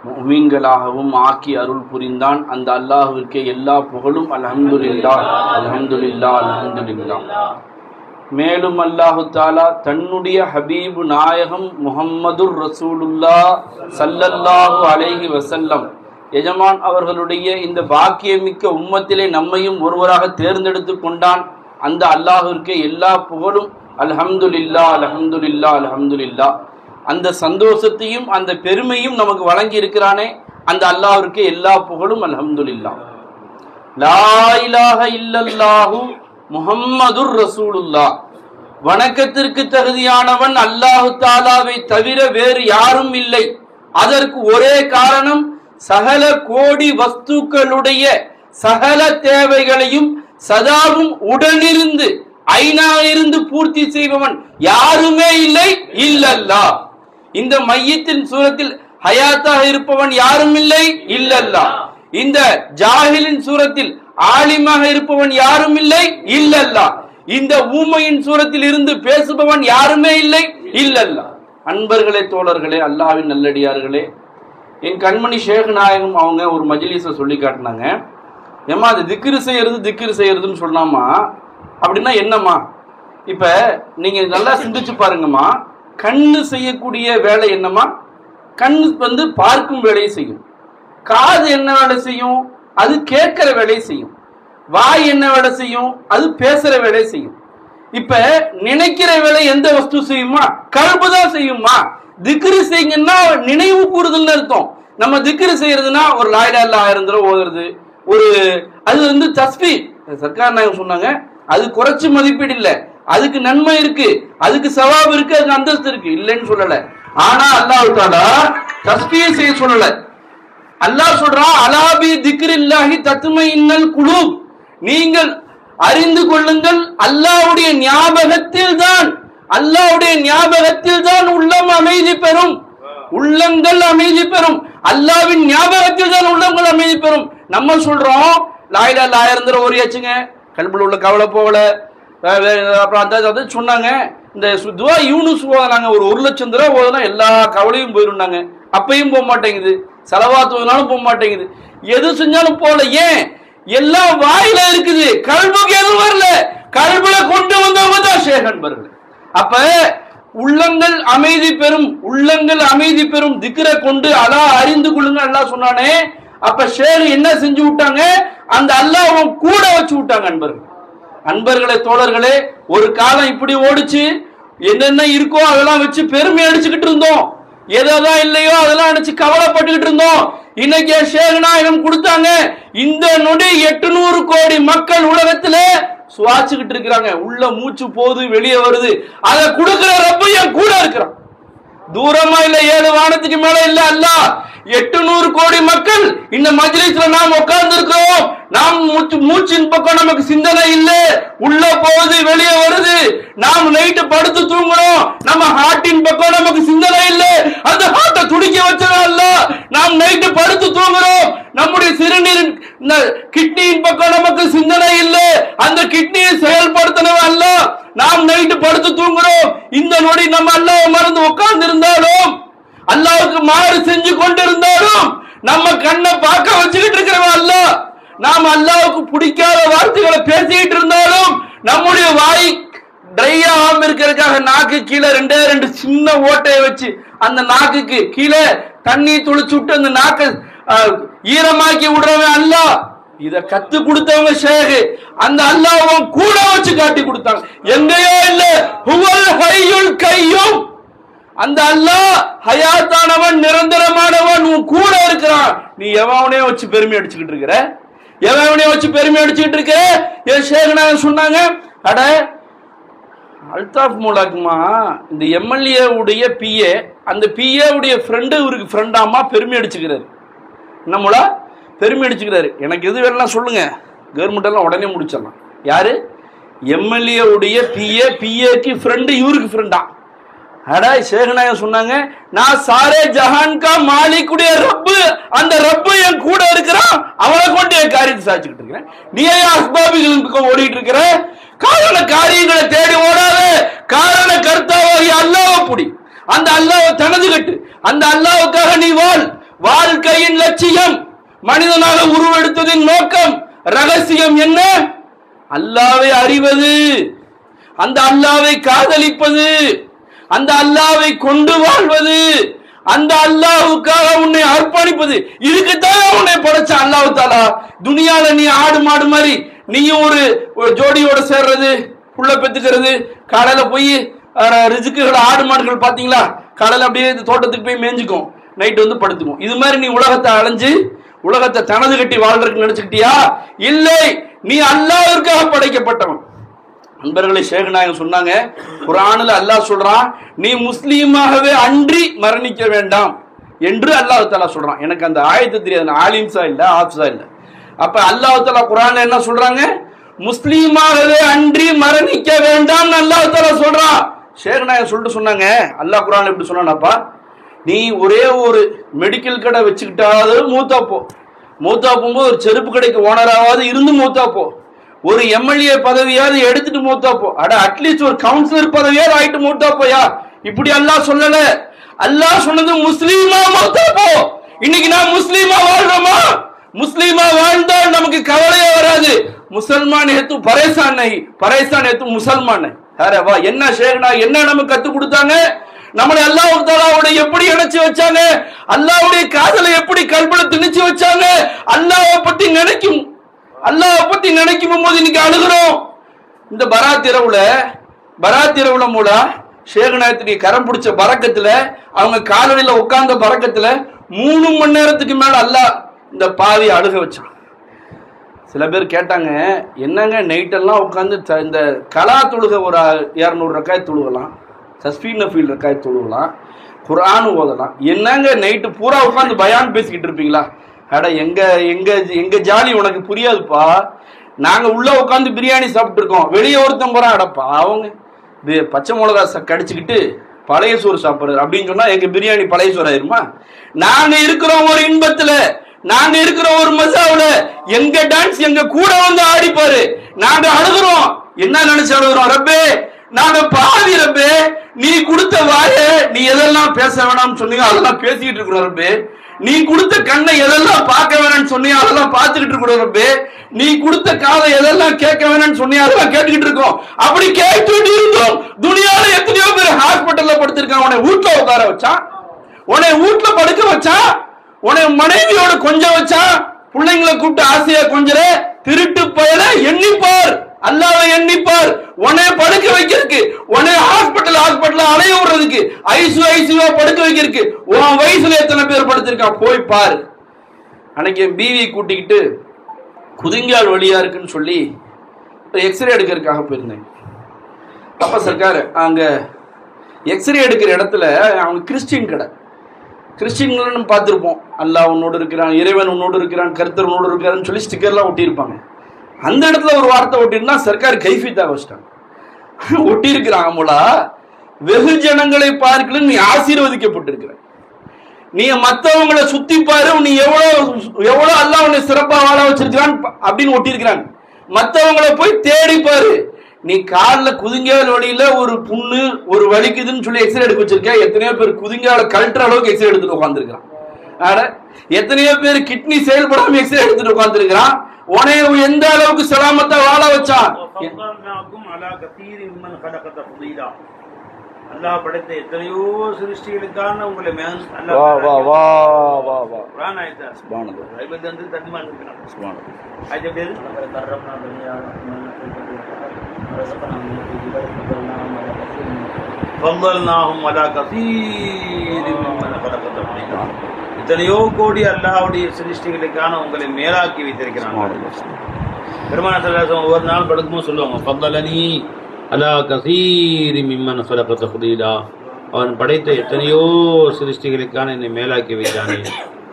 Speaker 1: முஃமின்களாகவும் ஆக்கி அருள் புரிந்தான். அந்த அல்லாஹ்விற்கே எல்லா புகழும். அல்ஹம்துலில்லாஹ் அல்ஹம்துலில்லாஹ் அல்ஹம்துலில்லாஹ். மேலும் அல்லாஹு தாலா தன்னுடைய ஹபீபு நாயகம் முஹம்மதுர் ரசூலுல்லாஹ் ஸல்லல்லாஹு அலைஹி வஸல்லம் எஜமான் அவர்களுடைய இந்த பாக்கியமிக்க உம்மத்திலே நம்மையும் ஒருவராக தேர்ந்தெடுத்து கொண்டான். அந்த அல்லாஹ்விற்கே எல்லா புகழும். அல்ஹம்துலில்லாஹ் அல்ஹம்துலில்லாஹ் அல்ஹம்துலில்லாஹ். அந்த சந்தோஷத்தையும் அந்த பெருமையும் நமக்கு வழங்கி இருக்கிறானே அந்த அல்லாஹ்விற்கே எல்லா புகழும். அல்ஹம்துலில்லாஹ். லா இலாஹ இல்லல்லாஹு முஹம்மதுர் ரசூலுல்லாஹ். வணக்கத்திற்கு தகுதியானவன் அல்லாஹு தாலாவை தவிர வேறு யாரும் இல்லை. அதற்கு ஒரே காரணம், சகல கோடி வஸ்துக்களுடைய சகல தேவைகளையும் சதாவும் உடனிருந்து ஐநாயிருந்து பூர்த்தி செய்பவன் யாருமே இல்லை இல்லல்லாஹ். இந்த மையத்தின் சூரத்தில் ஹயாத்தாக இருப்பவன் யாரும் இல்லை இல்லல்லாஹ். இந்த ஜாஹிலின் சூரத்தில் ஆலிமாக இருப்பவன் யாரும் இல்லை இல்லல்லாஹ். இந்த ஊமையின் சூரத்தில் இருந்து பேசுபவன் யாருமே இல்லை இல்லல்லாஹ். அன்பர்களே, தோழர்களே, அல்லாஹ்வின் நல்லடியார்களே, என் கண்மணி ஷேக் நாயகம் அவங்க ஒரு மஜ்லிஸை சொல்லி காட்டினாங்க. ஏமா அது திக்ரு செய்யறதுன்னு சொன்னாமா, அப்படின்னா என்னம்மா? இப்ப நீங்க நல்லா சிந்திச்சு பாருங்கம்மா. கண்ணு செய்யக்கூடிய வேலை என்னம்மா? கண்ணு பார்க்கும் வேலையை செய்யும்.
Speaker 5: காது என்ன வேலை செய்யும்? அது கேட்கிற வேலையை செய்யும். வாய் என்ன வேலை செய்யும்? அது பேசுற வேலையை செய்யும். இப்ப நினைக்கிற வேலை எந்த வஸ்து செய்யுமா? கல்பு தான் செய்யுமா? திக்ரு செய்யுங்கன்னா நினைவு கூறுதல்னு அர்த்தம். நம்ம திக்ரு செய்யறதுன்னா ஒரு லா இலாஹ இல்லல்லாஹ் 1000 தடவை ஓதுறது, ஒரு அது தஸ்பீஹ். சர்க்கார் நாயகம் சொன்னாங்க, அது குறைச்சு மதிப்பீடு இல்ல, அதுக்கு நன்மை இருக்கு, அதுக்கு சவாப் இருக்கு, அதுக்கு அந்தஸ்து இருக்கு, இல்லைன்னு சொல்லல. ஆனா அல்லாஹ் தஆலா தஸ்பீஹ் செய்ய சொல்லல. அல்லாஹ் சொல்றான், அலாபி திக்ரில்லாஹி தத்மைஇன்னல் குலூப், நீங்கள் அறிந்து கொள்ளுங்கள் அல்லாஹ்வுடைய ஞாபகத்தில் தான், அல்லாஹ்வுடைய ஞாபகத்தில் தான் உள்ளம் அமைதி பெறும், உள்ளங்கள் அமைதி பெறும். அல்லாஹ்வின் ஞாபகத்தில் தான் உள்ளங்கள் அமைதி பெறும். நம்ம சொல்றோம் லா இலாஹ இல்லல்லாஹ் 1000 தடவை ஓரியாச்சுங்க, கல்புல உள்ள கவலை போகல. அப்புறம் அந்த சொன்னாங்க, இந்த துவா யூனுஸ் ஓதுனாங்க, ஒரு 1,00,000 தடவை ஓதுனா எல்லா கவலையும் போயிருந்தாங்க. அப்பையும் போக மாட்டேங்குது, செலவாத்து ஓதுனாலும் போக மாட்டேங்குது, எது செஞ்சாலும் போல. ஏன்? எல்லாம் வாயில இருக்குது, கல்புக்கு எதுவும் வரல. கல்புல கொண்டு வந்தவங்க தான் ஷேக் அன்பர்கள். அப்ப உள்ளங்கள் அமைதி பெறும், உள்ளங்கள் அமைதி பெறும். திக்ரை கொண்டு அல்லாஹ் அறிந்து கொள்ளுங்க அல்லாஹ் சொன்னானே. அப்ப ஷேக் என்ன செஞ்சு விட்டாங்க? அந்த அல்லாஹ் கூட வச்சு விட்டாங்க. அன்பர்கள், அன்பர்களே, தோழர்களே, ஒரு காலம் இப்படி ஓடிச்சு. என்னென்ன இருக்கோ அதெல்லாம் வச்சு பெருமை அடிச்சுக்கிட்டு இருந்தோம், எதான் இல்லையோ அதெல்லாம் அடிச்சு கவலைப்பட்டுக்கிட்டு இருந்தோம். இன்னைக்கு ஷேக் நாயகம் கொடுத்தாங்க. இந்த நொடி 800 கோடி மக்கள் உலகத்துல சுவாச்சுக்கிட்டு இருக்கிறாங்க. உள்ள மூச்சு போகுது, வெளியே வருது. அதை கொடுக்கிற ரப்பு என் கூட இருக்கிறான். தூரமா இல்ல, 7 வானத்துக்கு மேல இல்ல. அல்லாஹ் 800 கோடி மக்கள் இந்த மஜ்லிஸ்ல நாம் உட்கார்ந்து இருக்கிறோம். நாம் மூச்சின் பக்கம் நமக்கு சிந்தனை இல்ல, உள்ள போகுது வெளியே வருது. நாம் நைட்டு படுத்து தூங்குறோம், நம்ம ஹார்ட்டின் பக்கம் நமக்கு சிந்தனை இல்ல, அந்த ஹார்ட்டை துடிக்க வச்சதா இல்ல. நாம் நைட்டு படுத்து தூங்குறோம், நம்முடைய சிறுநீரின் கிட்னியின் பக்கம் நமக்கு சிந்தனை இல்ல, அந்த கிட்னியை செயல்படுத்தணும் அல்ல. நாம் நைட்டு படுத்து தூங்குறோம். இந்த நொடி நம்ம அல்லாஹ் மறந்து உட்கார்ந்து இருந்தாலும், அல்லாஹ்வுக்கு மாறு செஞ்சு கொண்டிருந்தாலும், நம்ம கண்ணை பார்க்க வச்சுக்கிட்டு இருக்கிறவன் அல்லாஹ். நாம் அல்லாஹ்வுக்கு பிடிக்காத வார்த்தைகளை பேசிக்கிட்டு இருந்தாலும், நம்முடைய வாய் ட்ரை ஆகாம இருக்கிறதுக்காக நாக்கு கீழே 2 சின்ன ஓட்டையை வச்சு அந்த நாக்குக்கு கீழே தண்ணி துளிச்சு விட்டு அந்த நாக்கை ஈரமாக்கி விடுறவன் அல்லாஹ். இத கத்து கொடுத்தவங்க ஷேக். அந்த அல்லாஹ் கூட வச்சு காட்டி கொடுத்தாங்க. எங்கேயோ இல்ல, ஹுவல் ஹய்யுல் கய்யூம். அந்த அல்லாஹ் ஹயாத்தானவன், நிரந்தரமானவன், உன் கூட இருக்கிறான். நீ எவனே வச்சு பெருமை அடிச்சுக்கிட்டு இருக்கிற, எவனே வச்சு பெருமை அடிச்சுக்கிட்டு இருக்கிற. என் ஷேக் நாயகம் சொன்னாங்க, அட அல்தாஃப் மூலாக்குமா, இந்த எம்எல்ஏ உடைய பிஏ, அந்த பிஏ உடைய ஃப்ரெண்டு இவருக்கு ஃப்ரெண்டாமா பெருமை அடிச்சுக்கிறாரு. என்ன மூலா பெருமை அடிச்சுக்கிறாரு. எனக்கு எது வேணாம் சொல்லுங்க, கவர்மெண்ட் எல்லாம் உடனே முடிச்சிடலாம். யாரு? எம்எல்ஏ உடைய பிஏ, பிஏக்கு ஃப்ரெண்டு இவருக்கு ஃப்ரெண்டா? அடா ஷேக் நாயகம் சொன்னாங்க, நான் சாரே ஜஹான் கா மாலிக்குடைய ரப்பு, அந்த ரப்பு என் கூட இருக்கிறான், அவனை கொண்டு என் காரியத்தை சாதிச்சுக்கிட்டு இருக்கிறேன். நீ ஏன் அஸ்பாபிகளுக்கு ஓடிட்டு இருக்கிற? காரண காரியங்களை தேடி ஓடாத, காரண கர்த்தாவாகிய அல்லாஹ்வை புடி, அந்த அல்லாஹ்வை தனது கட்டு, அந்த அல்லாஹ்வுக்காக நீ வாழ். வாழ்க்கையின் லட்சியம், மனிதனாக உருவெடுத்ததின் நோக்கம், ரகசியம் என்ன? அல்லாஹ்வை அறிவது, அந்த அல்லாஹ்வை காதலிப்பது, அந்த அல்லாஹ்வை கொண்டு வாழ்வது, அந்த அல்லாஹ்வுக்காக உன்னை அர்ப்பணிப்பது. இதுக்குத்தான் உன்னை படைச்ச அல்லாஹ் தஆலா. துனியால நீ ஆடு மாடு மாதிரி நீயும் ஒரு ஜோடியோட சேர்றது, புள்ள பெத்துக்கிறது, காலையில போய் ரிஜுக்குகளை ஆடு மாடுகள் பாத்தீங்களா, காலையில அப்படியே தோட்டத்துக்கு போய் மேய்ஞ்சுக்கும், நைட்டு வந்து படுத்துக்கும். இது மாதிரி நீ உலகத்தை அலைஞ்சு உலகத்தை தனது கட்டி வாழ்றதுக்கு நினைச்சுக்கிட்டியா? இல்லை, நீ அல்லாஹ்விற்காக படைக்கப்பட்டவன். நண்பர்களை ஷேக் நாயகம் சொன்னாங்க, குர்ஆன்ல அல்லாஹ் சொல்றான், நீ முஸ்லீமாகவே அன்றி மரணிக்க வேண்டாம் என்று அல்லாஹ் தஆலா சொல்றான். எனக்கு அந்த ஆயத்து தெரியாது, ஆலிம்ஸா இல்ல ஆப்ஸா இல்ல. அப்ப அல்லாஹ் தஆலா குர்ஆன்ல என்ன சொல்றாங்க? முஸ்லீமாகவே அன்றி மரணிக்க வேண்டாம் அல்லாஹ் தஆலா சொல்றான். ஷேக் நாயகம் சொல்லிட்டு சொன்னாங்க, அல்லாஹ் குர்ஆன்ல எப்படி சொன்னானப்பா, நீ ஒரே ஒரு மெடிக்கல் கடை வச்சுக்கிட்டாவது மூத்தா போ, மூத்தா போகும்போது ஒரு செருப்பு கடைக்கு ஓனராவது இருந்து மூத்தா போ, ஒரு எம்எல்ஏ பதவியாவது எடுத்துட்டு மூத்தா போ, அட அட்லீஸ்ட் ஒரு கவுன்சிலர் பதவியாவது ஆயிட்டு மூத்தா போயா. இப்படி அல்லாஹ் சொல்லல. அல்லாஹ் சொன்னது முஸ்லீமா மூத்தா போ. இன்னைக்கு நான் முஸ்லீமா வாழ்றோமா? முஸ்லீமா வாழ்ந்தால் நமக்கு கவலையே வராது. முசல்மான் ஹேத்து பரேசான் நஹி, பரேசான் ஹேத்து முசல்மான் நஹி. அரே வா, என்ன ஷேக்னா என்ன நமக்கு கத்து கொடுத்தாங்க? நம்மளை அல்லாஹ் தஆலாவோட எப்படி இணைச்சு வச்சாங்க, அல்லாஹ்வுடைய காதலை எப்படி கல்புல திணிச்சு வச்சாங்க. அல்லாஹ்வை பத்தி நினைக்கும் போது இன்னைக்கு அழுகிறோம். இந்த பராத் இரவுல மூலம் ஷேகுநாயத்துடைய கரம் பிடிச்ச பரக்கத்துல, அவங்க காலடியில உட்கார்ந்த பரக்கத்துல 3 மணி நேரத்துக்கு மேல அல்லாஹ் இந்த பாவி அழுக வச்சான். சில பேர் கேட்டாங்க, என்னங்க நைட்டெல்லாம் உட்காந்து இந்த கலா தொழுக ஒரு 200 ரக்காய் தொழுகலாம், தஸ்பீஹ் நஃபீல் ரக்காய் தொழுகலாம், குர்ஆன் ஓதலாம், என்னங்க நைட்டு பூரா உட்காந்து பயான் பேசிக்கிட்டு இருப்பீங்களா? அட எங்க ஜாலி உனக்கு புரியாதுப்பா. நாங்க உள்ள உட்காந்து பிரியாணி சாப்பிட்டு இருக்கோம், வெளியே ஒருத்தன் போறான், அடப்பா அவங்க பச்சை மிளகா கடிச்சுக்கிட்டு பழைய சோறு சாப்பிடுறாரு அப்படின்னு சொன்னா எங்க பிரியாணி பழைய சோறு ஆயிருமா? நாங்க இருக்கிறோம் ஒரு இன்பத்துல, நாங்க இருக்கிற ஒரு மசாவுல, எங்க டான்ஸ் எங்க கூட வந்து ஆடிப்பாரு. நாங்க அழுகிறோம். என்ன நினைச்சு அழுகிறோம்? ரப்பே நாங்க பாவி ரப்பே, நீ கொடுத்த வாய நீ எதெல்லாம் பேச வேணாம்னு சொன்னீங்க அதெல்லாம் பேசிக்கிட்டு இருக்கிறோம் ரப்பே. நீ கொடுத்த கண்ணை எதெல்லாம் பார்க்க வேணாம்னு சொன்னியா அதெல்லாம் பார்த்துக்கிட்டு இருக்கிறோம் ரப்பே. நீ கொடுத்த காதை எதெல்லாம் கேட்க வேணாம்னு சொன்னியா அதெல்லாம் கேட்டுக்கிட்டு இருக்கோம். அப்படி கேட்டுட்டு இருந்தோம். துனியால எத்தனையோ பேர் ஹாஸ்பிட்டல்ல படுத்திருக்கான். உன்னை வீட்டுல உட்கார வச்சான், உன்னை வீட்டுல படுக்க வச்சான், உன்னை மனைவியோட கொஞ்சம் வச்சா, பிள்ளைங்களை கூப்பிட்டு ஆசையா கொஞ்சம் திருட்டு பயல எண்ணிப்பார், அல்லாஹ்வை எண்ணிப்பார். உன்னை படுக்க வைக்கிறதுக்கு, உன்னை ஹாஸ்பிட்டல் அலைய விடுறதுக்கு, ஐசியூ படுக்க வைக்கிறதுக்கு உன் வயசுல எத்தனை பேர் படுத்திருக்கான் போய் பாரு. அன்னைக்கு என் பிவி கூட்டிக்கிட்டு குதிங்கால் வழியா இருக்குன்னு சொல்லி எக்ஸ்ரே எடுக்கிறதுக்காக போயிருந்தேன். அப்ப சர்க்கார் அங்க எக்ஸ்ரே எடுக்கிற இடத்துல அவங்க கிறிஸ்டின் கடை, கிறிஸ்டின்களும் பார்த்துருப்போம், அல்லாஹ் உன்னோடு இருக்கிறான், இறைவன் உன்னோடு இருக்கிறான், கர்த்தர் உன்னோடு இருக்காருன்னு சொல்லி ஸ்டிக்கர்லாம் ஒட்டியிருப்பாங்க. அந்த இடத்துல ஒரு வார்த்தை ஒட்டிருந்தா சர்க்கார் கைஃபித்தா வச்சிட்டாங்க. ஒட்டி இருக்கிறான் மூலா, வெகு ஜனங்களை பார்க்கல நீ ஆசீர்வதிக்கப்பட்டிருக்கிற, நீ மற்றவங்களை சுத்தி பாரு, நீ எவ்வளவு அல்லாஹ் உன்னை சிறப்பா வாழ வச்சிருக்கிறான் அப்படின்னு ஒட்டி இருக்கிறாங்க. மற்றவங்களை போய் தேடி பாரு. நீ காலில் குதிங்கால் வழியில ஒரு புண்ணு ஒரு வலிக்குதுன்னு சொல்லி எக்ஸ்ரே எடுக்க வச்சிருக்க. எத்தனையோ பேர் குதிங்கால கழட்டுற அளவுக்கு எக்ஸ்ரே எடுத்துட்டு உட்காந்துருக்கான். எத்தனையோ பேர் கிட்னி செயல்படாம எக்ஸ்ரே எடுத்துட்டு உட்காந்துருக்கிறான். உனைய எந்த அளவுக்கு சலாமத்தா வாழ வச்சான்.
Speaker 1: அல்லாஹ் படைத்த எத்தனையோ சிருஷ்டிகளுக்கான உங்களை எத்தனையோ கோடி அல்லாஹ்வுடைய சிருஷ்டிகளுக்கான உங்களை மேலாக்கி வைத்திருக்கிறான். பெருமான ஒவ்வொரு நாள் படுக்கும்போது சொல்லுவாங்க, ஃபضلني على كثير ممن خلق تفضيلا. அவன் படைத்த எத்தனையோ சிருஷ்டிகளுக்கான என்னை மேலாக்கி வைத்தானே,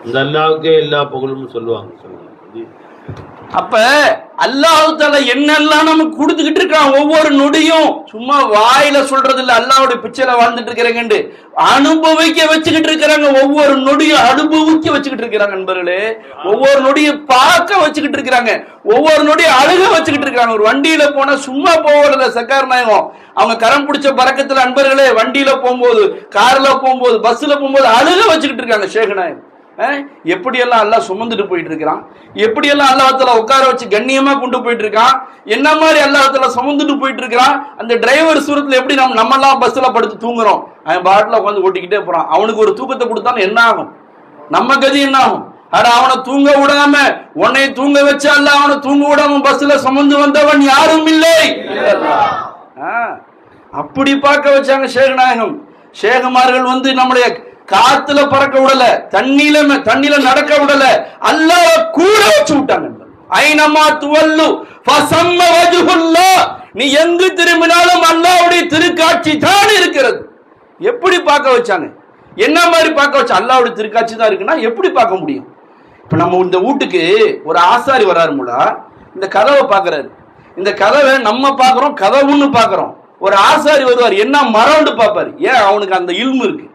Speaker 1: இந்த அல்லாஹ்வுக்கே எல்லா புகழும் சொல்லுவாங்க.
Speaker 5: அப்ப அல்லாஹ் தஆலா என்னெல்லாம் நமக்கு கொடுத்துக்கிட்டு இருக்கான். ஒவ்வொரு நொடியும் சும்மா வாயில சொல்றது இல்ல, அல்லாஹ்வுடைய பிச்சையில வாழ்ந்துட்டு இருக்கிறாங்க, அனுபவிக்க வச்சுக்கிட்டு இருக்கிறாங்க. ஒவ்வொரு நொடியும் அனுபவிக்க வச்சுக்கிட்டு இருக்கிறாங்க நண்பர்களே. ஒவ்வொரு நொடியும் பார்க்க வச்சுக்கிட்டு இருக்கிறாங்க, ஒவ்வொரு நொடியும் அழுக வச்சுக்கிட்டு இருக்காங்க. ஒரு வண்டியில போனா சும்மா போகல சர்க்கார் நாயகம், அவங்க கரம் பிடிச்ச பறக்கத்துல அன்பர்களே, வண்டியில போகும்போது, கார்ல போகும்போது, பஸ்ல போகும்போது அழுக வச்சுக்கிட்டு இருக்காங்க ஷேக் நாயகம். எப்படியெல்லாம் அல்லாஹ் சுமந்துட்டு போயிட்டு இருக்கிறான், எப்படியெல்லாம் அல்லாஹ் தஆலா உட்கார வச்சு கண்ணியமா கொண்டு போயிட்டு இருக்கான், என்ன மாதிரி அல்லாஹ் தஆலா சுமந்துட்டு போயிட்டு இருக்கிறான். அந்த டிரைவர் சூரத்துல எப்படி நம்ம எல்லாம் பஸ்ல படுத்து தூங்குறோம், அவன் பாட்டில உட்காந்து ஓட்டிக்கிட்டே போறான். அவனுக்கு ஒரு தூக்கத்தை கொடுத்தாலும் என்ன ஆகும், நம்ம கதி என்ன ஆகும்? அட அவனை தூங்க விடாம உன்னை தூங்க வச்ச அல்லாஹ் அவனை தூங்க விடாம பஸ்ல சுமந்து வந்தவன் யாரும் இல்லை. அப்படி பார்க்க வச்சாங்க ஷேக் நாயகம். ஷேகுமார்கள் வந்து நம்முடைய காத்துல பறக்க விடல, தண்ணியில நடக்க விடல, அல்லாஹ் கூட வச்சு விட்டாங்க. ஐனமா துவல்லு ஃபஸம்ம வஜ்ஹுல்லாஹ், நீ எங்கு திரும்பினாலும் அல்லாஹ்வுடைய திருக்காட்சி தான் இருக்கிறது. எப்படி பார்க்க வச்சாங்க, என்ன மாதிரி பார்க்க வச்சா? அல்லாஹ்வுடைய திருக்காட்சி தான் இருக்குன்னா எப்படி பார்க்க முடியும்? இப்ப நம்ம இந்த வீட்டுக்கு ஒரு ஆசாரி வராருமுடா, இந்த கதவை பாக்குறாரு, இந்த கதவை நம்ம பாக்குறோம், கதவுன்னு பாக்குறோம். ஒரு ஆசாரி வருவார், என்ன மரம்னு பார்ப்பாரு, ஏன் அவனுக்கு அந்த இல்மு இருக்கு.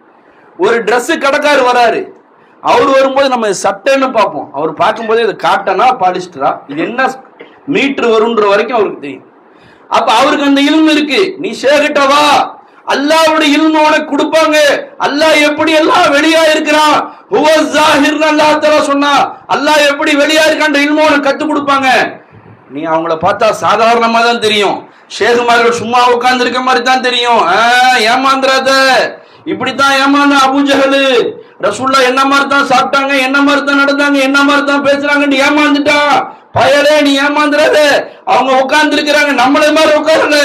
Speaker 5: ஒரு டிரெஸ் கடைக்காரர் வராரு, அவர் வரும்போது நம்ம சட்டைன்னு பார்ப்போம், அவர் பார்க்கும்போது இது காட்டனா பாலிஸ்டரா, இது என்ன மீட்டர் வரும்ன்ற வரைக்கும் அவருக்கு தெரியும். அப்ப அவருக்கு அந்த இல்மு இருக்கு. நீ ஷேகிட்ட வா, அல்லாஹ்வுடைய இல்மு உனக்கு கொடுப்பாங்க. அல்லாஹ் எப்படி எல்லாம் வெளியா இருக்கிறான், ஹுவஸ் ஸாஹிர் அல்லாஹ் தஆலா சொன்னா, அல்லாஹ் எப்படி வெளியா இருக்கான்ற இல்மு உனக்கு கத்து கொடுப்பாங்க. நீ அவங்கள பார்த்தா சாதாரணமா தான் தெரியும், ஷேகுமார்கள் சும்மா உட்கார்ந்து இருக்க மாதிரி தான் தெரியும். ஏமாந்துராத, இப்படித்தான் ஏமாந்த அபூஜஹல். ரசூலுல்லாஹ் என்ன மாதிரி தான் சாப்பிட்டாங்க, என்ன மாதிரி தான் நடந்தாங்க, என்ன மாதிரி தான் பேசுறாங்கன்னு ஏமாந்துட்டான். பயலே நீ ஏமாந்துறாத. அவங்க உட்கார்ந்து இருக்கிறாங்க, நம்மளே மாதிரி உட்காரல.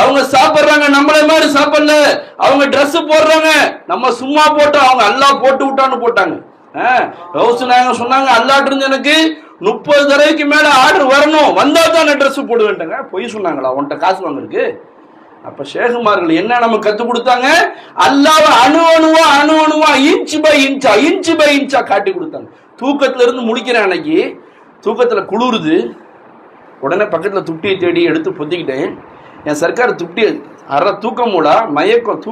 Speaker 5: அவங்க சாப்பிடுறாங்க, நம்மளே மாதிரி சாப்பிடல. அவங்க ட்ரெஸ் போடுறாங்க, நம்ம சும்மா போட்டோம், அவங்க அல்லாஹ் போட்டு விட்டான்னு போட்டாங்க. நாயகம் சொன்னாங்க, அல்லாஹ் இருந்து எனக்கு 30 தடவைக்கு மேல ஆர்டர் வரணும், வந்தா தான் நான் ட்ரெஸ் போடுவேன்ட்டாங்க. பொய் சொன்னாங்களா உன்கிட்ட காசு வாங்கிருக்கு? அப்ப ஷேகுமார்கள் என்ன நம்ம கத்து கொடுத்தாங்க? அல்லாஹ்வை அணு அணுவா இன்ச் பை இன்ச்சா காட்டி கொடுத்தாங்க. தூக்கத்துல இருந்து முடிக்கிறேன். அன்னைக்கு தூக்கத்துல குளிருது, உடனே பக்கத்துல துட்டியை தேடி எடுத்து பொத்திக்கிட்டேன். என் சர்க்கார் துப்டி அரை தூக்கம் மூடா மயக்கம்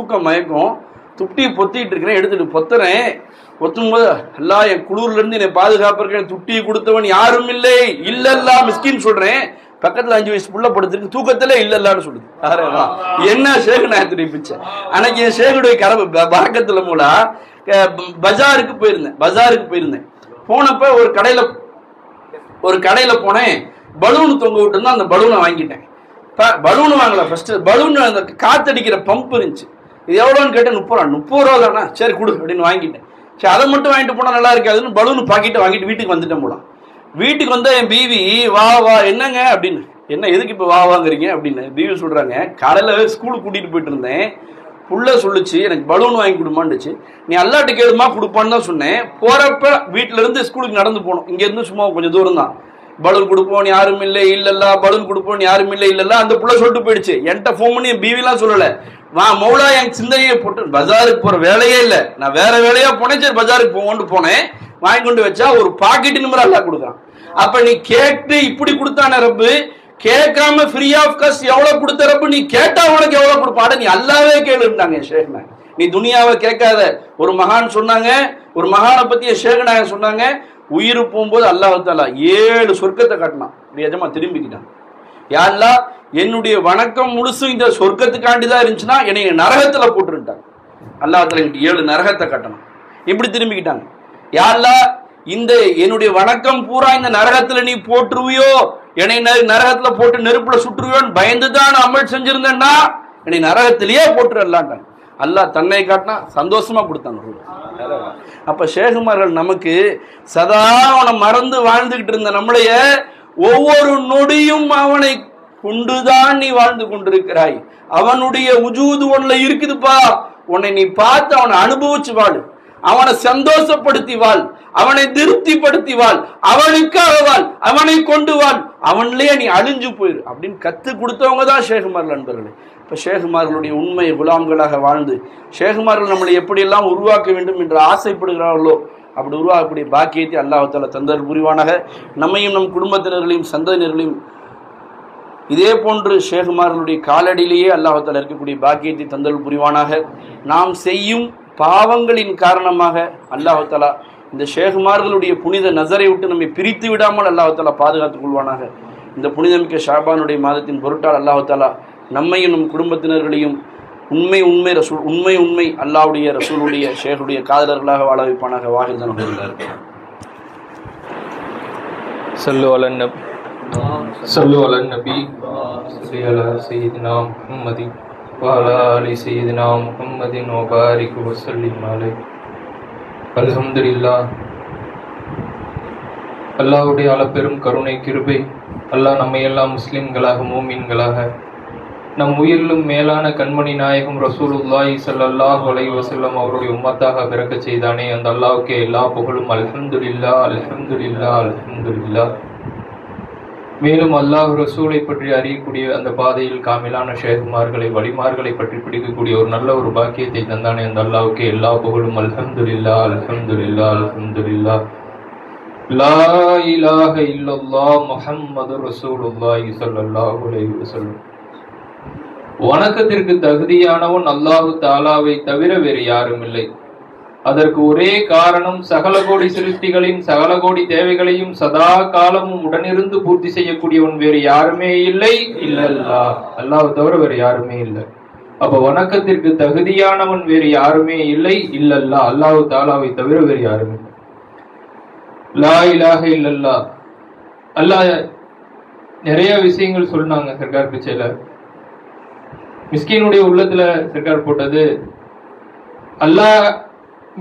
Speaker 5: துப்டியை பொத்திக்கிட்டு இருக்கிறேன். எடுத்துட்டு பொத்துறேன். பொத்தும் போது அல்லாஹ் என் குளிர்ல இருந்து என்னை பாதுகாப்பு துட்டியை கொடுத்தவன் யாரும் இல்லை, இல்லல்லா மிஸ்கின் சொல்றேன். பக்கத்துல 5 வயசு புள்ள படுத்துருக்கு, தூக்கத்துல இல்லல்லான்னு சொல்லுது. என்ன ஷேகு நாயத்துடைய பிச்சை. அன்னைக்கு என் ஷேகுடைய பறக்கத்துல மூலா பஜாருக்கு போயிருந்தேன். போனப்ப ஒரு கடையில போனேன். பலூன் தொங்க விட்டு தான் அந்த பலூனை வாங்கிட்டேன். பலூன் வாங்கல, ஃபர்ஸ்ட் பலூன் அந்த காத்தடிக்கிற பம்ப் இருந்துச்சு. இது எவ்வளோன்னு கேட்டேன். 30 ரூபா தானே, சரி கொடு அப்படின்னு வாங்கிட்டேன். சரி அதை மட்டும் வாங்கிட்டு போனா நல்லா இருக்காதுன்னு பலூன் பாக்கெட்டை வாங்கிட்டு வீட்டுக்கு வந்துட்டேன் போலாம். வீட்டுக்கு வந்தா என் பீவி வா என்னங்க அப்படின்னு, என்ன எதுக்கு இப்ப வாங்குறீங்க அப்படின்னு பீவி சொல்றாங்க. காலையில ஸ்கூலுக்கு கூட்டிட்டு போயிட்டு இருந்தேன், புள்ள சொல்லுச்சு எனக்கு பலூன் வாங்கி கொடுமான்னுச்சு. நீ அல்லாட்ட கேளுமா கொடுப்பான்னு தான் சொன்னேன். போறப்ப வீட்டுல இருந்து ஸ்கூலுக்கு நடந்து போனோம், இங்க இருந்து சும்மா கொஞ்சம் தூரம் தான். பலூன் கொடுப்போம் யாரும் இல்லை இல்லல்ல, பலூன் கொடுப்போம் யாரும் இல்லை இல்லல்ல. அந்த புள்ள சொல்லிட்டு போயிடுச்சு. என்கிட்ட போன் பண்ணி என் பீவிலாம் சொல்லல. மௌலா என் சிந்தனையை போட்டு பஜாருக்கு போற வேலையே இல்லை, நான் வேற வேலையா போனேன். சரி பஜாருக்கு போவோன்னு போனேன், வாங்கி கொண்டு வச்சா ஒரு பாக்கெட் நம்பர் அல்லா கொடுக்குறான். அப்ப நீ கேட்டு இப்படி கொடுத்தான ரப்பு, கேட்காம ஃப்ரீ ஆஃப் காஸ்ட் எவ்வளவு கொடுத்த ரப்பு, நீ கேட்டா உனக்கு எவ்வளவு கொடுப்பாட, நீ அல்லாவே கேளுட்டாங்க ஷேக்னா. நீ துனியாவை கேட்காத. ஒரு மகான் சொன்னாங்க, ஒரு மகானை பத்தி ஷேக்னாக சொன்னாங்க, உயிர் போகும்போது அல்லாஹ் தஆலா 7 சொர்க்கத்தை காட்டினான். எஜமா திரும்பிக்கிட்டான். யா அல்லாஹ் என்னுடைய வணக்கம் முழுசும் இந்த சொர்க்கத்துக்காண்டிதான் இருந்துச்சுன்னா என்னை நரகத்துல போட்டுருட்டாங்க. அல்லாஹ் தஆலா 7 நரகத்தை காட்டணும். இப்படி திரும்பிக்கிட்டாங்க. யா அல்லாஹ் இந்த என்னுடைய வணக்கம் பூரா இந்த நரகத்துல நீ போட்டுருவியோ, என்னை நரகத்துல போட்டு நெருப்புல சுட்டுருவியோன்னு பயந்துதான் அமல் செஞ்சிருந்தேன்னா என்னை நரகத்திலேயே போட்டுறலான்ட்டாங்க. அல்லாஹ் தன்னை காட்டினா சந்தோஷமா கொடுத்தாங்க. அப்ப ஷேகுமார்கள் நமக்கு சதா அவனை மறந்து வாழ்ந்துகிட்டு இருந்த நம்மளைய ஒவ்வொரு நொடியும் அவனை கொண்டுதான் நீ வாழ்ந்து கொண்டிருக்கிறாய். அவனுடைய உஜூது உன்ல இருக்குதுப்பா. உன்னை நீ பார்த்து அவனை அனுபவிச்சு வாழு, அவனை சந்தோஷப்படுத்தி வாழ், அவனை திருப்திப்படுத்தி வாழ், அவனுக்காக வாழ், அவனை கொண்டு வாழ், அவன்லயே நீ அழிஞ்சு போயிரு அப்படின்னு கத்து கொடுத்தவங்க தான் ஷேகுமார்கள் நண்பர்களே. இப்ப ஷேகுமார்களுடைய உண்மை குலாம்களாக வாழ்ந்து ஷேகுமார்கள் நம்மளை எப்படியெல்லாம் உருவாக்க வேண்டும் என்று ஆசைப்படுகிறார்களோ அப்படி உருவாக்கக்கூடிய பாக்கியத்தை அல்லாஹ் தஆலா தந்தல் புரிவானாக. நம்மையும் நம் குடும்பத்தினர்களையும் சந்ததியினர்களையும் இதே போன்று ஷேகுமார்களுடைய காலடியிலேயே அல்லாஹ் தஆலா இருக்கக்கூடிய பாக்கியத்தை தந்தல் புரிவானாக. நாம் செய்யும் பாவங்களின் காரணமாக அல்லாஹ் தஆலா இந்த ஷேகுமார்களுடைய புனித நசரை விட்டு நம்மை பிரித்து விடாமல் அல்லாஹ் தஆலா பாதுகாத்துக் கொள்வானாக. இந்த புனிதமிக்க ஷாபானுடைய மாதத்தின் பொருட்டால் அல்லாஹ் தஆலா நம்மையும் நம் குடும்பத்தினர்களையும் உண்மை அல்லாஹ்வுடைய ரசூலுடைய ஷேகுடைய காதலர்களாக வாழ வைப்பானாக. வாஹித் தான்
Speaker 4: صلوا على النبي صل على سيدنا محمد وعلى آل سيدنا محمد وبارك وسلم عليه. அல்ஹம்துலில்லாஹ். அல்லாஹ்வுடைய அளப்பெரும் கருணை கிருபை, அல்லாஹ் நம்மை எல்லாம் முஸ்லிம்களாக மூமின்களாக நம் உயிரிலும் மேலான கண்மணி நாயகம் ரசூலுல்லாஹி ஸல்லல்லாஹு அலைஹி வஸல்லம் அவருடைய உம்மத்தாக பிறக்க செய்தானே அந்த அல்லாஹ்வுக்கே எல்லா புகழும். அல்ஹம்துலில்லாஹ் அல்ஹம்துலில்லாஹ் அல்ஹம்துலில்லாஹ். மேலும் அல்லாஹ் ரசூலை பற்றி அறியக்கூடிய அந்த பாதையில் காமிலான ஷேகுமார்களை வலிமார்களை பற்றி பிடிக்கக்கூடிய ஒரு நல்ல ஒரு பாக்கியத்தை தந்தானே அந்த அல்லாஹ்வுக்கே எல்லா புகழும். அல்ஹம்துலில்லாஹ் அல்ஹம்துலில்லாஹ் அல்ஹம்துலில்லாஹ். லா இலாஹ இல்லல்லாஹ் முஹம்மதுர் ரசூலுல்லாஹி ஸல்லல்லாஹு அலைஹி வஸல்லம். வணக்கத்திற்கு தகுதியானவன் அல்லாஹு தஆலாவை தவிர வேறு யாரும் இல்லை. அதற்கு ஒரே காரணம், சகல கோடி சிருஷ்டிகளின் சகல கோடி தேவைகளையும் சதா காலமும் உடனிருந்து பூர்த்தி செய்யக்கூடியவன் வேறு யாருமே இல்லை. இல்லல்லாஹ், அல்லாஹ் தவிர வேறு யாருமே இல்லை. அப்ப வணக்கத்திற்கு தகுதியானவன் வேறு யாருமே இல்லை. இல்லல்லாஹ், அல்லாஹு தஆலாவை தவிர வேறு யாருமே இல்லை. லா இலாஹ இல்லல்லாஹ். அல்லாஹ் நிறைய விஷயங்கள் சொன்னாங்க சர்க்கார் பிச்சையில. மிஸ்கீனுடைய உள்ளத்துல சர்க்கார் போட்டது
Speaker 6: அல்லாஹ்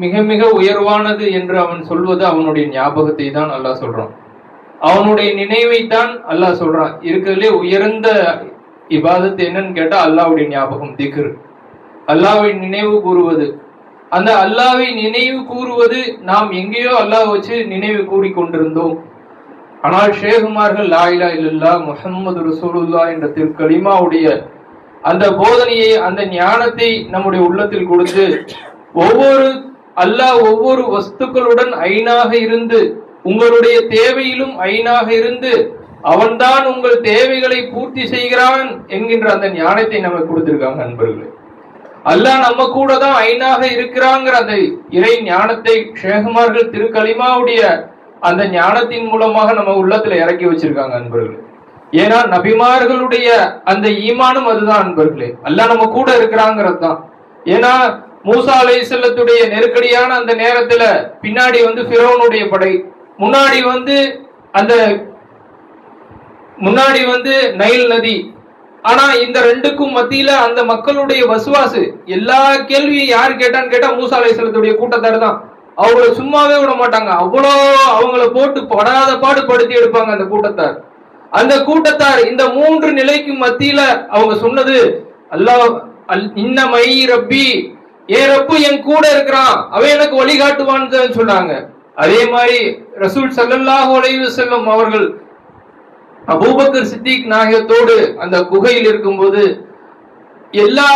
Speaker 6: மிக மிக உயர்வானது என்று அவன் சொல்வது அவனுடைய ஞாபகத்தை தான் அல்லாஹ் சொல்றான். அவனுடைய நினைவை தான் அல்லாஹ் சொல்றான். இருக்கிறதுலே உயர்ந்த இபாதத் என்னன்னு கேட்டா அல்லாஹ்வுடைய ஞாபகம், திக்ர், அல்லாஹ்வை நினைவு கூறுவது. அந்த அல்லாஹ்வை நினைவு கூறுவது நாம் எங்கேயோ அல்லாஹ் வச்சு நினைவு கூறி கொண்டிருந்தோம். ஆனால் ஷேகுமார்கள் லா இலாஹ இல்லல்லாஹ் முஹம்மது ரசூலுல்லாஹ் என்ற திருக்கலிமாவுடைய அந்த போதனையை, அந்த ஞானத்தை நம்முடைய உள்ளத்தில் கொடுத்து ஒவ்வொரு வஸ்துக்களுடன் ஐனாக இருந்து, உங்களுடைய தேவையிலும் ஐனாக இருந்து அவன்தான் உங்கள் தேவைகளை பூர்த்தி செய்கிறான் என்கின்ற அந்த ஞானத்தை நமக்கு கொடுத்திருக்காங்க நண்பர்களே. அல்லாஹ் நம்ம கூட தான் ஐனாக இருக்கிறாங்கிற அந்த இறை ஞானத்தை ஷேகுமார்கள் திருக்கலிமாவுடைய அந்த ஞானத்தின் மூலமாக நம்ம உள்ளத்துல இறக்கி வச்சிருக்காங்க நண்பர்களே. ஏன்னா நபிமார்களுடைய அந்த ஈமானும் அதுதான் நண்பர்களே, அல்லாஹ் நம்ம கூட இருக்கிறாங்கிறது தான். ஏன்னா மூசா அலைஹிஸ்ஸலாத்துடைய நெருக்கடியான அந்த நேரத்துல பின்னாடி ஃபிரௌனுடைய படை, முன்னாடி நைல் நதி. ஆனா இந்த ரெண்டுக்கும் மத்தியில அந்த மக்களுடைய வசுவாசு, எல்லா கேள்வியும் யார் கேட்டான்னு கேட்டா மூசா அலைஹிஸ்ஸலாத்துடைய கூட்டத்தார் தான். அவங்கள சும்மாவே விட மாட்டாங்க, அவ்வளோ அவங்கள போட்டு படாத பாடு படுத்தி எடுப்பாங்க அந்த கூட்டத்தார். அந்த கூட்டத்தார் இந்த மூன்று நிலைக்கு மத்தியில அவங்க சொன்னது, அல்லாஹ் இன்னமை ரப்பி, என் ரப்பு என் கூட இருக்கிறான், அவன் எனக்கு வழிகாட்டுவான்னு சொன்னாங்க. அதே மாதிரி ரசூல் ஸல்லல்லாஹு அலைஹி வஸல்லம் அவர்கள் அபூபக்கர் சித்திக் நாயகத்தோடு அந்த குகையில் இருக்கும்போது எல்லா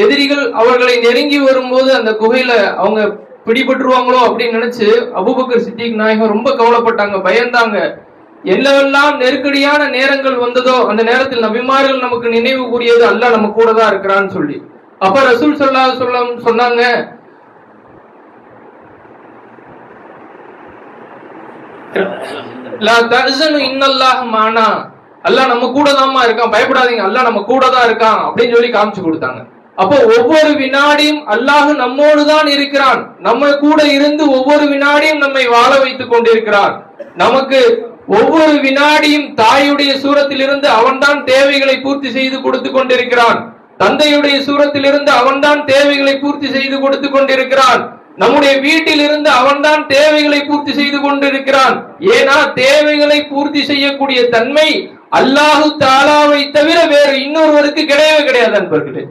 Speaker 6: எதிரிகள் அவர்களை நெருங்கி வரும்போது அந்த குகையில அவங்க பிடிபட்டுருவாங்களோ அப்படின்னு நினைச்சு அபூபக்கர் சித்திக் நாயகம் ரொம்ப கவலைப்பட்டாங்க, பயந்தாங்க. எல்லாம் நெருக்கடியான நேரங்கள் வந்ததோ அந்த நேரத்தில் நபிமார்கள் நமக்கு நினைவு கூறியது அல்லாஹ் நம்ம கூட தான் இருக்கிறான்னு சொல்லி. அப்ப ரசூல் ஸல்லல்லாஹு அலைஹி வஸல்லம் சொன்னாங்க, லா தஹ்ஸனு இன்னல்லாஹ் மானா, அல்லாஹ் நம்ம கூட தான் இருக்கான், பயப்படாதீங்க, அல்லாஹ் நம்ம கூட தான் இருக்கான் அப்படின்னு சொல்லி காமிச்சு கொடுத்தாங்க. அப்போ ஒவ்வொரு வினாடியும் அல்லாஹ் நம்மோடு தான் இருக்கிறான், நம்ம கூட இருந்து ஒவ்வொரு வினாடியும் நம்மை வாழ வைத்துக் கொண்டிருக்கிறான். நமக்கு ஒவ்வொரு வினாடியும் தாயுடைய சூரத்திலிருந்து அவன்தான் தேவைகளை பூர்த்தி செய்து கொடுத்து கொண்டிருக்கிறான், தந்தையுடைய சூரத்திலிருந்து அவன்தான் தேவைகளை பூர்த்தி செய்து கொடுத்து கொண்டிருக்கிறான், நம்முடைய வீட்டில் இருந்து அவன்தான் தேவைகளை பூர்த்தி செய்து கொண்டிருக்கிறான். ஏன்னா தேவைகளை பூர்த்தி செய்யக்கூடிய தன்மை அல்லாஹு தஆலாவை தவிர வேறு இன்னொருவருக்கு கிடையவே கிடையாது நண்பர்களே.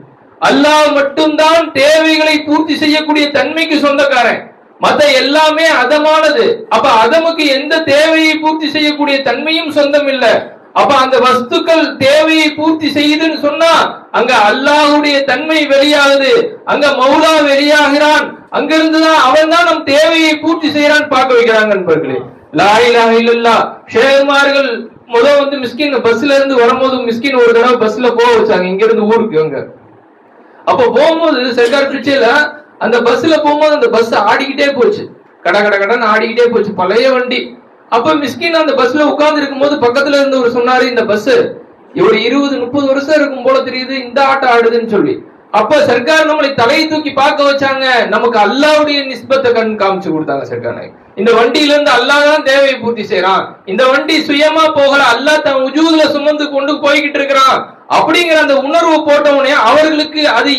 Speaker 6: அல்லாஹ் மட்டும்தான் தேவைகளை பூர்த்தி செய்யக்கூடிய தன்மைக்கு சொந்தக்காரன், மத்த எல்லாமே அதமானது. அப்ப அதமுக்கு எந்த தேவையை பூர்த்தி செய்யக்கூடிய தன்மையும் சொந்தம் இல்லை. அப்ப அந்த வஸ்துக்கள் தேவையை பூர்த்தி செய்யுதுன்னு சொன்னா அங்க அல்லாஹுடைய தன்மை வெளியாகுது, அங்க மௌலா வெளியாகிறான், அங்கிருந்துதான் அவன் தான் நம் தேவையை பூர்த்தி செய்யறான்னு பார்க்க வைக்கிறாங்க நண்பர்களே. லா இலாஹ இல்லல்லாஹ். ஷேகுமார்கள் மிஸ்கின் பஸ்ல இருந்து வரும்போது மிஸ்கின் ஒரு தடவை பஸ்ல போக வச்சாங்க இங்க இருந்து ஊருக்கு. அங்க அப்ப போகும்போது சர்க்கார் பிச்சையில அந்த பஸ்ல போகும்போது அந்த பஸ் ஆடிக்கிட்டே போச்சு, கட கட கடன்னு ஆடிக்கிட்டே போச்சு, பழைய வண்டி. அப்ப மிஸ்கின் அந்த பஸ்ல உட்கார்ந்து இருக்கும் போது பக்கத்துல இருந்து ஒரு சொன்னாரு, இந்த பஸ் ஒரு 20-30 வருஷம் இருக்கும் போல தெரியுது, இந்த ஆட்டம் ஆடுதுன்னு சொல்லி. அப்ப சர்க்கார் நம்மளை தலையை தூக்கி பார்க்க வச்சாங்க, நமக்கு அல்லாஹ்வுடைய நிஸ்பத்தை கண் காமிச்சு கொடுத்தாங்க. சர்க்கார் இந்த வண்டியில இருந்து அல்லாஹ் தான் தேவையை பூர்த்தி செய்யறான், இந்த வண்டி சுயமா போகல, அல்லாஹ் தன் உஜூதுல சுமந்து கொண்டு போய்கிட்டு இருக்கிறான் அப்படிங்கிற அந்த உணர்வு போட்டவனே அவர்களுக்கு அது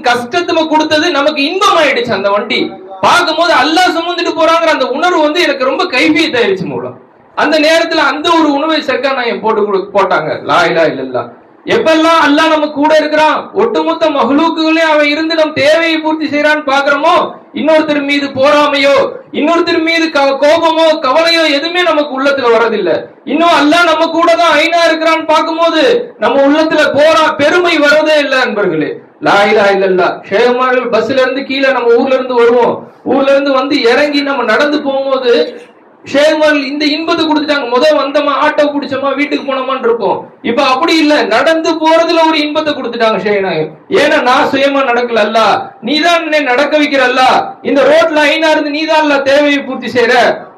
Speaker 6: கஷ்டத்தை கொடுத்தது நமக்கு இன்பம் ஆயிடுச்சு. அந்த வண்டி பார்க்கும்போது அல்லாஹ் சுமந்துட்டு போறாங்கிற அந்த உணர்வு எனக்கு ரொம்ப கைஃபியத் ஆயிடுச்சு மூலம். அந்த நேரத்துல அந்த ஒரு உணவை சர்க்கார் நாயகம் போட்டாங்க. லா இலாஹ இல்லல்லாஹ். எப்பெல்லாம் அல்லாஹ் நம்ம கூட இருக்கிறான், ஒட்டுமொத்த மஹ்லூக்குகளே அவன் இருந்து நம் தேவையை பூர்த்தி செய்யறான்னு பாக்குறோமோ, இன்னொருத்தர் மீது போராமையோ இன்னொருத்தர் மீது கோபமோ கவலையோ எதுவுமே நமக்கு உள்ளத்துல வரதில்லை. இன்னும் அல்லாஹ் நம்ம கூட தான் ஐனா இருக்கிறான்னு பார்க்கும்போது நம்ம உள்ளத்துல பெருமை வரதே இல்லை நண்பர்களே. லா இலாஹ இல்லல்லாஹ். ஷேகுமார்கள் பஸ்ல இருந்து கீழே நம்ம ஊர்ல இருந்து வருவோம், ஊர்ல இருந்து இறங்கி நம்ம நடந்து போகும்போது ஷேகுமார்கள் இந்த இன்பத்தை கொடுத்துட்டாங்க. வந்தோமா ஆட்டோ பிடிச்சோமா வீட்டுக்கு போனோமான்னு இருப்போம். இப்ப அப்படி இல்ல, நடந்து போறதுல ஒரு இன்பத்தை கொடுத்துட்டாங்க ஷேகுநாயகம். ஏன்னா நான் சுயமா நடக்கல, அல்ல நீதான் என்னை நடக்க வைக்கிற, அல்ல இந்த ரோட்ல ஐனா இருந்து நீதான் அல்ல தேவையை பூர்த்தி செய்யற.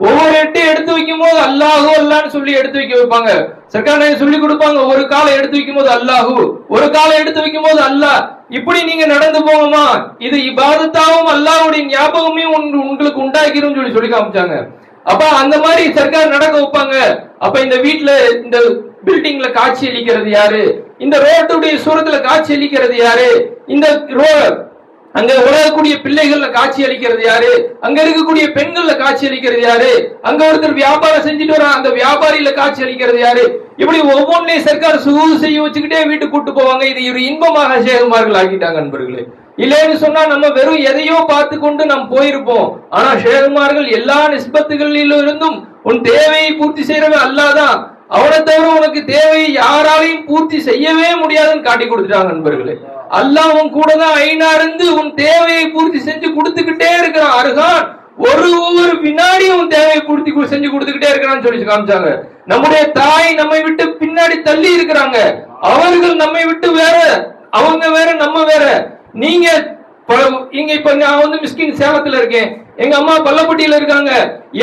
Speaker 6: ஒவ்வொரு எட்டு எடுத்து வைக்கும் போது அல்லாஹு அல்லான்னு சொல்லி எடுத்து வைக்க வைப்பாங்க. சர்க்கார் நாயகம் சொல்லி கொடுப்பாங்க, ஒரு காலை எடுத்து வைக்கும் போது அல்லாஹு, ஒரு காலை எடுத்து வைக்கும் போது அல்லாஹ். இப்படி நீங்க நடந்து போங்கம்மா, இது இபாதத்தாவும் அல்லாஹ்வுடைய ஞாபகமே உங்களுக்கு உண்டாக்கிரும் சொல்லி காமிச்சாங்க. அப்ப அந்த மாதிரி சர்க்கார் நடக்க வைப்பாங்க. அப்ப இந்த வீட்டுல இந்த பில்டிங்ல காட்சி அளிக்கிறது யாரு, இந்த ரோட்டுடைய சூரத்துல காட்சி அளிக்கிறது யாரு, இந்த அங்க உலகக்கூடிய பிள்ளைகள்ல காட்சி அளிக்கிறது யாரு? அங்க இருக்கக்கூடிய பெண்கள்ல காட்சி அளிக்கிறது யாரு? அங்க ஒருத்தர் வியாபாரம் செஞ்சுட்டு வர அந்த வியாபாரியில காட்சி அளிக்கிறது யாரு? இப்படி ஒவ்வொன்றையும் சர்க்கார் சுகூது செய்ய வச்சுக்கிட்டே வீட்டுக்கு கூட்டு போவாங்க. இது ஒரு இன்பமாக ஷேகுமார்கள் ஆக்கிட்டாங்க நண்பர்களே. இல்லைன்னு சொன்னா நம்ம வெறும் எதையோ பார்த்து கொண்டு நம்ம போயிருப்போம். ஆனா ஷேகுமார்கள் எல்லா நிஸ்பத்துகளிலும் இருந்தும் உன் தேவையை பூர்த்தி செய்யறவன் அல்லாதான், அவனை தவிர உனக்கு தேவையை யாராலையும் பூர்த்தி செய்யவே முடியாதுன்னு காட்டி கொடுத்துட்டாங்க நண்பர்களே. அல்லாஹ் உன் கூட தான் ஐநா இருந்து உன் தேவையை பூர்த்தி செஞ்சு கொடுத்துக்கிட்டே இருக்கிறான். அருகான் ஒவ்வொரு வினாடியும் உன் தேவையை பூர்த்தி செஞ்சு கொடுத்துக்கிட்டே இருக்கிறான்னு சொல்லி காமிச்சாங்க. நம்முடைய தாய் நம்மை விட்டு பின்னாடி தள்ளி இருக்கிறாங்க. அவர்கள் நம்மை விட்டு வேற, அவங்க வேற, நம்ம வேற. நீங்க இங்க இப்ப நான் வந்து மிஸ்கின் சேலத்துல இருக்கேன், எங்க அம்மா பள்ளப்பட்டியில இருக்காங்க.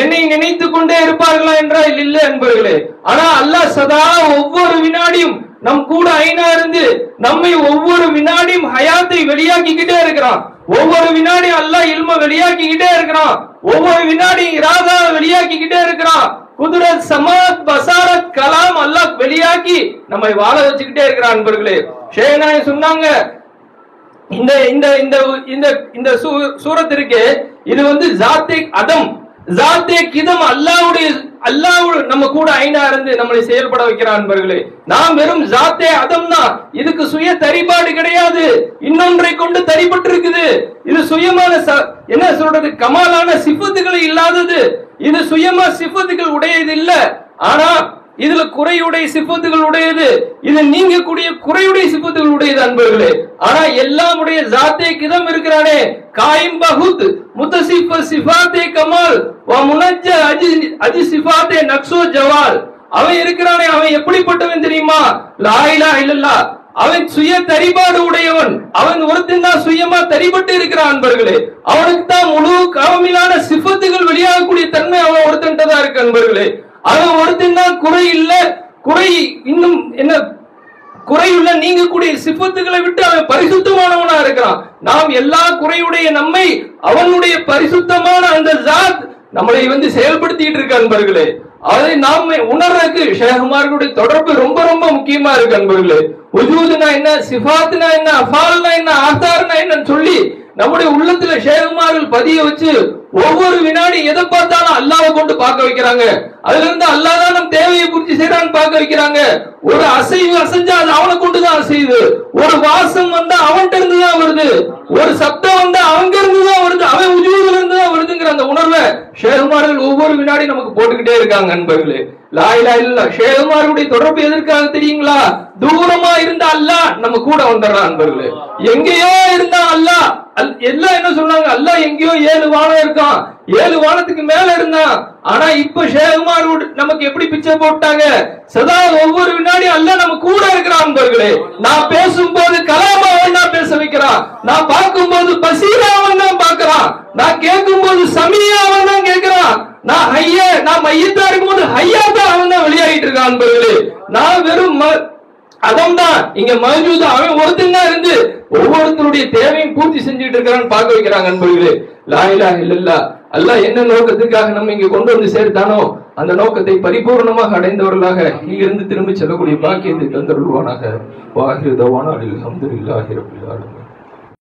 Speaker 6: என்னை நினைத்து கொண்டே இருப்பார்களா என்றால் இல்ல என்பர்களே. ஆனா அல்லாஹ் சதா ஒவ்வொரு வினாடியும் நம் கூட ஐநா இருந்து நம்மை ஒவ்வொரு வினாடியும் ஹயாத்தை வெளியாக்கிக்கிட்டே இருக்கிறான். ஒவ்வொரு வினாடியும் அல்லாஹ் இல்ம வெளியாக்கிக்கிட்டே இருக்கிறான். ஒவ்வொரு வினாடியும் இராதா வெளியாக்கிக்கிட்டே இருக்கிறான். குதுரத், சமாத், பசாரத், கலாம் அல்லாஹ் வெளியாக்கி நம்மை வாழ வச்சுக்கிட்டே இருக்கிறான் நண்பர்களே. ஷேனாய் சொன்னாங்க, இந்த இந்த இந்த இந்த இந்த சூரத்திற்கு இது வந்து ஜாத்தே அதம், ஜாத்தே கிதம், அல்லாஹ் நம்ம கூட ஐநா இருந்து நம்மளை செயல்பட வைக்கிறான் நண்பர்களே. நாம் வெறும் ஜாத்தே அதம் தான். இதுக்கு சுய தரிபாடு கிடையாது, இன்னொன்றை கொண்டு தரிபட்டு இருக்குது. இது சுயமான என்ன சொல்றது, கமாலான சிஃபத்துகள் இல்லாதது. இது சுயமா சிஃபத்துகள் உடையது இல்ல. ஆனா இதுல குறையுடைய சிஃபத்துகள் உடையது. இது நீங்கக்கூடிய குறையுடைய சிஃபத்துகள் உடையது அன்பர்களே. ஆனா எல்லாம் உடைய ஜாத்தே கிதம் இருக்கிறானே, காயிம் பஹுத் முத்தசிஃப சிஃபாத்தே கமால் வ முனஜ்ஜ அஜி சிஃபாத்தே நக்ஸோ ஜவால். அவன் இருக்கிறானே, அவன் எப்படிப்பட்டவன் தெரியுமா? லா இலாஹ இல்லல்லாஹ். அவன் சுய தரிபாடு உடையவன். அவன் ஒருத்தன் தான் சுயமா தரிபட்டு இருக்கிறான் அன்பர்களே. அவனுக்கு தான் முழு காமிலான சிஃபத்துகள் வெளியாகக்கூடிய தன்மை அவன் ஒருத்தன் தான் இருக்கு அன்பர்களே. அவன் ஒருத்தன் தான் குறை இல்ல, குறை இன்னும் என்ன குறையுள்ள நீங்கக்கூடிய சிஃபத்துகளை விட்டு அவன் பரிசுத்தமானவனா இருக்கிறான். நாம் எல்லா குறையுடைய நம்மை அவனுடைய பரிசுத்தமான அந்த ஜாத் நம்மளை வந்து செயல்படுத்திட்டு இருக்க அன்பர்களே. அதை நாம் உணர்றதுக்கு ஷேகுமார்களுடைய தொடர்பு ரொம்ப ரொம்ப முக்கியமா இருக்கு அன்பர்களே. உஜூதுனா என்ன, சிஃபாத்னா என்ன, அஃபால்னா என்ன, ஆசார்னா என்னன்னு சொல்லி நம்முடைய உள்ளத்துல ஷேகுமார்கள் பதிய வச்சு ஒவ்வொரு வினாடி எதை பார்த்தாலும் அல்லாஹ்வை கொண்டு பார்க்க வைக்கிறாங்க. அதுல இருந்து அல்லாஹ் தான் நம் தேவையை பூர்த்தி செய்யறான்னு பார்க்க வைக்கிறாங்க. ஒரு அசைவு அசைஞ்சா அது அவனை கொண்டுதான் அசையுது. ஒரு வாசம் வந்தா அவன்கிட்ட இருந்து தான் வருது. ஒரு சப்தம் வந்தா அவங்க இருந்து தான் வருது. அவன் உஜூதுல இருந்து தான் வருதுங்கிற அந்த உணர்வை ஷேகுமார்கள் ஒவ்வொரு வினாடி நமக்கு போட்டுக்கிட்டே இருக்காங்க நண்பர்களே. லா இலாஹ இல்லல்லாஹ். ஷேகுமார்களுடைய தொடர்பு எதற்காக தெரியுங்களா? தூரமா இருந்தா அல்லாஹ் நம்ம கூட வந்துடுறான் நண்பர்களே. எங்கேயோ இருந்தா அல்லாஹ் எல்லாம் என்ன சொன்னாங்க, அல்லாஹ் எங்கேயோ 7 வானம் இருக்கான், 7 வானத்துக்கு மேல இருந்தான். ஆனா இப்ப ஷேகுமார் நமக்கு எப்படி பிச்சை போட்டாங்க? சதா ஒவ்வொரு வினாடி அல்லாஹ் நம்ம கூட இருக்கிறான் நண்பர்களே. நான் பேசும்போது கலாமாவன் தான் பேச வைக்கிறான். நான் பார்க்கும்போது பசீராவன் தான் பார்க்கிறான். நான் கேட்கும் போது சமியாவன் தான் கேட்கிறான். நான் மையத்தா இருக்கும்போது ஹையாத்தா அவன் தான் வெளியாகிட்டு இருக்கான் நண்பர்களே. நான் வெறும் அதம் தான் இங்க மௌஜூத். அவன் ஒருத்தன் தான் இருந்து ஒவ்வொருத்தருடைய தேவையும் பூர்த்தி செஞ்சுட்டு இருக்கிறான்னு பார்க்க வைக்கிறாங்க நண்பர்களே. லா இலாஹ இல்லல்லாஹ். அல்லாஹ் என்ன நோக்கத்துக்காக நம்ம இங்க கொண்டு வந்து சேர்த்தானோ அந்த நோக்கத்தை பரிபூர்ணமாக அடைந்தவர்களாக இங்கிருந்து திரும்பி செல்லக்கூடிய பாக்கியத்தை தந்தருள்வானாக. வாஹிரு தவானா அல்ஹம்துலில்லாஹி ரப்பில் ஆலமீன்.